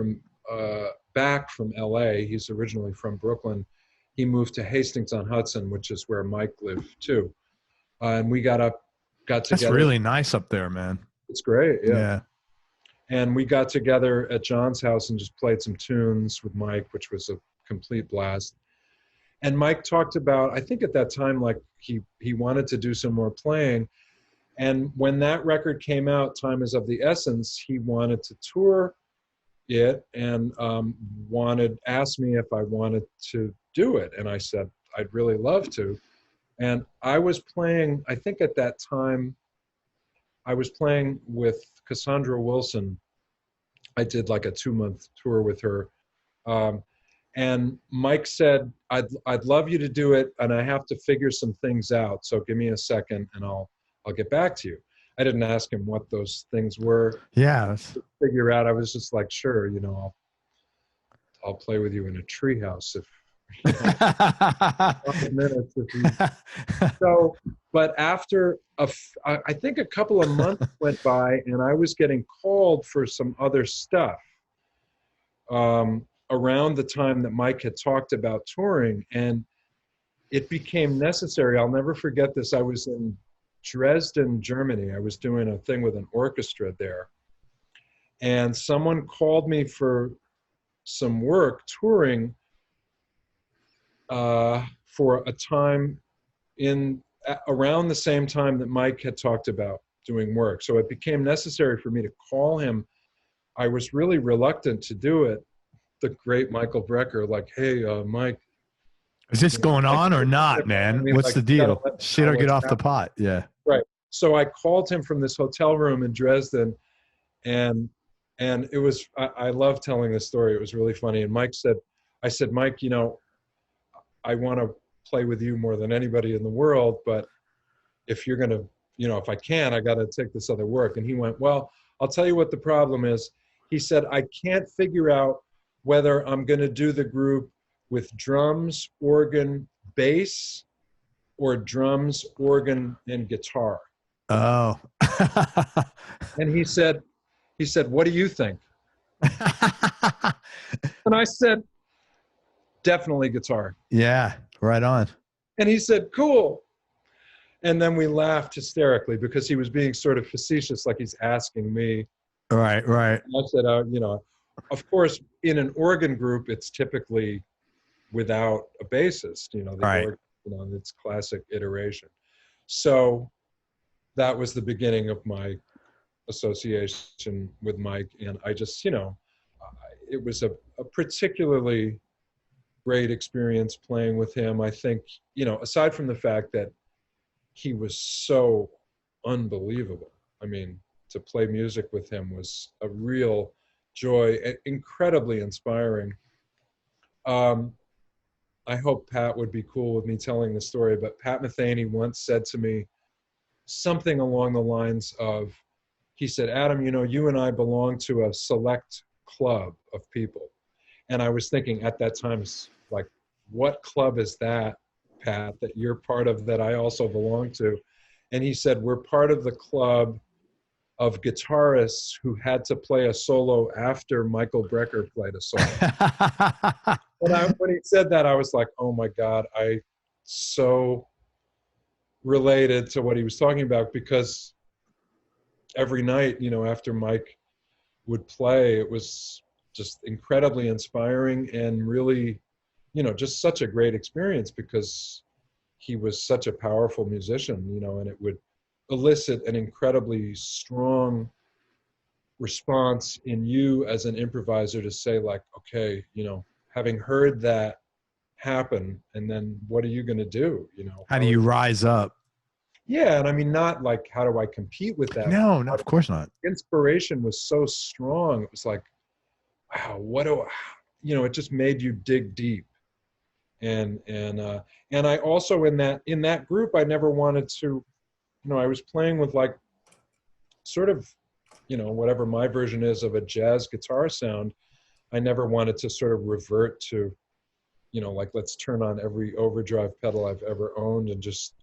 back from LA, he's originally from Brooklyn, he moved to Hastings-on-Hudson, which is where Mike lived too. And we got together. That's really nice up there, man. It's great, yeah. And we got together at John's house and just played some tunes with Mike, which was a complete blast. And Mike talked about, I think at that time, like he wanted to do some more playing. And when that record came out, Time is of the Essence, he wanted to tour it and asked me if I wanted to do it. And I said, I'd really love to. And I was playing, I think at that time, I was playing with Cassandra Wilson. I did like a 2-month tour with her. And Mike said, I'd love you to do it, and I have to figure some things out. So give me a second and I'll get back to you. I didn't ask him what those things were. Yeah. To figure out. I was just like, sure, I'll play with you in a treehouse if minutes. So, but after I think a couple of months went by, and I was getting called for some other stuff. Around the time that Mike had talked about touring, and it became necessary. I'll never forget this. I was in Dresden, Germany. I was doing a thing with an orchestra there. And someone called me for some work touring for a time around the same time that Mike had talked about doing work. So it became necessary for me to call him. I was really reluctant to do it. The great Michael Brecker, like, hey, Mike. Is this going on or not, man? I mean, what's like, the deal? Shit or get off the pot. Yeah. Right. So I called him from this hotel room in Dresden, and it was, I love telling this story. It was really funny. And I said, Mike, I want to play with you more than anybody in the world, but if you're going to, if I can, I got to take this other work. And he went, well, I'll tell you what the problem is. He said, I can't figure out whether I'm going to do the group with drums, organ, bass, or drums, organ, and guitar. Oh. And he said, what do you think? And I said, definitely guitar. Yeah, right on. And he said, cool. And then we laughed hysterically because he was being sort of facetious, like he's asking me. Right. And I said, of course, in an organ group, it's typically without a bassist, right. Organ, it's classic iteration. So that was the beginning of my association with Mike. And I just, it was a particularly great experience playing with him. I think, aside from the fact that he was so unbelievable. I mean, to play music with him was a real joy, incredibly inspiring. I hope Pat would be cool with me telling the story, but Pat Metheny once said to me something along the lines of, he said, Adam, you and I belong to a select club of people. And I was thinking at that time, like, what club is that, Pat, that you're part of that I also belong to? And he said, we're part of the club of guitarists who had to play a solo after Michael Brecker played a solo. When he said that, I was like, oh my God, I so related to what he was talking about, because every night, after Mike would play, it was just incredibly inspiring and really, you know, just such a great experience because he was such a powerful musician, you know, and it would elicit an incredibly strong response in you as an improviser to say like, okay, you know, having heard that happen, and then what are you going to do? You know, How do you rise up? Yeah, and I mean, not like how do I compete with that? No, no, of course not. Inspiration was so strong. It was like, wow, what do I, you know? It just made you dig deep. And I also in that group, I never wanted to, you know, I was playing with like sort of, you know, whatever my version is of a jazz guitar sound. I never wanted to sort of revert to, you know, like let's turn on every overdrive pedal I've ever owned and just,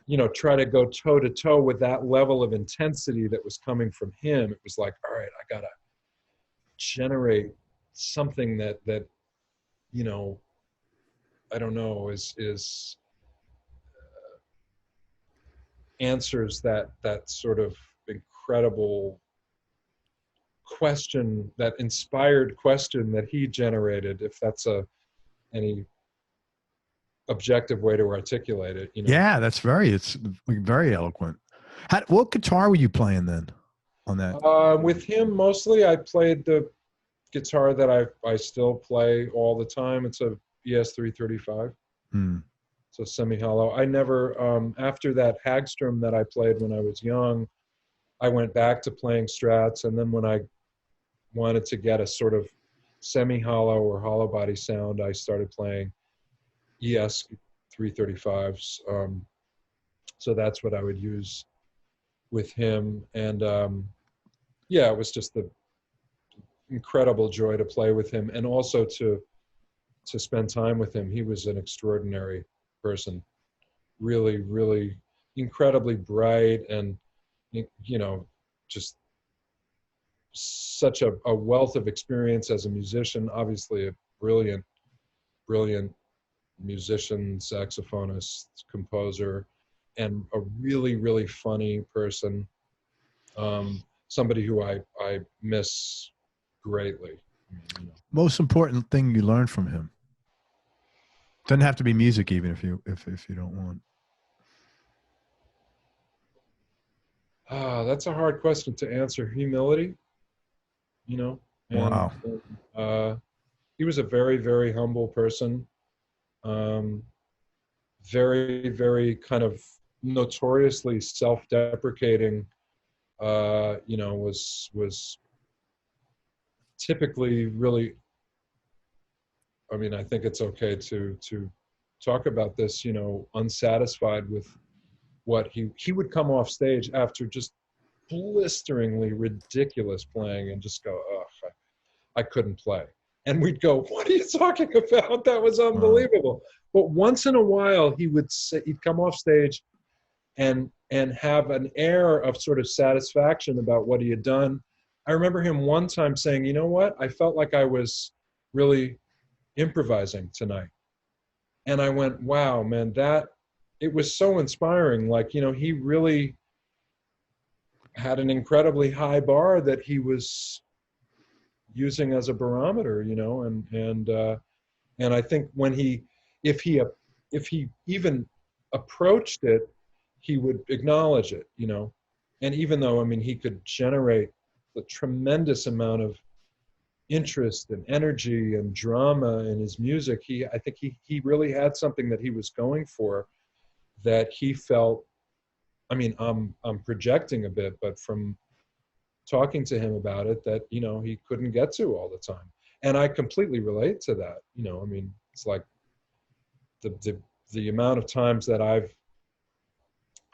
you know, try to go toe to toe with that level of intensity that was coming from him. It was like, all right, I gotta generate something that you know, I don't know, is answers that sort of incredible question, that inspired question that he generated, if that's any objective way to articulate it, you know. Yeah, it's very eloquent. What guitar were you playing then on that? With him, mostly I played the guitar that I still play all the time. It's a ES-335. So semi-hollow. I never, after that Hagstrom that I played when I was young, I went back to playing Strats, and then when I wanted to get a sort of semi-hollow or hollow body sound, I started playing ES-335s. So that's what I would use with him. And yeah, it was just the incredible joy to play with him, and also to spend time with him. He was an extraordinary person, really, really incredibly bright, and, you know, just such a wealth of experience as a musician, obviously a brilliant musician, saxophonist, composer, and a really, really funny person. Somebody who I miss greatly. You know. Most important thing you learned from him? Doesn't have to be music, even if you don't want. That's a hard question to answer. Humility, you know. And, wow. He was a very, very humble person. Very, very kind of notoriously self-deprecating. You know, was typically really, I mean, I think it's okay to talk about this, you know, unsatisfied with what he would come off stage after just blisteringly ridiculous playing and just go, oh, I couldn't play. And we'd go, what are you talking about? That was unbelievable. But once in a while, he'd come off stage and have an air of sort of satisfaction about what he had done. I remember him one time saying, you know what? I felt like I was really improvising tonight. And I went, wow, man, it was so inspiring. Like, you know, he really had an incredibly high bar that he was using as a barometer, you know, and I think if he even approached it, he would acknowledge it, you know. And even though, I mean, he could generate a tremendous amount of interest and energy and drama in his music, I think he really had something that he was going for, that he felt, I mean, I'm projecting a bit, but from talking to him about it, that, you know, he couldn't get to all the time. And I completely relate to that. You know, I mean, it's like the amount of times that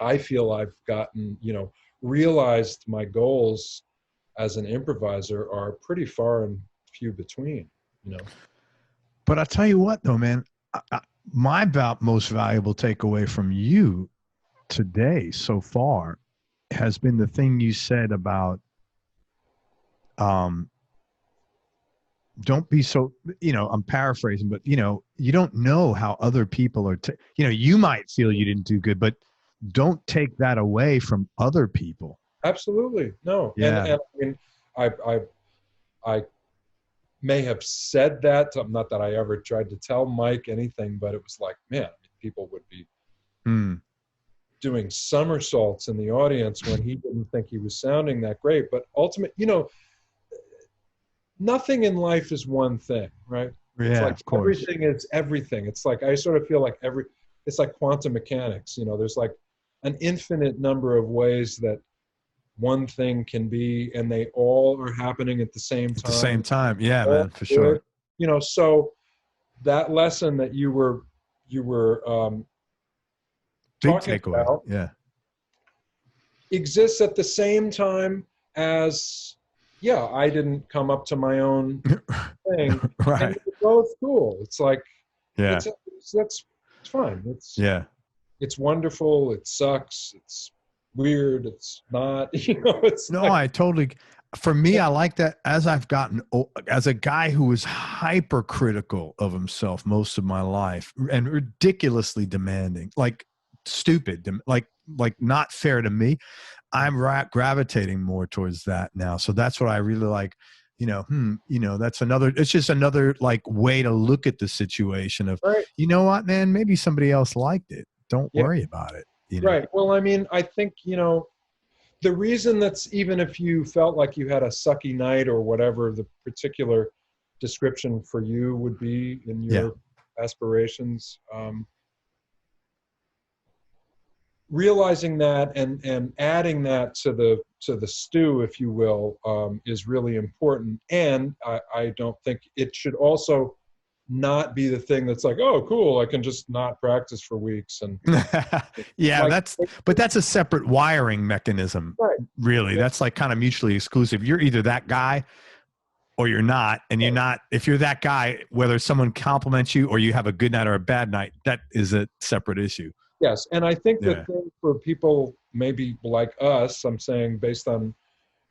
I feel I've gotten, you know, realized my goals as an improviser are pretty far and few between, you know. But I'll tell you what, though, man, my most valuable takeaway from you today so far has been the thing you said about don't be so, you know, I'm paraphrasing, but, you know, you don't know how other people are, you know, you might feel you didn't do good, but don't take that away from other people. Absolutely. No. Yeah. And I mean, I may have said that, not that I ever tried to tell Mike anything, but it was like, man, I mean, people would be doing somersaults in the audience when he didn't think he was sounding that great. But ultimately, you know, nothing in life is one thing, right? Yeah, it's like of course. everything is everything. It's like, I sort of feel like it's like quantum mechanics, you know, there's like an infinite number of ways that one thing can be, and they all are happening at the same time. At the same time, yeah, man, for sure. You know, so that lesson that you were big talking takeaway about, yeah, exists at the same time as, yeah, I didn't come up to my own thing. right. And they're both cool. It's like, yeah, that's fine. It's wonderful. It sucks. It's weird. It's not, you know, it's no, like, I totally, for me, I like that. As I've gotten as a guy who was hypercritical of himself most of my life and ridiculously demanding, like stupid, like not fair to me, I'm gravitating more towards that now. So that's what I really like, you know, that's it's just another like way to look at the situation of, right. You know what, man, maybe somebody else liked it. Don't worry about it. You know? Right. Well, I mean, I think, you know, the reason that's, even if you felt like you had a sucky night or whatever the particular description for you would be in your aspirations, realizing that and adding that to the stew, if you will, is really important. And I don't think it should also not be the thing that's like, oh, cool, I can just not practice for weeks. And yeah, like, that's a separate wiring mechanism, right. Really. That's like kind of mutually exclusive. You're either that guy or you're not. And you're not, if you're that guy, whether someone compliments you or you have a good night or a bad night, that is a separate issue. Yes, and I think the thing for people maybe like us, I'm saying based on,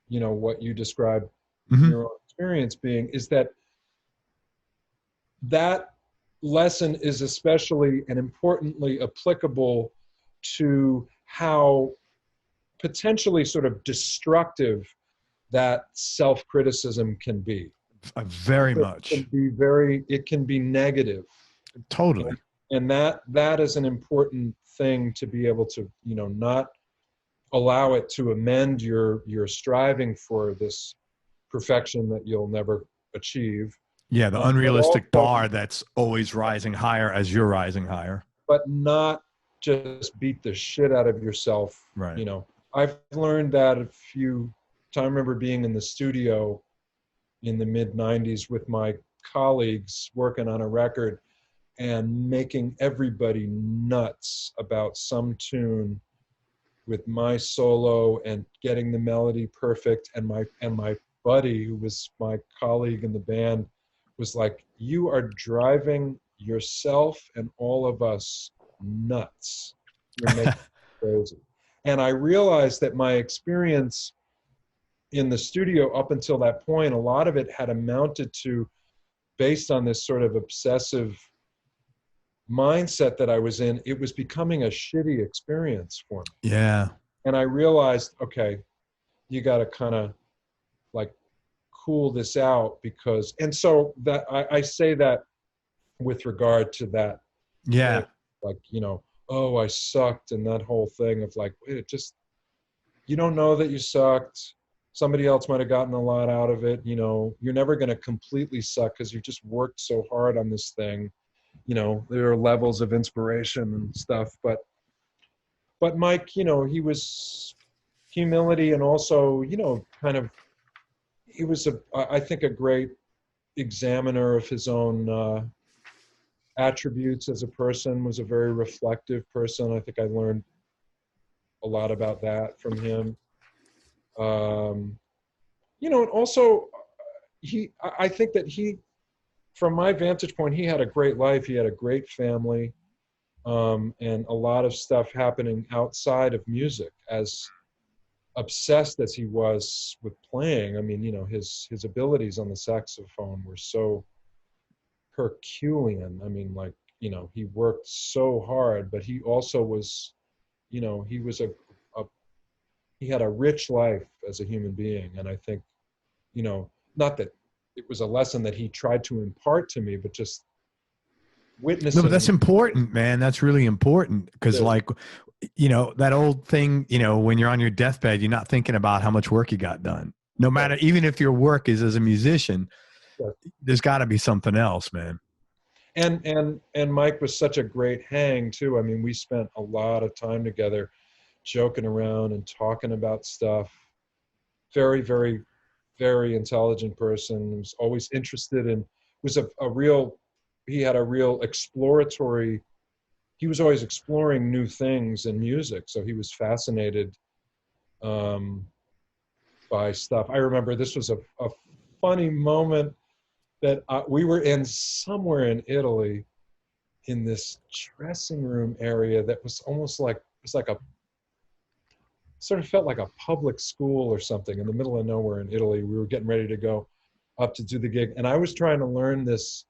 you know, what you described, your own experience being, is that lesson is especially and importantly applicable to how potentially sort of destructive that self-criticism can be. Very much. It can be negative. Totally. And that is an important thing to be able to, you know, not allow it to amend your striving for this perfection that you'll never achieve. Yeah, the unrealistic bar that's always rising higher as you're rising higher. But not just beat the shit out of yourself. Right. You know, I've learned that I remember being in the studio in the mid-90s with my colleagues working on a record and making everybody nuts about some tune with my solo and getting the melody perfect. And my buddy, who was my colleague in the band, was like, you are driving yourself and all of us nuts. You're making crazy. And I realized that my experience in the studio up until that point, a lot of it had amounted to, based on this sort of obsessive mindset that I was in, it was becoming a shitty experience for me. Yeah. And I realized, okay, you got to kind of like cool this out, because, and so that I say that with regard to that. Yeah. Like, you know, oh, I sucked, and that whole thing of like, wait, you don't know that you sucked. Somebody else might have gotten a lot out of it. You know, you're never going to completely suck because you just worked so hard on this thing. You know, there are levels of inspiration and stuff, but Mike, you know, he was humility, and also, you know, kind of, he was I think a great examiner of his own attributes as a person, was a very reflective person. I think I learned a lot about that from him. You know, and also I think that from my vantage point, he had a great life. He had a great family, and a lot of stuff happening outside of music. As obsessed as he was with playing, I mean, you know, his abilities on the saxophone were so Herculean. I mean, like, you know, he worked so hard, but he also was, you know, he was he had a rich life as a human being. And I think, you know, not that it was a lesson that he tried to impart to me, but just witnessing. No, but that's important, man. That's really important because, like, you know, that old thing, you know, when you're on your deathbed, you're not thinking about how much work you got done. No matter, even if your work is as a musician, there's got to be something else, man. And Mike was such a great hang too. I mean, we spent a lot of time together, joking around and talking about stuff. Very, very, very intelligent person. Was always interested in. Was a real. He had a real exploratory. He was always exploring new things in music, so he was fascinated by stuff. I remember this was a funny moment that we were in somewhere in Italy, in this dressing room area that was almost like, it was like a, sort of felt like a public school or something in the middle of nowhere in Italy. We were getting ready to go up to do the gig, and I was trying to learn this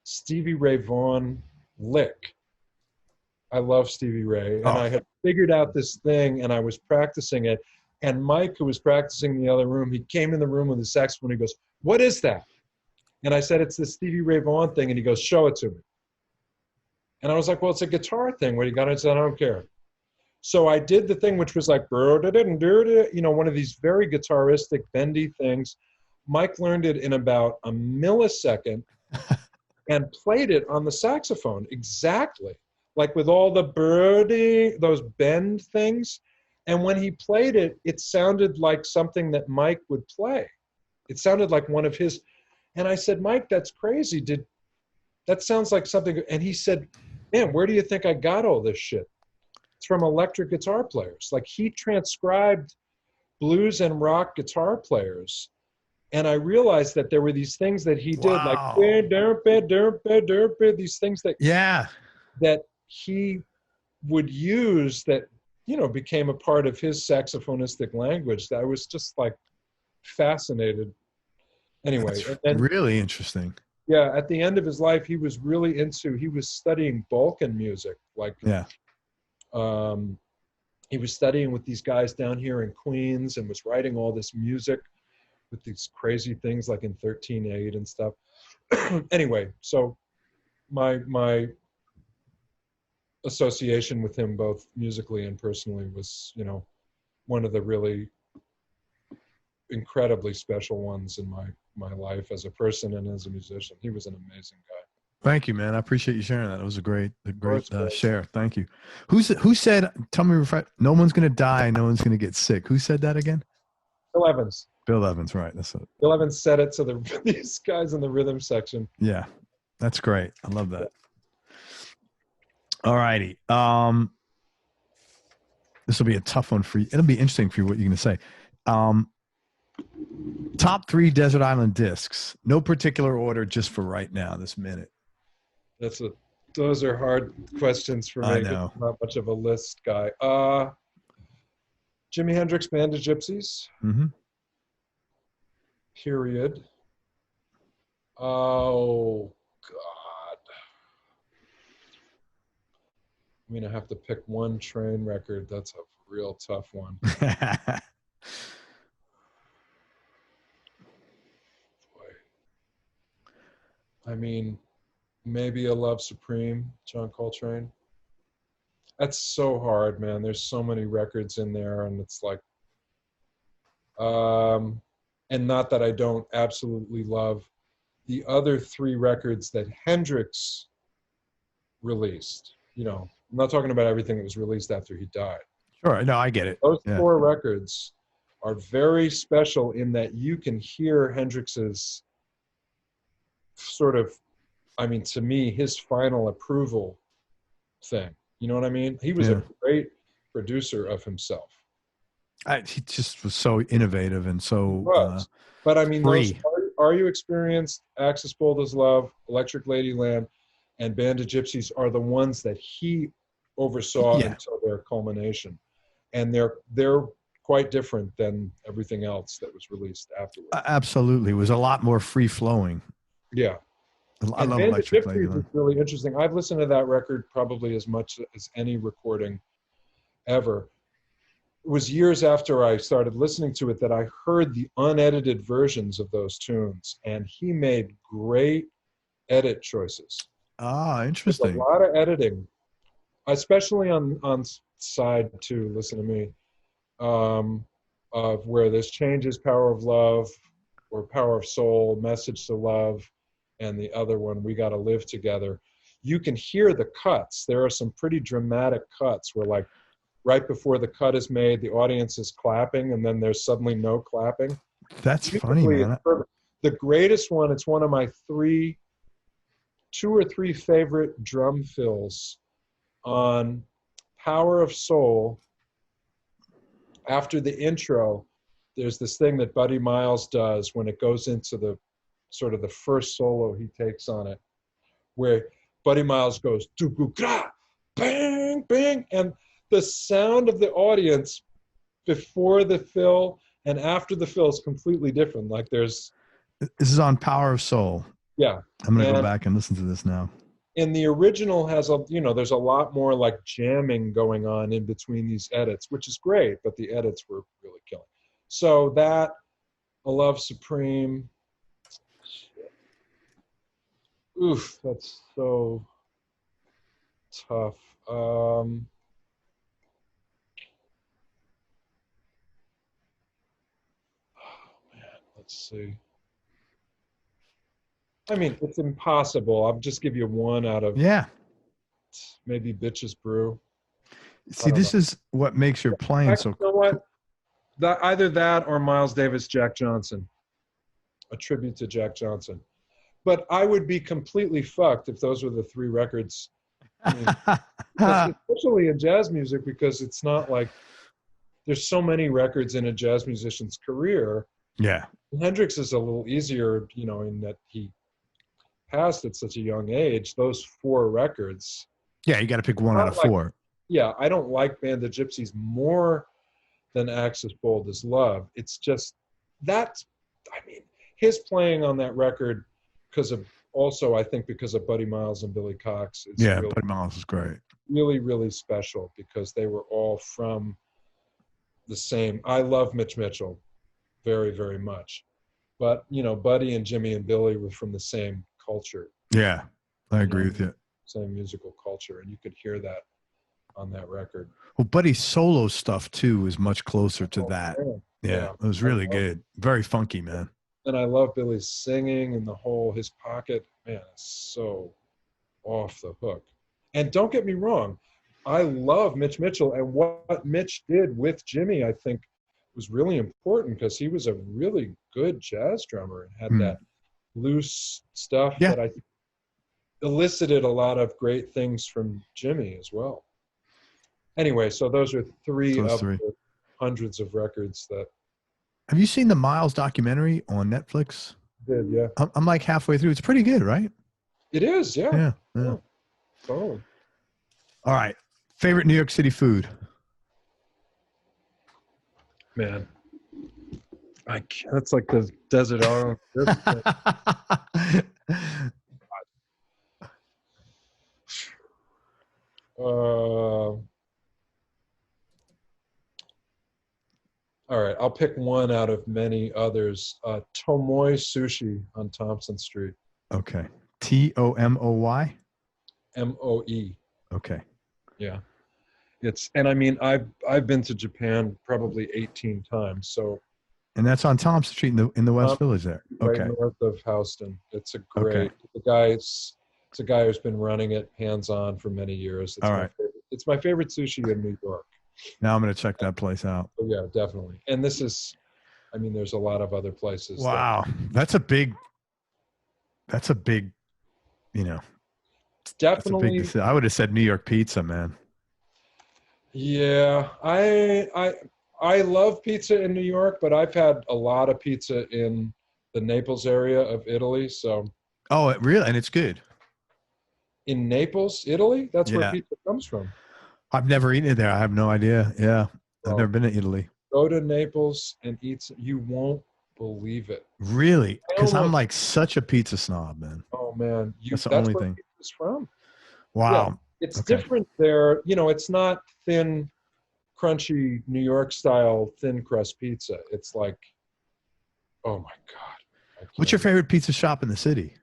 Stevie Ray Vaughan lick. I love Stevie Ray, and I had figured out this thing, and I was practicing it, and Mike, who was practicing in the other room, he came in the room with the saxophone, he goes, "What is that?" And I said, "It's the Stevie Ray Vaughan thing." And he goes, "Show it to me." And I was like, "Well, it's a guitar thing. What do you got?" And I said, "I don't care." So I did the thing, which was like, you know, one of these very guitaristic, bendy things. Mike learned it in about a millisecond and played it on the saxophone exactly, like with all the birdie, those bend things. And when he played it, it sounded like something that Mike would play. It sounded like one of his. And I said, "Mike, that's crazy. That sounds like something." And he said, "Man, where do you think I got all this shit?" It's from electric guitar players. Like, he transcribed blues and rock guitar players. And I realized that there were these things that he did, like these things that he would use that, you know, became a part of his saxophonistic language. That I was just like fascinated. Anyway, that's really interesting. Yeah, at the end of his life, he was really he was studying Balkan music. Like, he was studying with these guys down here in Queens and was writing all this music with these crazy things like in 13/8 and stuff. Anyway, so my association with him, both musically and personally, was, you know, one of the really incredibly special ones in my life as a person and as a musician. He was an amazing guy. Thank you, man. I appreciate you sharing that. It was a great share. Thank you. Who said, tell me, no one's going to die, no one's going to get sick. Who said that again? Bill Evans. Bill Evans, right. That's it. Gil Evans said it to these guys in the rhythm section. Yeah, that's great. I love that. All righty. This will be a tough one for you. It'll be interesting for you what you're going to say. Top 3 Desert Island discs. No particular order, just for right now, this minute. Those are hard questions for me. I know. I'm not much of a list guy. Jimi Hendrix Band of Gypsies. Mm-hmm. Period. Oh, God. I mean, I have to pick one Train record. That's a real tough one. I mean, maybe A Love Supreme, John Coltrane. That's so hard, man. There's so many records in there, and it's like, and not that I don't absolutely love the other 3 records that Hendrix released. You know, I'm not talking about everything that was released after he died. Sure, no, I get it. Those 4 records are very special in that you can hear Hendrix's sort of, I mean, to me, his final approval thing. You know what I mean? He was a great producer of himself. He just was so innovative and so but I mean, free. Those Are You Experienced, Axis Bold as Love, Electric Ladyland, and Band of Gypsies are the ones that he oversaw until their culmination. And they're quite different than everything else that was released afterwards. Absolutely. It was a lot more free-flowing. Yeah. I love Electric Ladyland. It's really interesting. I've listened to that record probably as much as any recording ever. it was years after I started listening to it that I heard the unedited versions of those tunes, and he made great edit choices. Ah, There's a interesting. lot of editing, especially on side two, Listen to Me, of where there's Changes, Power of Love, or Power of Soul, Message to Love, and the other one, We Gotta Live Together. You can hear the cuts. There are some pretty dramatic cuts where, like, right before the cut is made, the audience is clapping, and then there's suddenly no clapping. That's funny, man. The greatest one, it's one of my two or three favorite drum fills on Power of Soul. After the intro, there's this thing that Buddy Miles does when it goes into the sort of the first solo he takes on it, where Buddy Miles goes, doo-goo-gra, bang, bang, and the sound of the audience before the fill and after the fill is completely different. Like this is on Power of Soul. Yeah. I'm going to go back and listen to this now. And the original has there's a lot more like jamming going on in between these edits, which is great, but the edits were really killing. So that, A Love Supreme. Oof, that's so tough. Oh man, let's see. I mean, it's impossible. I'll just give you one out of maybe Bitches Brew. See, this is what makes your playing so cool. You know what? Either that or Miles Davis, Jack Johnson. A tribute to Jack Johnson. But I would be completely fucked if those were the three records. I mean, especially in jazz music, because it's not like there's so many records in a jazz musician's career. Yeah. Hendrix is a little easier, in that he passed at such a young age. Those four records. Yeah, you got to pick one out of four. Yeah, I don't like Band of Gypsies more than Axe as Bold as Love. It's just his playing on that record, I think because of Buddy Miles and Billy Cox. Buddy Miles is great. Really, really special because they were all from the same. I love Mitch Mitchell very, very much. But, Buddy and Jimmy and Billy were from the same culture. Yeah, I agree with you. Same musical culture, and you could hear that on that record. Well, Buddy's solo stuff, too, is much closer to that. Yeah, it was really good. Very funky, man. And I love Billy's singing and his pocket, man, it's so off the hook. And don't get me wrong, I love Mitch Mitchell, and what Mitch did with Jimmy, I think, was really important because he was a really good jazz drummer and had that loose stuff that I think elicited a lot of great things from Jimmy as well. Anyway, so those are three of the hundreds of records that. Have you seen the Miles documentary on Netflix? Did, yeah. I'm like halfway through. It's pretty good, right? It is, yeah. Yeah. Oh. All right. Favorite New York City food? Man. That's like the desert island. All right, I'll pick one out of many others. Tomoy Sushi on Thompson Street. Okay. Tomoy? MOE. Okay. Yeah. I've been to Japan probably 18 times. So. And that's on Thompson Street in the West Village there. Okay. Right north of Houston. It's a great. It's a guy who's been running it hands-on for many years. It's my favorite sushi in New York. Now I'm going to check that place out. Oh, yeah, definitely. And there's a lot of other places. Wow. That's a big, it's definitely. I would have said New York pizza, man. Yeah. I love pizza in New York, but I've had a lot of pizza in the Naples area of Italy. So. Oh, really? And it's good. In Naples, Italy? That's where pizza comes from. I've never eaten it there. I have no idea. Yeah. I've never been to Italy. Go to Naples and eat. You won't believe it. Really? Because I'm like such a pizza snob, man. Oh, man. That's the only thing. Pizza's from. Wow. Yeah, it's different there. It's not thin crunchy New York style thin crust pizza. It's like, oh my God. What's your favorite pizza shop in the city?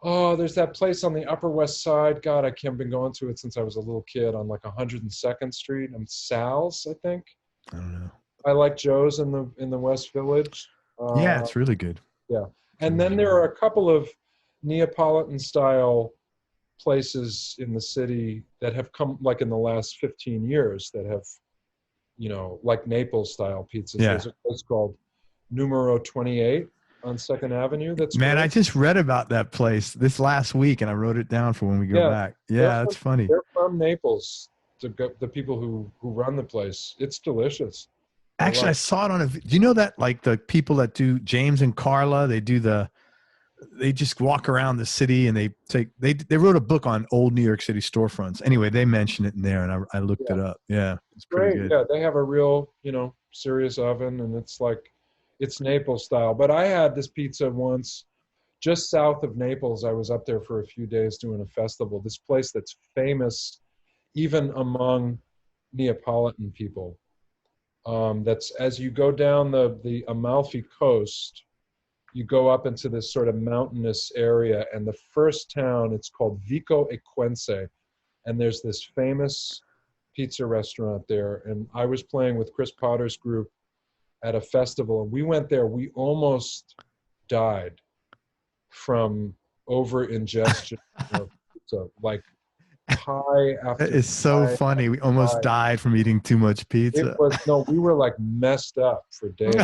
Oh, there's that place on the Upper West Side. God, I can't been going to it since I was a little kid on like 102nd Street. Sal's, I think. I don't know. I like Joe's in the West Village. Yeah, it's really good. Yeah. And then there are a couple of Neapolitan style places in the city that have come like in the last 15 years that have, you know, like Naples style pizzas. Yeah. There's a place called Numero 28 on 2nd Avenue. That's Man, great. I just read about that place this last week and I wrote it down for when we go back. Yeah, that's funny. They're from Naples, the people who run the place. It's delicious. Actually, I saw it on do you know that like the people that do James and Carla, they just walk around the city and they wrote a book on old New York City storefronts. Anyway, they mention it in there and I looked it up. Yeah. It's pretty good. Yeah, they have a real, you know, serious oven and it's Naples style. But I had this pizza once just south of Naples. I was up there for a few days doing a festival. This place that's famous even among Neapolitan people. That's as you go down the Amalfi Coast, you go up into this sort of mountainous area, and the first town, it's called Vico Equense, and there's this famous pizza restaurant there. And I was playing with Chris Potter's group at a festival, and we went there. We almost died from over ingestion of pizza, like pie after It's so funny. We almost died from eating too much pizza. We were like messed up for days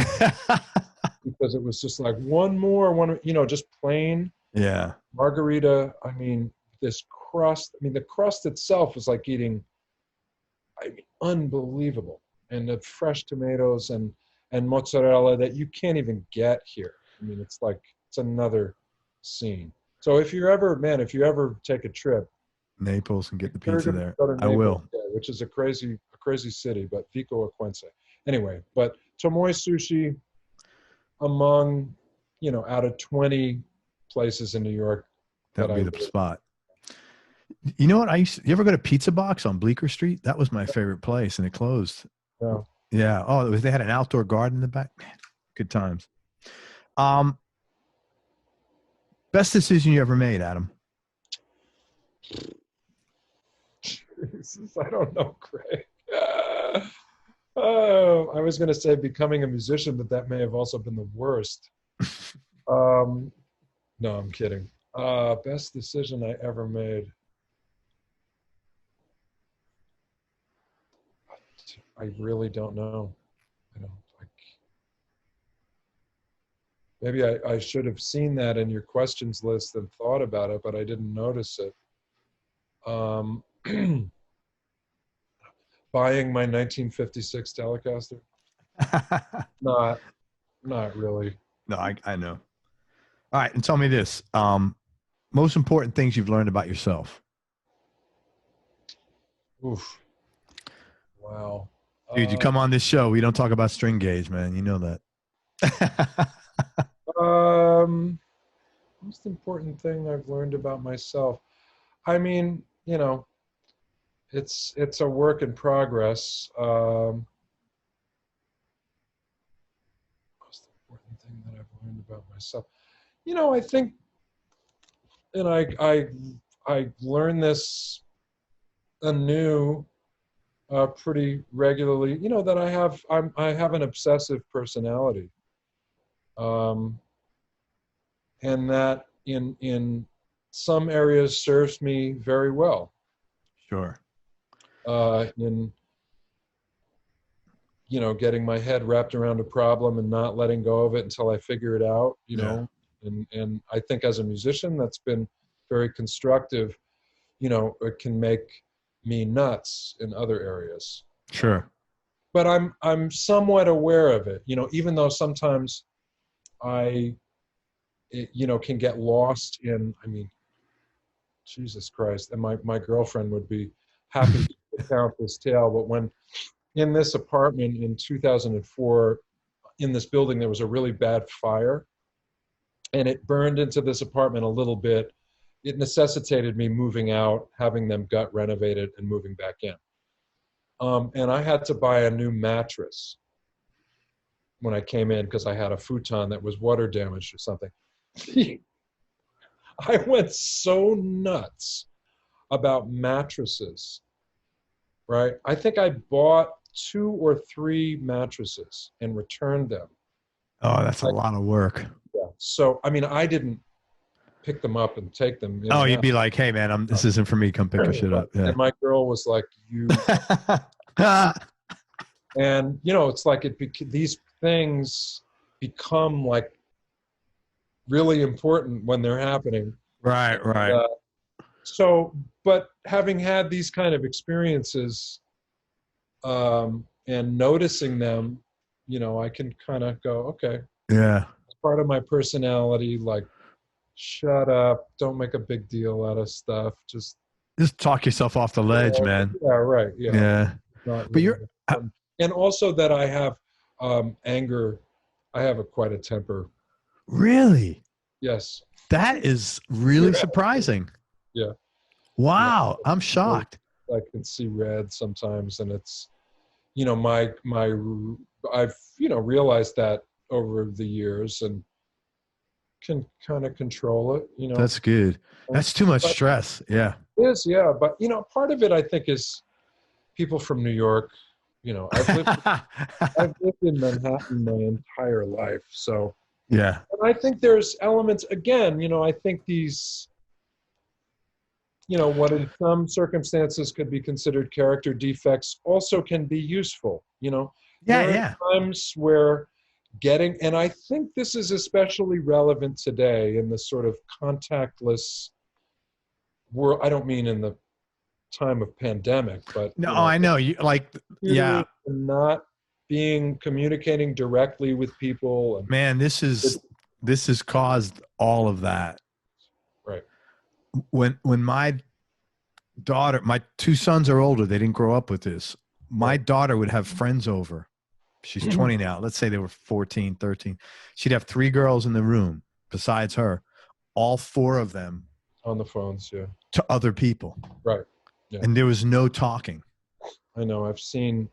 because it was just like one, you know, just plain margarita. I mean, this crust, the crust itself was like eating, unbelievable. And the fresh tomatoes and mozzarella that you can't even get here. I mean, it's another scene. So if you ever take a trip, Naples and get the pizza there. I will. Yeah, which is a crazy city, but Vico Equense. Anyway, but Tomoe Sushi, among, you know, out of 20 places in New York. That would be the spot. You know what? You ever go to Pizza Box on Bleecker Street? That was my favorite place, and it closed. Yeah. Yeah. Oh, they had an outdoor garden in the back. Man, good times. Best decision you ever made, Adam? Jesus, I don't know, Craig. I was going to say becoming a musician, but that may have also been the worst. No, I'm kidding. Best decision I ever made. I really don't know. Maybe I should have seen that in your questions list and thought about it, but I didn't notice it. Buying my 1956 Telecaster? Not really. No, I know. All right, and tell me this. Most important things you've learned about yourself. Oof. Wow. Dude, you come on this show, we don't talk about string gauge, man. You know that. Most important thing I've learned about myself. I mean, you know, it's a work in progress. Most important thing that I've learned about myself. You know, I think, and I learn this anew pretty regularly. You know, that I have an obsessive personality, and that in some areas serves me very well. Sure. In, you know, getting my head wrapped around a problem and not letting go of it until I figure it out, you know, and I think as a musician, that's been very constructive. You know, it can make me nuts in other areas. Sure. But I'm somewhat aware of it, you know, even though sometimes you know, can get lost in, I mean, Jesus Christ. And my girlfriend would be happy to count this tale, but when in this apartment in 2004, in this building, there was a really bad fire and it burned into this apartment a little bit. It necessitated me moving out, having them gut renovated and moving back in. And I had to buy a new mattress when I came in because I had a futon that was water damaged or something. I went so nuts about mattresses, right? I think I bought 2 or 3 mattresses and returned them. Oh, that's a lot of work. Yeah. So, I mean, I didn't pick them up and take them. Oh, you'd be like, hey, man, this isn't for me. Come pick your shit up. Yeah. And my girl was like, you. And, you know, it's like these things become like really important when they're happening. Right. So, but having had these kind of experiences and noticing them, you know, I can kind of go, okay. Yeah. It's part of my personality, like, shut up, don't make a big deal out of stuff. Just talk yourself off the ledge, man. Yeah, right. Yeah. Yeah. But really, you're... and also that I have anger. I have quite a temper. Really? Yes. That is really surprising. Yeah. Wow. Yeah. I'm shocked. I can see red sometimes, and it's, you know, I've, you know, realized that over the years and can kind of control it, you know. That's good. That's too much stress. Yeah. It is, yeah. But, you know, part of it, I think, is people from New York. You know, I've lived in Manhattan my entire life. So, yeah. And I think there's elements, again, you know, I think these, you know, what in some circumstances could be considered character defects also can be useful, you know. Yeah, there are times where and I think this is especially relevant today in the sort of contactless world. I don't mean in the time of pandemic, but no, you know, I know you like, yeah, not communicating directly with people. And man, this has caused all of that. Right. When my 2 sons are older, they didn't grow up with this. My daughter would have friends over. She's 20 now. Let's say they were 14, 13. She'd have 3 girls in the room besides her, all 4 of them on the phones, yeah, to other people. Right. Yeah. And there was no talking. I know. I've seen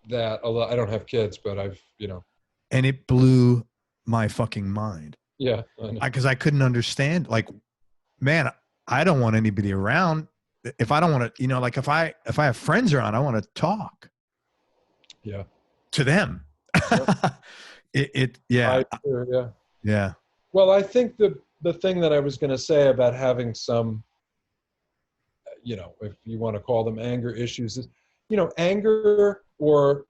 that a lot. I don't have kids, but I've, you know. And it blew my fucking mind. Yeah. Because I couldn't understand. Like, man, I don't want anybody around. If I don't want to, you know, like if I have friends around, I want to talk. Yeah. To them. Yep. Yeah. Yeah. Yeah. Well, I think the thing that I was going to say about having some, you know, if you want to call them anger issues, is, you know, anger, or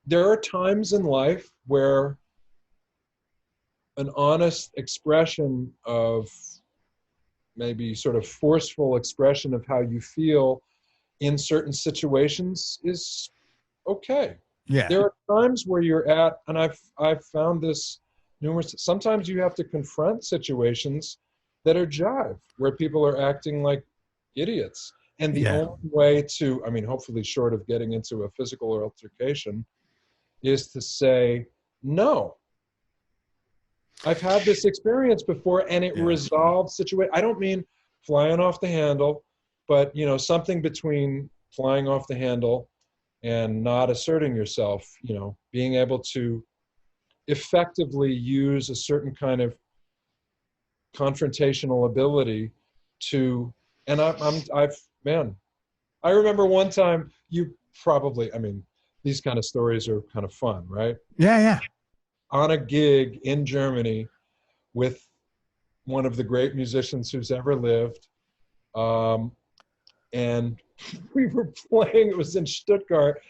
there are times in life where an honest expression of maybe sort of forceful expression of how you feel in certain situations is okay. Yeah. There are times where you're at, and I've found this numerous, sometimes you have to confront situations that are jive, where people are acting like idiots. And the only way to, I mean, hopefully short of getting into a physical altercation, is to say, no. I've had this experience before, and it resolved situation. I don't mean flying off the handle, but, you know, something between flying off the handle and not asserting yourself, you know, being able to effectively use a certain kind of confrontational ability to, and I remember one time, you probably, I mean, these kind of stories are kind of fun, right? Yeah, yeah. On a gig in Germany with one of the great musicians who's ever lived, and we were playing, it was in Stuttgart,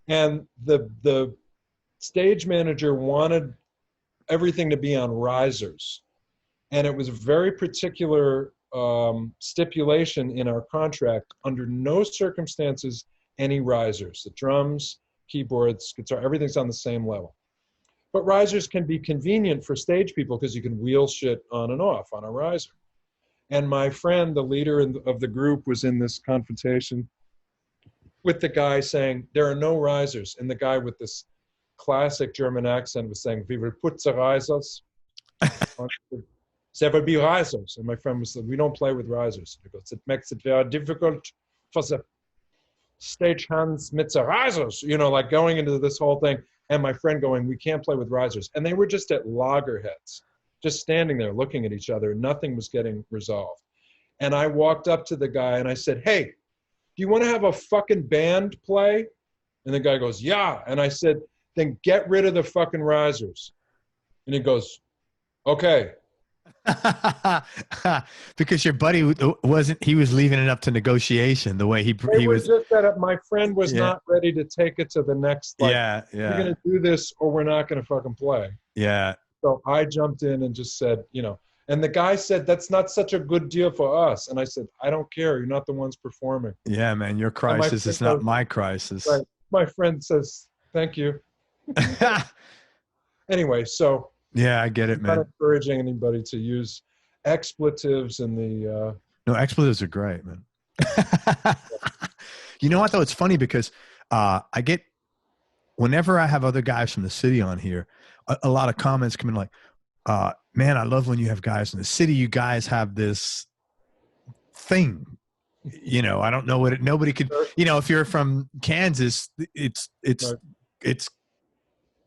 and the stage manager wanted everything to be on risers. And it was a very particular stipulation in our contract, under no circumstances any risers. The drums, keyboards, guitar, everything's on the same level. But risers can be convenient for stage people because you can wheel shit on and off on a riser. And my friend, the leader of the group, was in this confrontation with the guy saying, there are no risers. And the guy with this classic German accent was saying, we will put the risers. There will be risers. And my friend was like, we don't play with risers. Because it makes it very difficult for the Stagehands mit risers, you know, like going into this whole thing. And my friend going, we can't play with risers. And they were just at loggerheads, just standing there looking at each other. Nothing was getting resolved. And I walked up to the guy and I said, hey, do you want to have a fucking band play? And the guy goes, yeah. And I said, then get rid of the fucking risers. And he goes, okay. Because your buddy wasn't, he was leaving it up to negotiation the way he was just that my friend was not ready to take it to the next, like, we're going to do this or we're not going to fucking play. Yeah. So I jumped in and just said, you know, and the guy said, that's not such a good deal for us. And I said, I don't care. You're not the ones performing. Yeah, man. Your crisis is not my crisis. Right. My friend says, thank you. Anyway, so. Yeah, I get it, man. Not encouraging anybody to use expletives in the. No, expletives are great, man. You know what, though? It's funny because I get, whenever I have other guys from the city on here, a lot of comments come in like, man, I love when you have guys in the city. You guys have this thing. You know, I don't know what it, nobody could, you know, if you're from Kansas, it's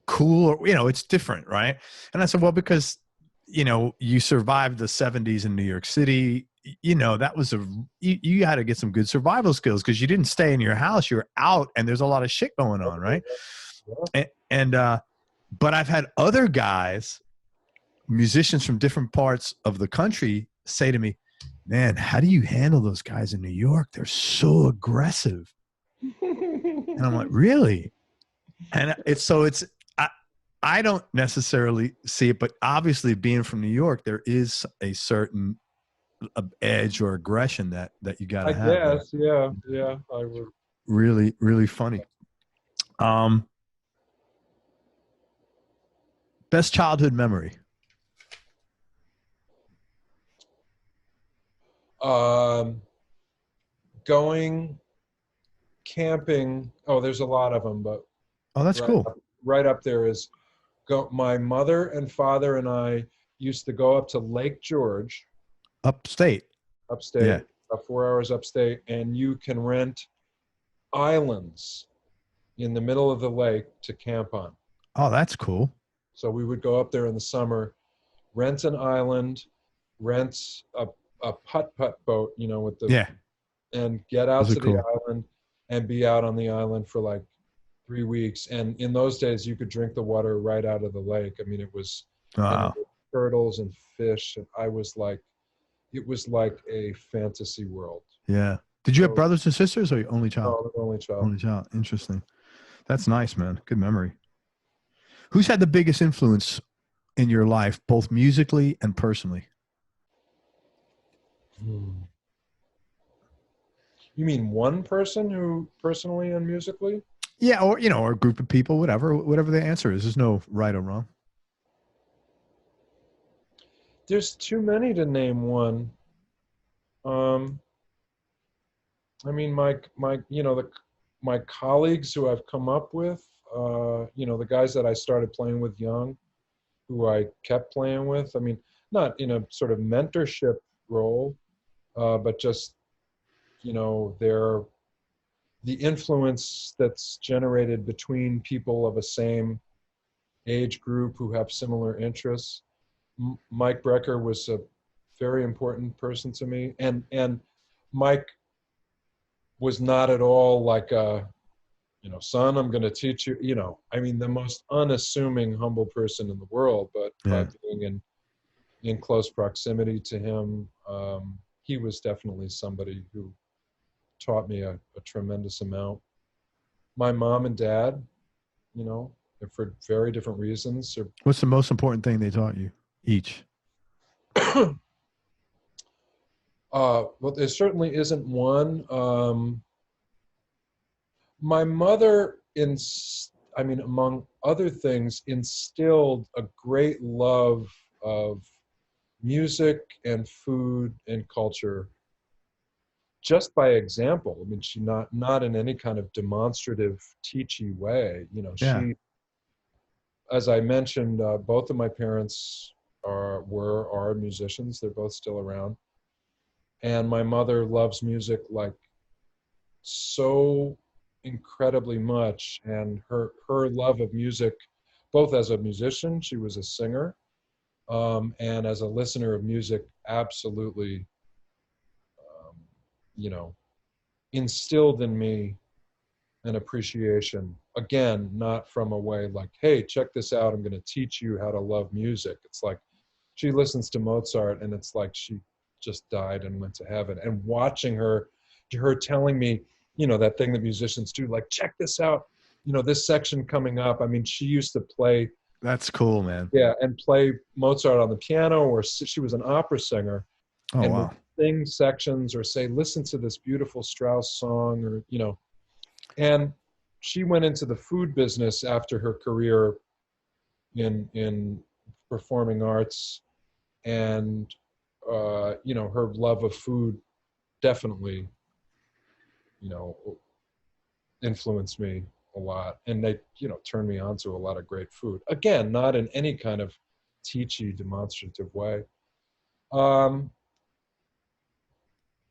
cool, or, you know, it's different, right? And I said, well, because, you know, you survived the 70s in New York City, you know, that was you had to get some good survival skills because you didn't stay in your house, you were out, and there's a lot of shit going on, right? And but I've had other guys, musicians from different parts of the country, say to me, man, how do you handle those guys in New York? They're so aggressive. And I'm like, really? And it's I don't necessarily see it, but obviously being from New York, there is a certain edge or aggression that you got to have. I guess, yeah, I would. Really, really funny. Best childhood memory? Going camping. Oh, there's a lot of them, but. Oh, that's cool. Right up there is. My mother and father and I used to go up to Lake George. Upstate, yeah. 4 hours upstate, and you can rent islands in the middle of the lake to camp on. Oh, that's cool. So we would go up there in the summer, rent an island, rent a putt-putt boat, you know, with the and get out to the island and be out on the island for like 3 weeks. And in those days you could drink the water right out of the lake. I mean, it was turtles and fish, and I was like, it was like a fantasy world. Yeah. Did you have brothers and sisters, or your only child? No, only child. Only child. Interesting. That's nice, man. Good memory. Who's had the biggest influence in your life, both musically and personally? You mean one person who personally and musically? Yeah, or, you know, or a group of people, whatever the answer is. There's no right or wrong. There's too many to name one. I mean, my you know, my colleagues who I've come up with, you know, the guys that I started playing with young, who I kept playing with. I mean, not in a sort of mentorship role, but just, you know, the influence that's generated between people of a same age group who have similar interests. Mike Brecker was a very important person to me, and Mike was not at all like a, you know, son, I'm going to teach you, you know, I mean, the most unassuming, humble person in the world, but by being in close proximity to him, he was definitely somebody who taught me a tremendous amount. My mom and dad, you know, for very different reasons. What's the most important thing they taught you each? Well, there certainly isn't one. My mother, I mean, among other things, instilled a great love of music and food and culture just by example. I mean, she not in any kind of demonstrative, teachy way. You know, she, as I mentioned, both of my parents are musicians. They're both still around. And my mother loves music like so incredibly much, and her love of music, both as a musician, she was a singer, and as a listener of music, absolutely, you know, instilled in me an appreciation. Again, not from a way like, hey, check this out, I'm going to teach you how to love music. It's like she listens to Mozart and it's like she just died and went to heaven. And watching her telling me, you know, that thing that musicians do, like, check this out, you know, this section coming up. I mean, she used to play. That's cool, man. Yeah, and play Mozart on the piano, or she was an opera singer. Oh, and wow. would sing sections or say, listen to this beautiful Strauss song, or, you know. And she went into the food business after her career in performing arts, and you know, her love of food definitely, you know, influenced me a lot, and they, you know, turned me on to a lot of great food. Again, not in any kind of teachy, demonstrative way.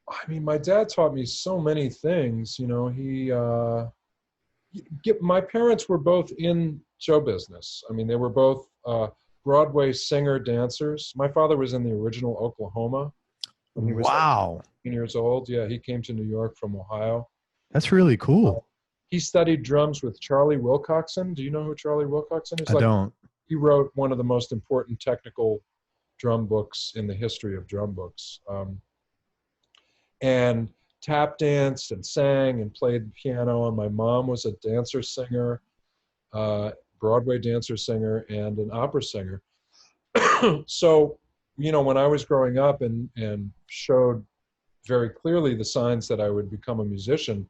I mean, my dad taught me so many things. You know, my parents were both in show business. I mean, they were both Broadway singer dancers. My father was in the original Oklahoma when he was Wow. like 18 years old. Yeah, he came to New York from Ohio. That's really cool. He studied drums with Charlie Wilcoxon. Do you know who Charlie Wilcoxon is? I don't. He wrote one of the most important technical drum books in the history of drum books. And tap danced and sang and played the piano. And my mom was a dancer singer, Broadway dancer singer, and an opera singer. So, you know, when I was growing up and showed very clearly the signs that I would become a musician,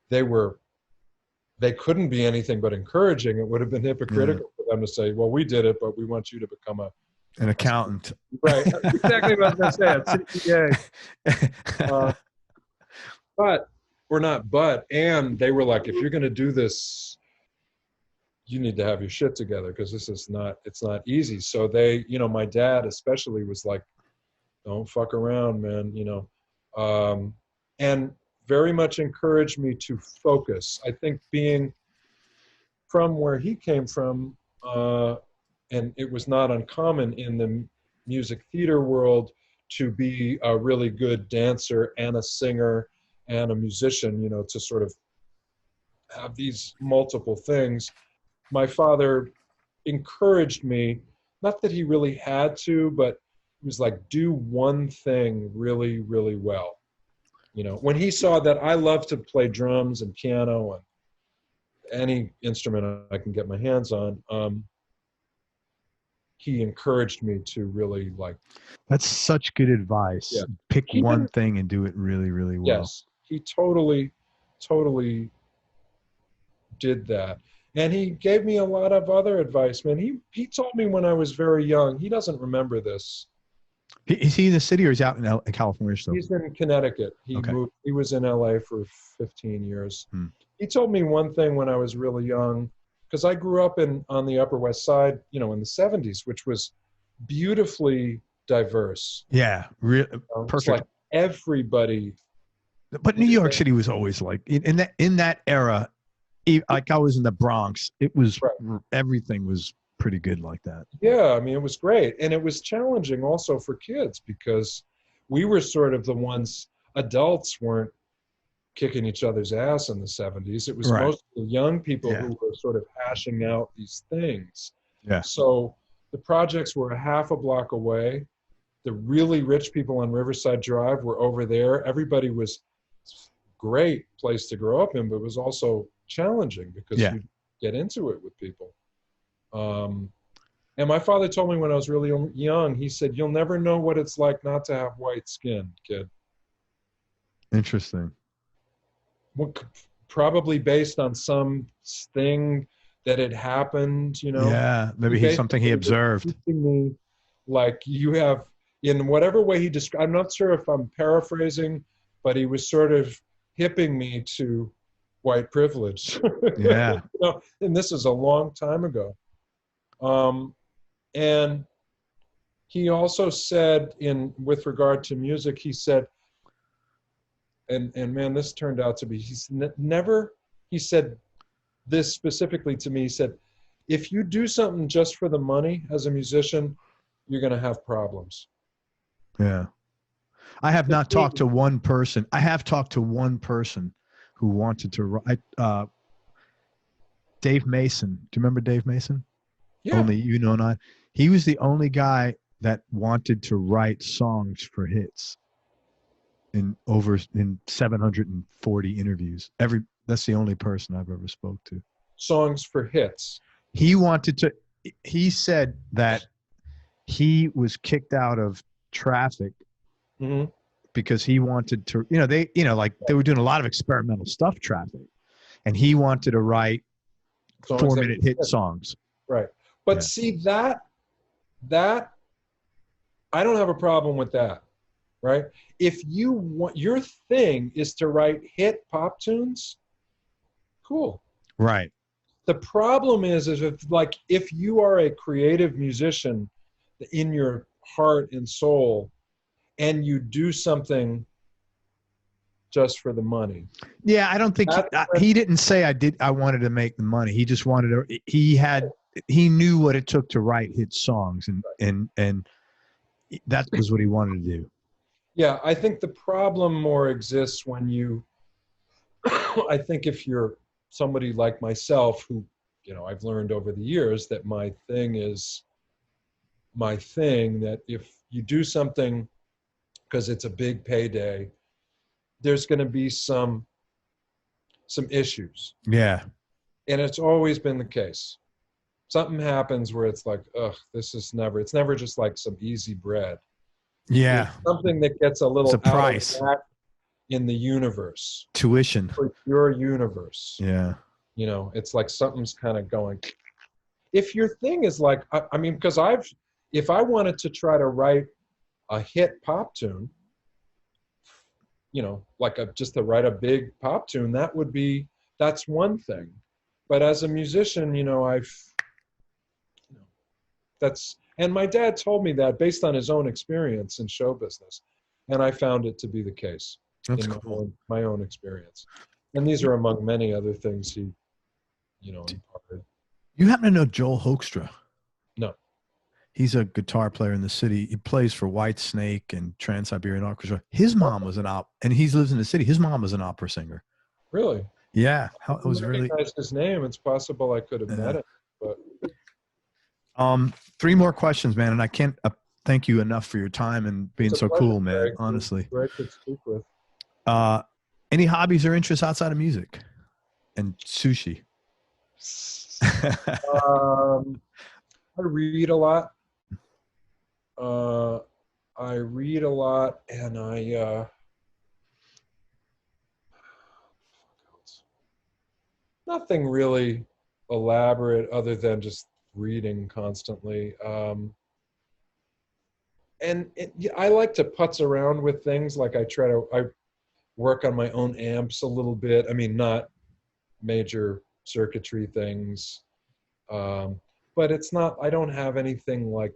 they couldn't be anything but encouraging. It would have been hypocritical for them to say, well, we did it, but we want you to become an accountant. Right. Exactly what I was going to say. A CPA. But we're not, and they were like, if you're going to do this, you need to have your shit together, because it's not easy. So they, you know, my dad especially was like, don't fuck around, man, you know, and very much encouraged me to focus. I think being from where he came from, and it was not uncommon in the music theater world to be a really good dancer and a singer and a musician, you know, to sort of have these multiple things. My father encouraged me, not that he really had to, but he was like, do one thing really, really well. You know, when he saw that I love to play drums and piano and any instrument I can get my hands on, he encouraged me to really like. That's such good advice. Yeah. Pick one thing and do it really, really well. Yes, he totally did that. And he gave me a lot of other advice, man. He told me when I was very young, he doesn't remember this. Is he in the city or is he out in California still? He's in Connecticut. He was in LA for 15 years. He told me one thing when I was really young, because I grew up on the Upper West Side, you know, in the 70s, which was beautifully diverse. Yeah, perfect. Like everybody. But New York City was always like, in that era, like I was in the Bronx, it was, everything was pretty good like that. Yeah, I mean, it was great. And it was challenging also for kids, because we were sort of the ones, adults weren't kicking each other's ass in the 70s. It was mostly young people who were sort of hashing out these things. Yeah. So the projects were a half a block away. The really rich people on Riverside Drive were over there. Everybody was great place to grow up in, but it was also challenging because you get into it with people. And my father told me when I was really young, he said, you'll never know what it's like not to have white skin, kid. Interesting. Well, probably based on some thing that had happened, you know. Yeah, maybe something he observed. Me, like you have, in whatever way he described, I'm not sure if I'm paraphrasing, but he was sort of hipping me to white privilege. Yeah. You know, and this is a long time ago. And he also said, with regard to music, he said, and man, this turned out to be, he's never he said this specifically to me. He said, if you do something just for the money as a musician, you're going to have problems. Yeah. I have not talked to one person. I have talked to one person who wanted to write, Dave Mason. Do you remember Dave Mason? Yeah. Only you know not. He was the only guy that wanted to write songs for hits in 740 interviews. That's the only person I've ever spoke to. Songs for hits. He wanted to, he said that he was kicked out of Traffic because he wanted to, they were doing a lot of experimental stuff, Traffic, and he wanted to write 4-minute hit songs. Right. But see that I don't have a problem with that. Right. If you want, your thing is to write hit pop tunes, cool. Right. The problem is if you are a creative musician in your heart and soul, and you do something just for the money. Yeah, I don't think he didn't say I wanted to make the money. He just wanted to. He knew what it took to write hit songs, and that was what he wanted to do. Yeah, I think the problem more exists when you. I think if you're somebody like myself, who I've learned over the years that my thing is my thing. That if you do something because it's a big payday, there's going to be some issues. Yeah. And it's always been the case. Something happens where it's like, it's never just like some easy bread. Yeah. There's something that gets a little price out of whack in the universe. Tuition. For your universe. Yeah. It's like something's kind of going. If your thing is like, because if I wanted to try to write a hit pop tune, just to write a big pop tune, that's one thing. But as a musician, and my dad told me that based on his own experience in show business, and I found it to be the case. That's cool. My own experience. And these are among many other things he, imparted. You happen to know Joel Hoekstra? No. He's a guitar player in the city. He plays for White Snake and Trans-Siberian Orchestra. His mom was and he lives in the city. His mom was an opera singer. Really? Yeah. It was really. His name. It's possible I could have met him, but. 3 more questions, man, and I can't thank you enough for your time and being so cool, man. Greg. Honestly. Great to speak with. Any hobbies or interests outside of music and sushi? I read a lot. And nothing really elaborate other than just reading constantly. I like to putz around with things. Like I work on my own amps a little bit. Not major circuitry things. But it's not, I don't have anything like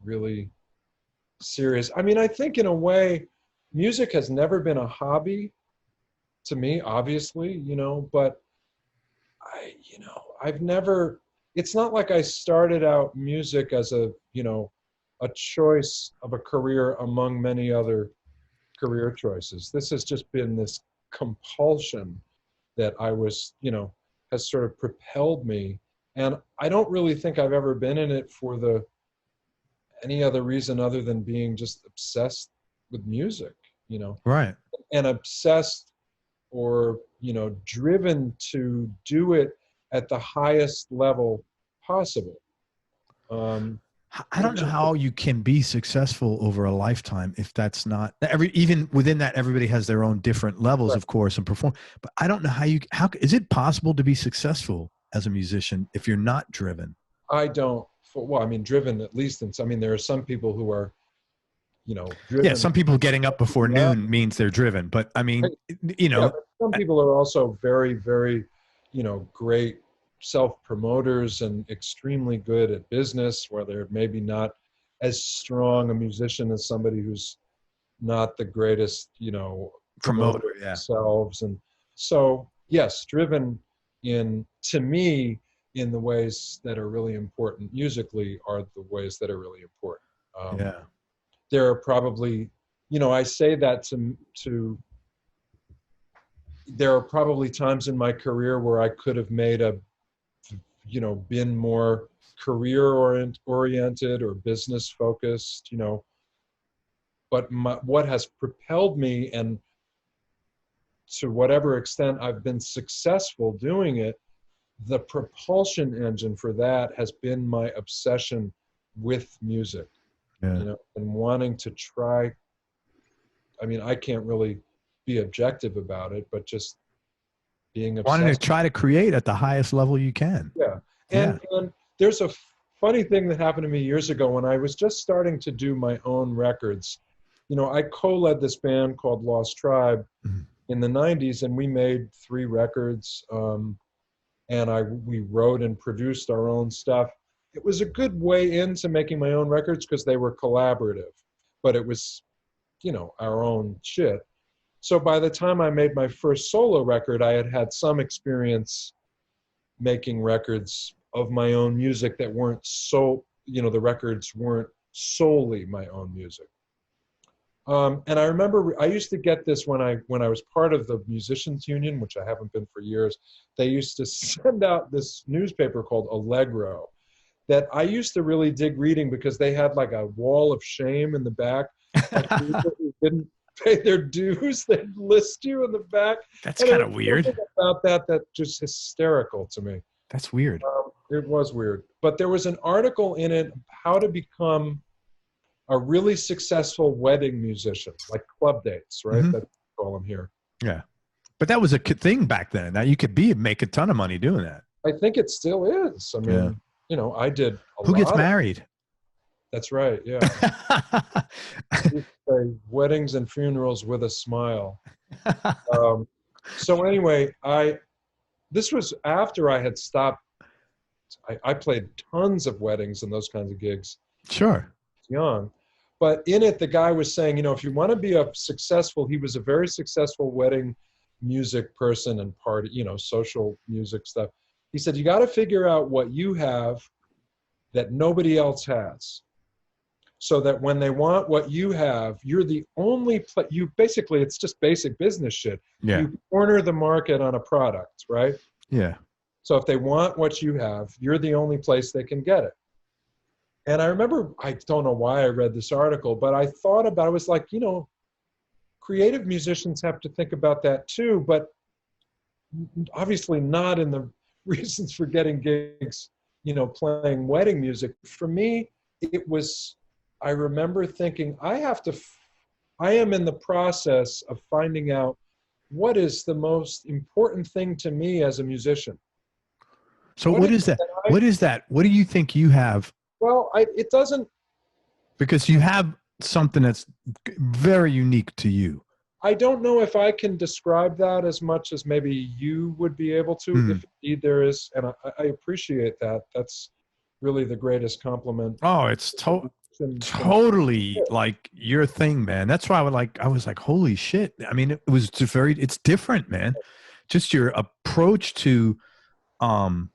really serious. I think in a way, music has never been a hobby to me, obviously, but I've never, it's not like I started out music as a choice of a career among many other career choices. This has just been this compulsion that I was, has sort of propelled me. And I don't really think I've ever been in it for any other reason other than being just obsessed with music, Right. And obsessed or, driven to do it at the highest level possible. I don't know how you can be successful over a lifetime if that's not even within that. Everybody has their own different levels, right, of course, and perform. But I don't know how is it possible to be successful as a musician if you're not driven? I don't. Driven at least. There are some people who are, driven. Yeah, some people getting up before noon means they're driven. But some people are also very, very, great self-promoters and extremely good at business, where they're maybe not as strong a musician as somebody who's not the greatest, promoter themselves. And so, yes, driven to me, in the ways that are really important musically are the ways that are really important. Yeah. There are probably, I say that there are probably times in my career where I could have made been more career oriented or business focused, but what has propelled me, and to whatever extent I've been successful doing it, the propulsion engine for that has been my obsession with music, Yeah. and wanting to try. I mean, I can't really be objective about it, but just being Wanting to obsessed. try to create at the highest level you can. Yeah. Yeah. And there's a funny thing that happened to me years ago when I was just starting to do my own records. I co-led this band called Lost Tribe in the 90s, and we made 3 records. And we wrote and produced our own stuff. It was a good way into making my own records because they were collaborative, but it was, our own shit. So by the time I made my first solo record, I had some experience making records of my own music that weren't the records weren't solely my own music. And I remember I used to get this when I was part of the Musicians Union, which I haven't been for years. They used to send out this newspaper called Allegro that I used to really dig reading because they had like a wall of shame in the back. Like people who didn't pay their dues, they'd list you in the back. That's kind of weird. About that just hysterical to me. That's weird. It was weird. But there was an article in it, how to become a really successful wedding musician, like club dates, right? That's what we call them here. Yeah. But that was a thing back then. Now you could make a ton of money doing that. I think it still is. I mean, I did a lot. Who gets married? That's right, yeah. Weddings and funerals with a smile. So anyway, this was after I had stopped. I played tons of weddings and those kinds of gigs. Sure. Young. But in it, the guy was saying, if you want to be he was a very successful wedding music person and social music stuff. He said, you got to figure out what you have that nobody else has. So that when they want what you have, you're the only basically, it's just basic business shit. Yeah. You corner the market on a product, right? Yeah. So if they want what you have, you're the only place they can get it. And I remember, I don't know why I read this article, but I thought about it. I was like, creative musicians have to think about that too, but obviously not in the reasons for getting gigs, playing wedding music. For me, I remember thinking, I am in the process of finding out what is the most important thing to me as a musician. So what is that? What is that? What do you think you have? Well, it doesn't. Because you have something that's very unique to you. I don't know if I can describe that as much as maybe you would be able to, if indeed there is. And I appreciate that. That's really the greatest compliment. Oh, it's totally like your thing, man. That's why I was like, holy shit. I mean, it was just it's different, man. Just your approach to, and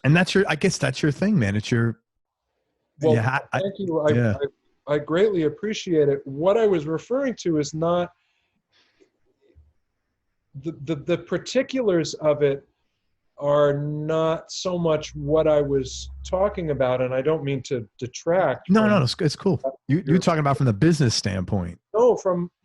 I guess that's your thing, man. It's your, thank you. I greatly appreciate it. What I was referring to is not the particulars of it are not so much what I was talking about, and I don't mean to detract. No, it's cool. You're talking about from the business standpoint. No,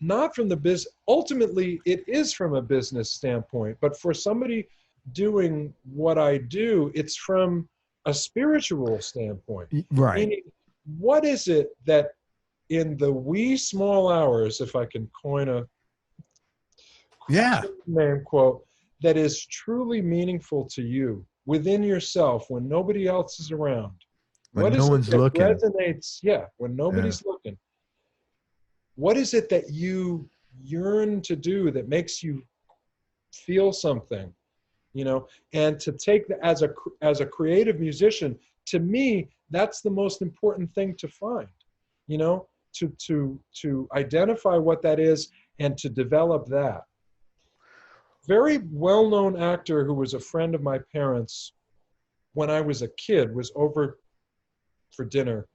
not from the business. Ultimately, it is from a business standpoint, but for somebody doing what I do, it's from a spiritual standpoint. Right. Meaning, what is it that in the wee small hours, if I can coin a name quote, that is truly meaningful to you within yourself when nobody else is around? When no one's looking. Resonates, when nobody's looking. What is it that you yearn to do that makes you feel something? And to take that as a creative musician, to me, that's the most important thing to find, to identify what that is and to develop that. very well-known actor who was a friend of my parents when I was a kid was over for dinner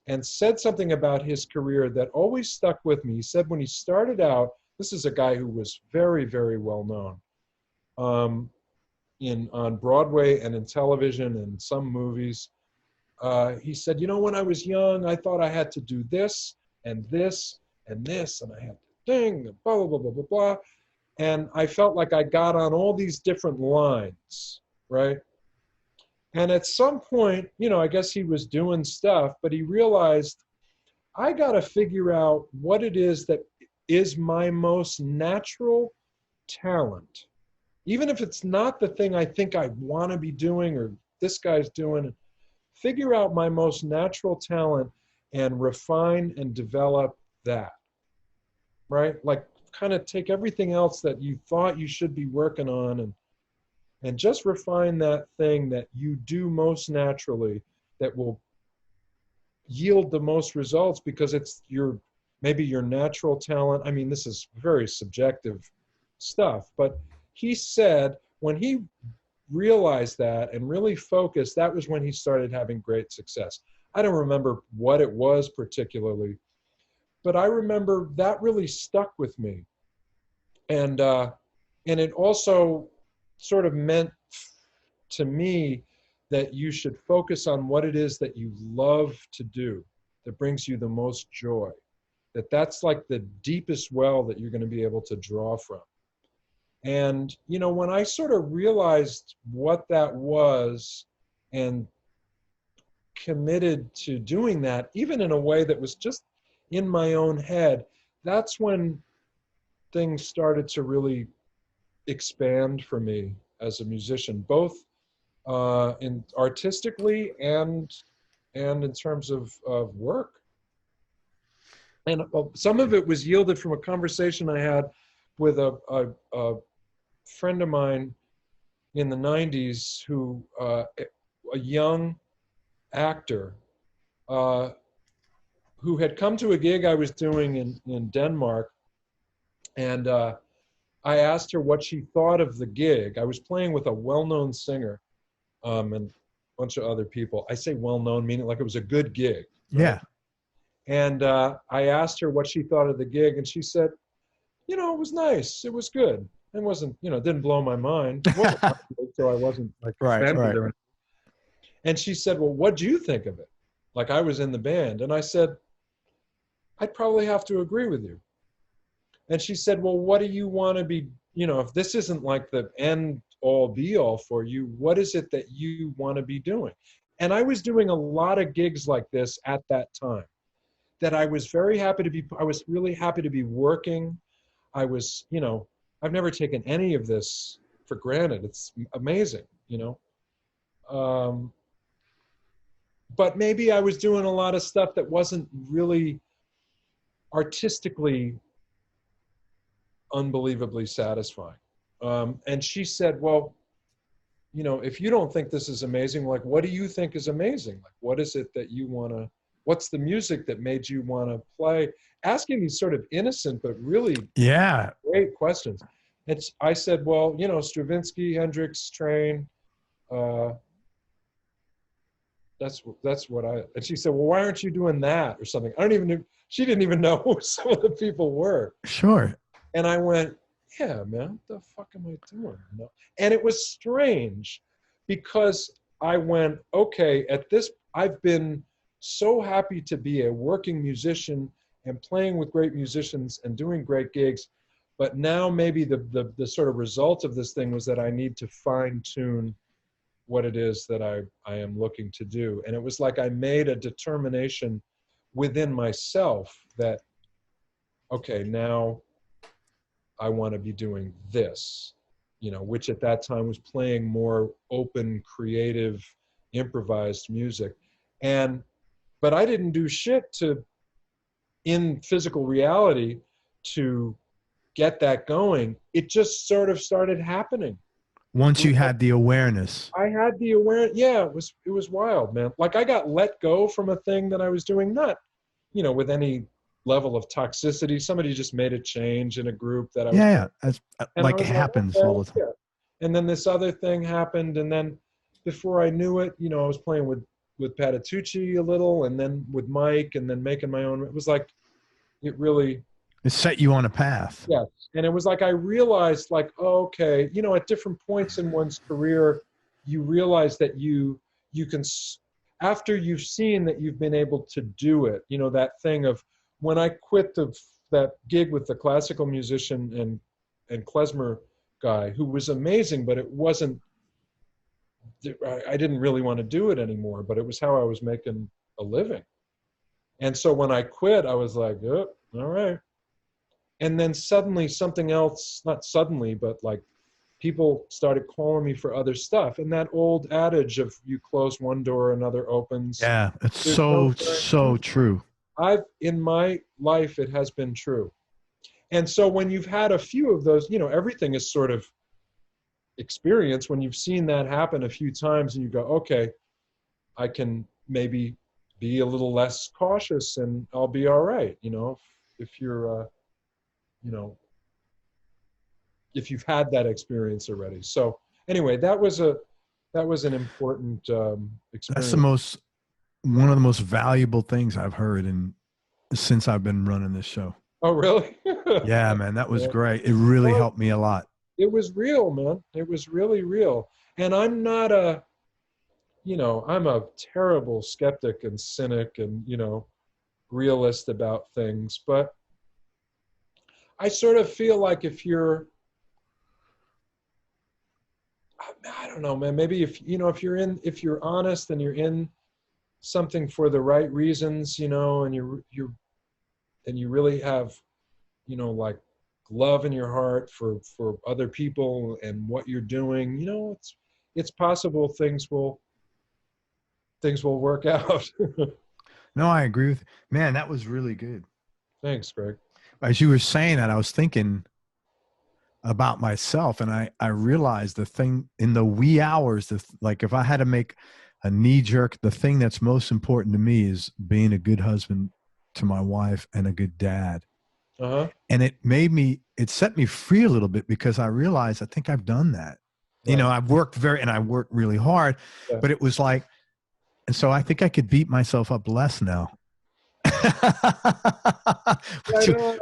and said something about his career that always stuck with me. He said when he started out, this is a guy who was very, very well known on Broadway and in television and some movies. He said, you know, when I was young, I thought I had to do this and this and this, and I had to ding, and blah, blah, blah, blah, blah, blah. And I felt like I got on all these different lines, right? And at some point, you know, I guess he was doing stuff, but he realized, I got to figure out what it is that is my most natural talent. Even if it's not the thing I think I want to be doing or this guy's doing, figure out my most natural talent and refine and develop that, right? Like kind of take everything else that you thought you should be working on and just refine that thing that you do most naturally that will yield the most results because it's maybe your natural talent. I mean, this is very subjective stuff, but he said when he realized that and really focused, that was when he started having great success. I don't remember what it was particularly, but I remember that really stuck with me. And it also sort of meant to me that you should focus on what it is that you love to do, that brings you the most joy, that's like the deepest well that you're going to be able to draw from. And, you know, when I sort of realized what that was and committed to doing that, even in a way that was just in my own head, that's when things started to really expand for me as a musician, both in artistically and in terms of work. And some of it was yielded from a conversation I had with a friend of mine in the 90s who, a young actor who had come to a gig I was doing in Denmark. And I asked her what she thought of the gig. I was playing with a well-known singer and a bunch of other people. I say well-known, meaning like it was a good gig. Right? Yeah. And I asked her what she thought of the gig, and she said, you know, it was nice. It was good. It wasn't, you know, it didn't blow my mind. It wasn't so I wasn't like offended or anything. And she said, well, what do you think of it? Like I was in the band. And I said, I'd probably have to agree with you. And she said, well, what do you want to be, you know, if this isn't like the end all be all for you, what is it that you want to be doing? And I was doing a lot of gigs like this at that time that I was very happy to be, I was really happy to be working. I was, you know, I've never taken any of this for granted. It's amazing, you know. But maybe I was doing a lot of stuff that wasn't really artistically unbelievably satisfying. And she said, well, you know, if you don't think this is amazing, like, what do you think is amazing? Like, what is it that you want to, what's the music that made you want to play? Asking these sort of innocent, but really great questions. And I said, well, you know, Stravinsky, Hendrix, Train, that's what I, and she said, well, why aren't you doing that or something? I don't even know, she didn't even know who some of the people were. Sure. And I went, yeah, man, what the fuck am I doing? And it was strange because I went, okay, at this, I've been so happy to be a working musician and playing with great musicians and doing great gigs. But now maybe the sort of result of this thing was that I need to fine tune what it is that I am looking to do. And it was like I made a determination within myself that, okay, now I want to be doing this, you know, which at that time was playing more open, creative, improvised music. But I didn't do shit in physical reality to get that going. It just sort of started happening. Once you had the awareness. I had the awareness. Yeah, it was wild, man. Like I got let go from a thing that I was doing, not, you know, with any level of toxicity. Somebody just made a change in a group that I was. Yeah, yeah. And Like I it was happens okay, all the time. yeah. And then this other thing happened, and then before I knew it, you know, I was playing with Pattitucci a little, and then with Mike, and then making my own. It was like, it really, It set you on a path. yes. And it was like I realized, like, oh, okay, you know, at different points in one's career, you realize that you can, after you've seen that you've been able to do it, you know, that thing of when I quit that gig with the classical musician and klezmer guy, who was amazing, but it wasn't, I didn't really want to do it anymore, but it was how I was making a living. And so when I quit, I was like, oh, all right. And then suddenly something else, not suddenly, but like people started calling me for other stuff. And that old adage of you close one door, another opens. Yeah, it's so true. In my life, it has been true. And so when you've had a few of those, you know, everything is sort of experience. When you've seen that happen a few times and you go, okay, I can maybe be a little less cautious and I'll be all right. You know, if you're, you know, if you've had that experience already. So anyway, that was an important experience. That's one of the most valuable things I've heard since I've been running this show. Oh, really? Yeah, man, that was great. It really helped me a lot. It was real, man. It was really real. And I'm not I'm a terrible skeptic and cynic and, you know, realist about things. But I sort of feel like if you're, I don't know, man, maybe if you're honest and you're in something for the right reasons, you know, and you really have, you know, like love in your heart for other people and what you're doing, you know, it's possible things will work out. No, I agree with you. Man, that was really good. Thanks, Greg. As you were saying that, I was thinking about myself, and I realized the thing in the wee hours, like if I had to make a knee jerk, the thing that's most important to me is being a good husband to my wife and a good dad. Uh-huh. And it set me free a little bit because I realized I think I've done that. Right. You know, I've worked I worked really hard, yeah. But it was like, and so I think I could beat myself up less now.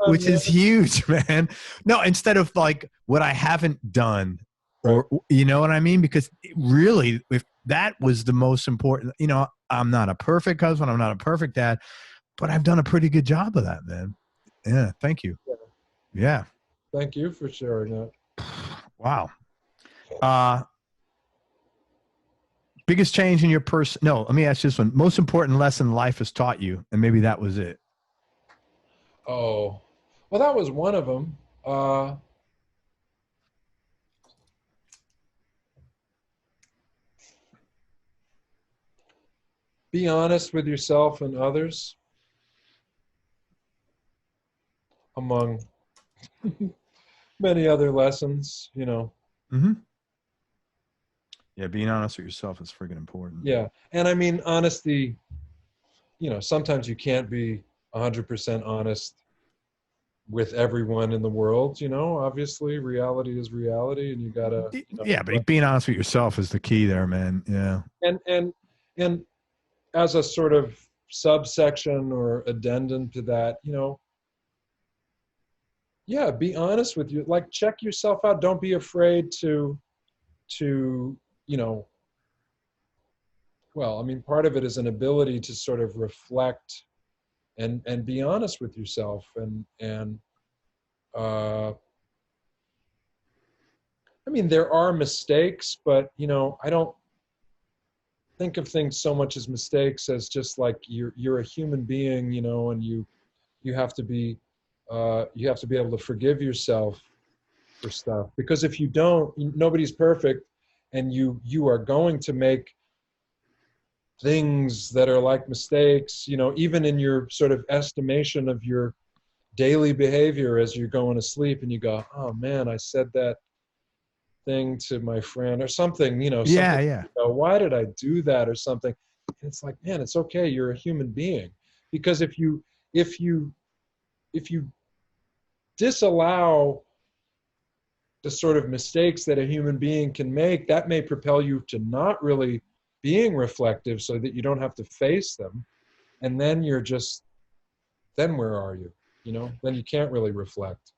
which is huge, man. No, instead of like what I haven't done, or you know what I mean? Because really, if that was the most important, you know, I'm not a perfect husband, I'm not a perfect dad, but I've done a pretty good job of that, man. Yeah, thank you. Yeah. Thank you for sharing that. Wow. Biggest change in your no, let me ask this one. Most important lesson life has taught you, and maybe that was it. Oh, well, that was one of them. Be honest with yourself and others, among many other lessons, you know. Mm-hmm. Yeah, being honest with yourself is friggin' important. Yeah, and I mean, honesty, you know, sometimes you can't be 100% honest with everyone in the world, you know. Obviously, reality is reality, and you gotta. You know, yeah, but being honest with yourself is the key there, man. Yeah. And as a sort of subsection or addendum to that, you know, yeah, be honest with you. Like, check yourself out. Don't be afraid to, you know, well, I mean, part of it is an ability to sort of reflect and be honest with yourself. And I mean, there are mistakes, but, you know, I don't think of things so much as mistakes as just like you're a human being, you know, and you have to be able to forgive yourself for stuff, because if you don't, nobody's perfect, and you are going to make things that are like mistakes, you know, even in your sort of estimation of your daily behavior as you're going to sleep, and you go, oh man, I said that thing to my friend or something, you know, yeah. You know, why did I do that or something? And it's like, man, it's okay. You're a human being. Because if you if you disallow the sort of mistakes that a human being can make, that may propel you to not really being reflective so that you don't have to face them. And then you're just, then where are you? You know, then you can't really reflect.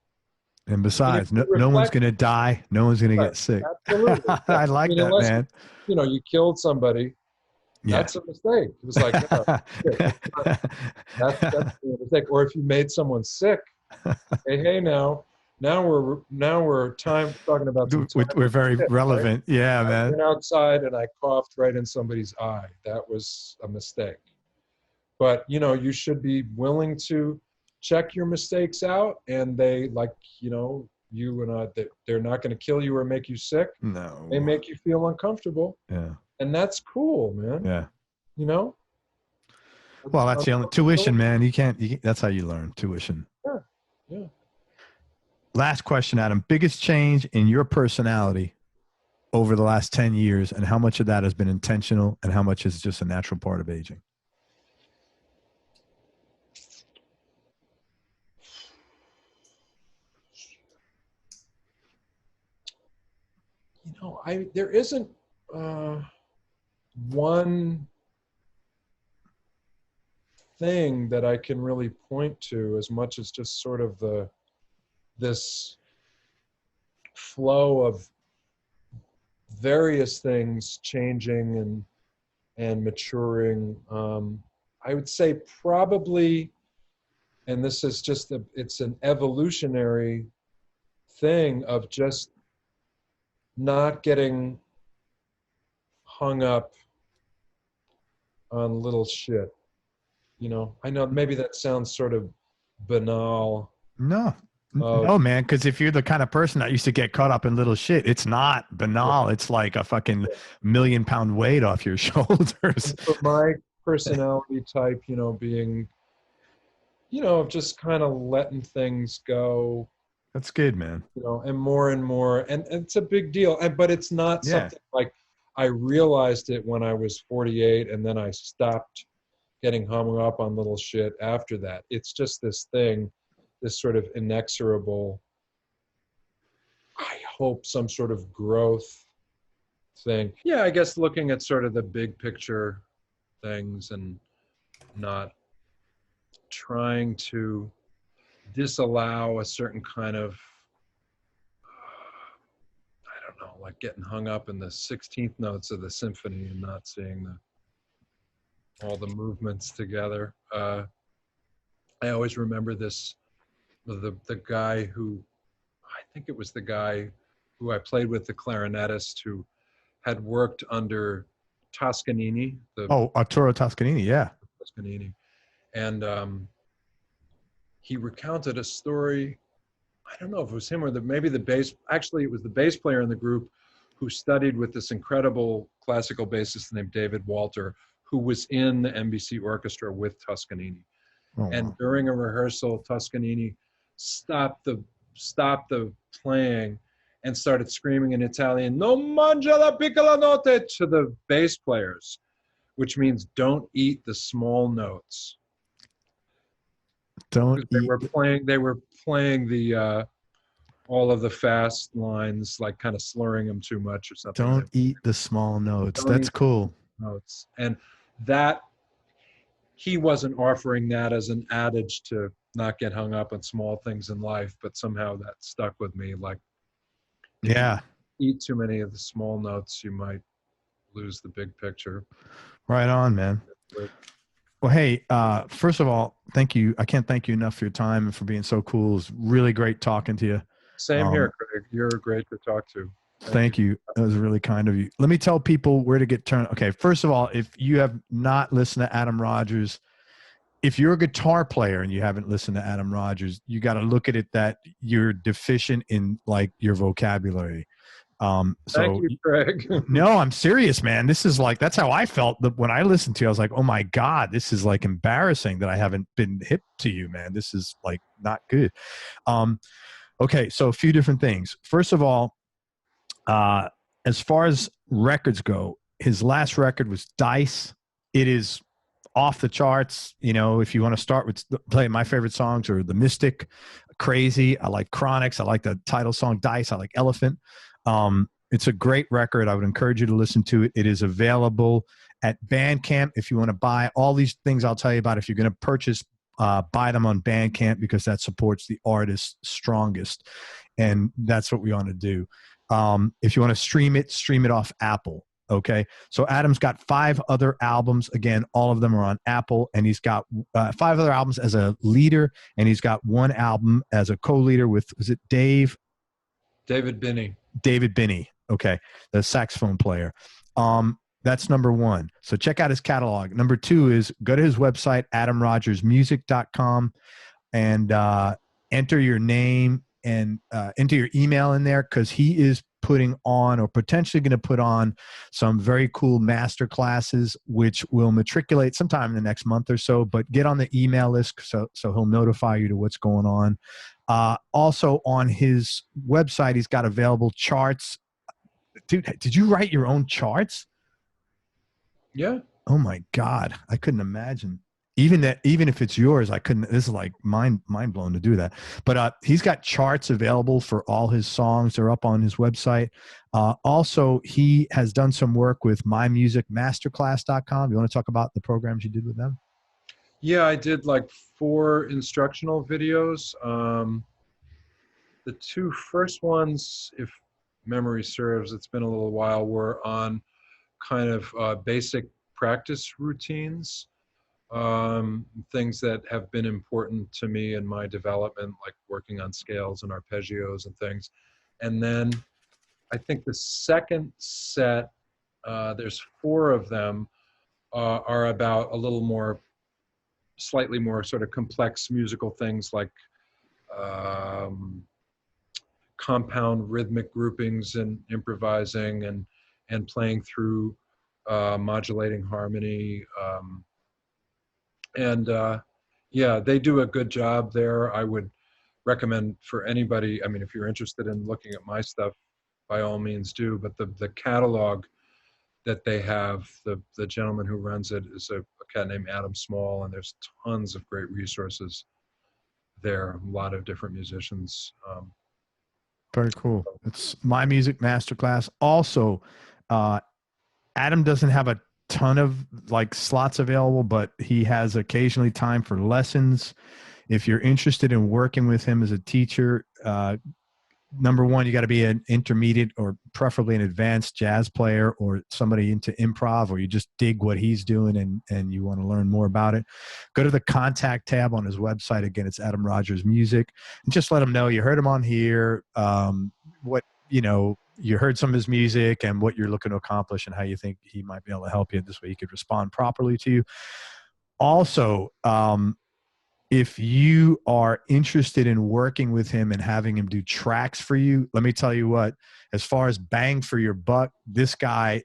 And besides, no one's going to die. No one's going to get sick. Absolutely. I like that, unless, man. you know, you killed somebody. Yeah. That's a mistake. It was like, that's a mistake. Or if you made someone sick, hey, now we're talking about some we're very relevant. Right? Yeah, man. I went outside and I coughed right in somebody's eye. That was a mistake. But, you know, you should be willing to check your mistakes out, and they, like, you know, you and I, they're not going to kill you or make you sick. No. They make you feel uncomfortable. Yeah. And that's cool, man. Yeah. You know? Well, that's the only tuition, man. You can't, that's how you learn, tuition. Yeah. Yeah. Last question, Adam. Biggest change in your personality over the last 10 years, and how much of that has been intentional and how much is just a natural part of aging? You know, there isn't one thing that I can really point to, as much as just sort of this flow of various things changing and maturing. I would say probably, and this is just it's an evolutionary thing of just not getting hung up on little shit. You know, I know maybe that sounds sort of banal. No, man. Because if you're the kind of person that used to get caught up in little shit, it's not banal. It's like a fucking 1,000,000-pound weight off your shoulders. For my personality type, you know, being, you know, just kind of letting things go. That's good, man. You know, and more, and it's a big deal. But it's not something like I realized it when I was 48, and then I stopped getting hung up on little shit after that. It's just this thing, this sort of inexorable, I hope, some sort of growth thing. Yeah, I guess looking at sort of the big picture things and not trying to disallow a certain kind of, I don't know, like getting hung up in the 16th notes of the symphony and not seeing all the movements together. I always remember this, the guy who, I think it was the guy who I played with, the clarinetist, who had worked under Toscanini. Arturo Toscanini, yeah. Toscanini. And he recounted a story, I don't know if it was him or maybe the bass, actually it was the bass player in the group who studied with this incredible classical bassist named David Walter, who was in the NBC orchestra with Toscanini. Oh, and wow. During a rehearsal, Toscanini stopped the playing and started screaming in Italian, "Non mangia la piccola note," to the bass players, which means don't eat the small notes. They were playing the all of the fast lines, like kind of slurring them too much or something. Don't eat the small notes. That's cool. Notes. And that, he wasn't offering that as an adage to not get hung up on small things in life, but somehow that stuck with me. Like, yeah, eat too many of the small notes, you might lose the big picture. Right on, man. Well, hey, first of all, thank you. I can't thank you enough for your time and for being so cool. It's really great talking to you. Same here, Craig. You're great to talk to. Thank you. That was really kind of you. Let me tell people where to get turned. Okay, first of all, if you have not listened to Adam Rogers, if you're a guitar player and you haven't listened to Adam Rogers, you got to look at it that you're deficient in like your vocabulary. Thank you, Craig. No, I'm serious, man. This is like, that's how I felt when I listened to you. I was like, oh my God, this is like embarrassing that I haven't been hip to you, man. This is like not good. Okay, so a few different things. First of all, as far as records go, his last record was Dice. It is off the charts. You know, if you want to start with play my favorite songs are The Mystic, Crazy. I like Chronics. I like the title song Dice. I like Elephant. It's a great record. I would encourage you to listen to it. It is available at Bandcamp if you want to buy all these things I'll tell you about. If you're going to purchase, buy them on Bandcamp because that supports the artist strongest. And that's what we want to do. If you want to stream it off Apple. Okay. So Adam's got 5 other albums. Again, all of them are on Apple, and he's got 5 other albums as a leader, and he's got 1 album as a co-leader with, is it David Binney. David Binney. Okay. The saxophone player. That's number 1. So check out his catalog. Number 2 is go to his website, adamrogersmusic.com, and enter your name and enter your email in there, because he is putting on, or potentially going to put on, some very cool master classes, which will matriculate sometime in the next month or so. But get on the email list so he'll notify you to what's going on. Also on his website, he's got available charts. Dude, did you write your own charts? Yeah. Oh my God, I couldn't imagine. Even if it's yours, I couldn't. This is like mind blown to do that. But he's got charts available for all his songs. They're up on his website. Also, he has done some work with mymusicmasterclass.com. You want to talk about the programs you did with them? Yeah, I did like 4 instructional videos. The 2 first ones, if memory serves, it's been a little while, were on kind of basic practice routines. Things that have been important to me in my development, like working on scales and arpeggios and things. And then I think the second set, there's 4 of them, are about a little more, slightly more sort of complex musical things like compound rhythmic groupings and improvising and playing through modulating harmony. Yeah, they do a good job there. I would recommend for anybody, I mean, if you're interested in looking at my stuff, by all means do, but the catalog that they have, the gentleman who runs it is a cat named Adam Small, and there's tons of great resources there, a lot of different musicians. Very cool. It's My Music Masterclass. Also, Adam doesn't have a ton of like slots available, but he has occasionally time for lessons. If you're interested in working with him as a teacher, number 1, you got to be an intermediate or preferably an advanced jazz player or somebody into improv, or you just dig what he's doing and you want to learn more about it. Go to the contact tab on his website. Again, it's Adam Rogers Music, and just let him know you heard him on here. What, you heard some of his music and what you're looking to accomplish and how you think he might be able to help you. This way he could respond properly to you. Also, if you are interested in working with him and having him do tracks for you, let me tell you what, as far as bang for your buck, this guy,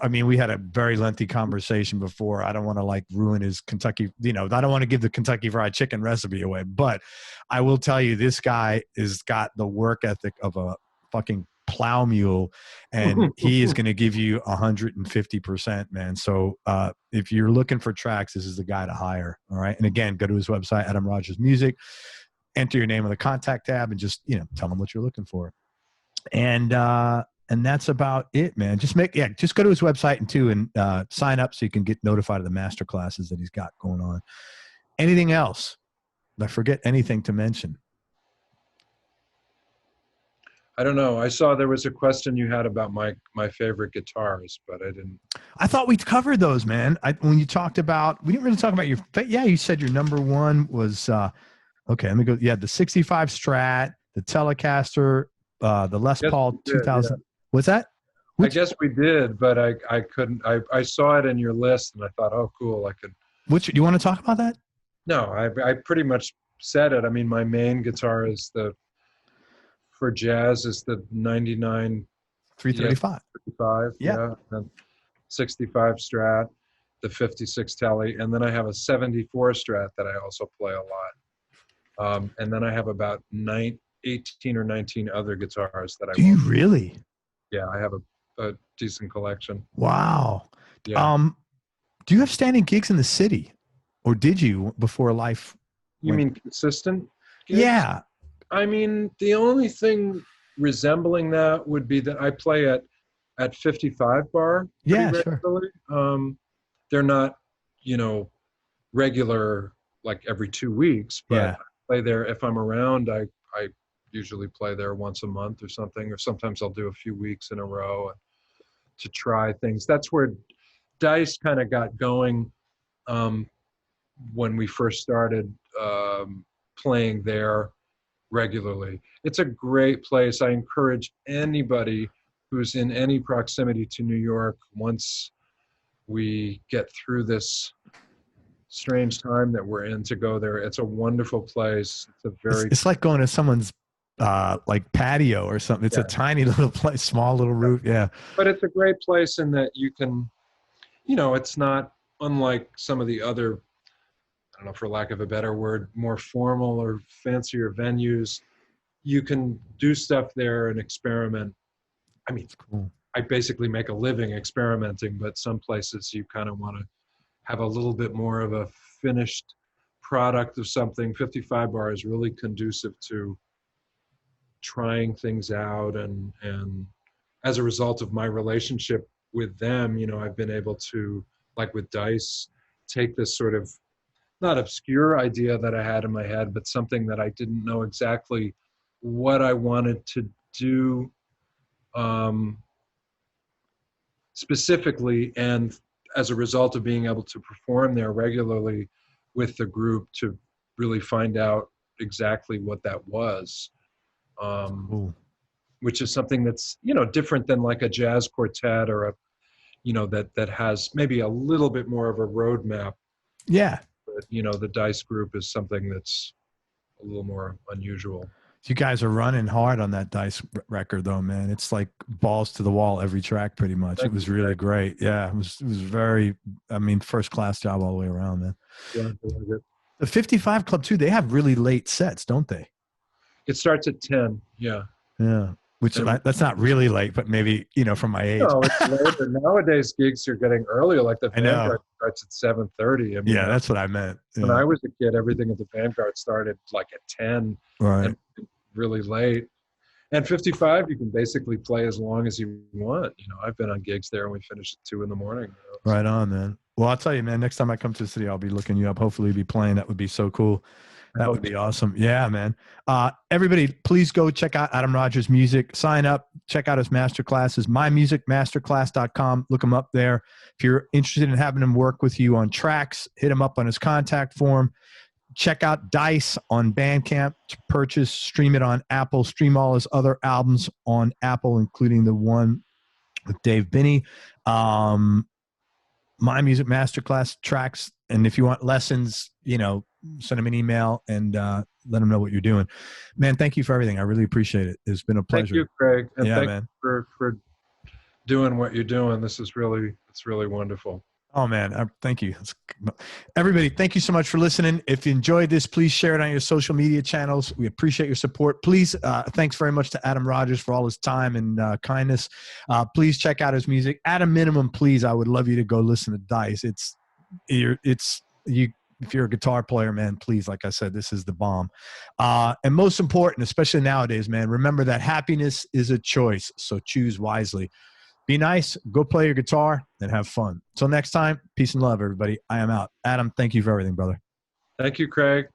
I mean, we had a very lengthy conversation before. I don't want to like ruin his Kentucky, I don't want to give the Kentucky Fried Chicken recipe away, but I will tell you, this guy has got the work ethic of a fucking plow mule, and he is going to give you 150%, man. So if you're looking for tracks, this is the guy to hire. All right. And again, go to his website, Adam Rogers Music, enter your name on the contact tab, and just, tell him what you're looking for. And that's about it, man. Just go to his website and sign up so you can get notified of the master classes that he's got going on. Anything else? Did I forget anything to mention? I don't know. I saw there was a question you had about my favorite guitars, but I didn't. I thought we covered those, man. When you talked about, we didn't really talk about you said your number 1 was, okay, let me go. Yeah, the 65 Strat, the Telecaster, the Les Paul 2000. Yeah. What's that? I guess we did, but I couldn't. I saw it in your list, and I thought, oh, cool, I could. Do you want to talk about that? No, I pretty much said it. I mean, my main guitar is for jazz is the 99 335. 55, yeah. And 65 Strat, the 56 Tele, and then I have a 74 Strat that I also play a lot. And then I have about 18 or 19 other guitars that I Do you really? Yeah, I have a decent collection. Wow. Yeah. Do you have standing gigs in the city, or did you before life? You mean consistent gigs? Yeah. I mean, the only thing resembling that would be that I play at 55 Bar pretty regularly. Sure. They're not, you know, regular like every 2 weeks, but I play there if I'm around. I usually play there once a month or something, or sometimes I'll do a few weeks in a row to try things. That's where Dice kind of got going when we first started playing there regularly. It's a great place. I encourage anybody who's in any proximity to New York, once we get through this strange time that we're in, to go there. It's a wonderful place. It's like going to someone's like patio or something. It's a tiny little place, small little roof. Yeah. But it's a great place in that you can, you know, it's not unlike some of the other, I don't know, for lack of a better word, more formal or fancier venues. You can do stuff there and experiment. I mean, cool. I basically make a living experimenting, but some places you kind of want to have a little bit more of a finished product of something. 55 Bar is really conducive to trying things out, and as a result of my relationship with them, you know, I've been able to, like with Dice, take this sort of not obscure idea that I had in my head, but something that I didn't know exactly what I wanted to do specifically, and as a result of being able to perform there regularly with the group, to really find out exactly what that was, which is something that's, you know, different than like a jazz quartet or a, you know, that has maybe a little bit more of a roadmap. Yeah. But, you know, the Dice group is something that's a little more unusual. You guys are running hard on that Dice record, though, man. It's like balls to the wall every track, pretty much. It was really great. Yeah, it was very, I mean, first class job all the way around, man. Yeah, the 55 Club too. They have really late sets, don't they? It starts at 10. Yeah. Yeah. Which that's not really late, but maybe, you know, from my age. No, it's later. Nowadays, gigs are getting earlier. Like the Vanguard starts at 7:30. I mean, yeah, that's what I meant. Yeah. When I was a kid, everything at the Vanguard started like at 10, right? And really late. And 55, you can basically play as long as you want. You know, I've been on gigs there and we finish at 2 in the morning. You know? Right on, man. Well, I'll tell you, man. Next time I come to the city, I'll be looking you up. Hopefully, you'll be playing. That would be so cool. That would be awesome. Yeah, man. Everybody, please go check out Adam Rogers' music. Sign up. Check out his master classes, mymusicmasterclass.com. Look him up there. If you're interested in having him work with you on tracks, hit him up on his contact form. Check out Dice on Bandcamp to purchase. Stream it on Apple. Stream all his other albums on Apple, including the one with Dave Binney. My Music Masterclass tracks. And if you want lessons, you know, send him an email and let him know what you're doing. Man, thank you for everything. I really appreciate it. It's been a pleasure. Thank you, Craig. And yeah, thank man. you for doing what you're doing. This is really, it's really wonderful. Oh, man. Thank you. Everybody, thank you so much for listening. If you enjoyed this, please share it on your social media channels. We appreciate your support. Please, thanks very much to Adam Rogers for all his time and kindness. Please check out his music. At a minimum, please, I would love you to go listen to Dice. If you're a guitar player, man, please, like I said, this is the bomb. And most important, especially nowadays, man, remember that happiness is a choice. So choose wisely. Be nice, go play your guitar, and have fun. Until next time, peace and love, everybody. I am out. Adam, thank you for everything, brother. Thank you, Craig.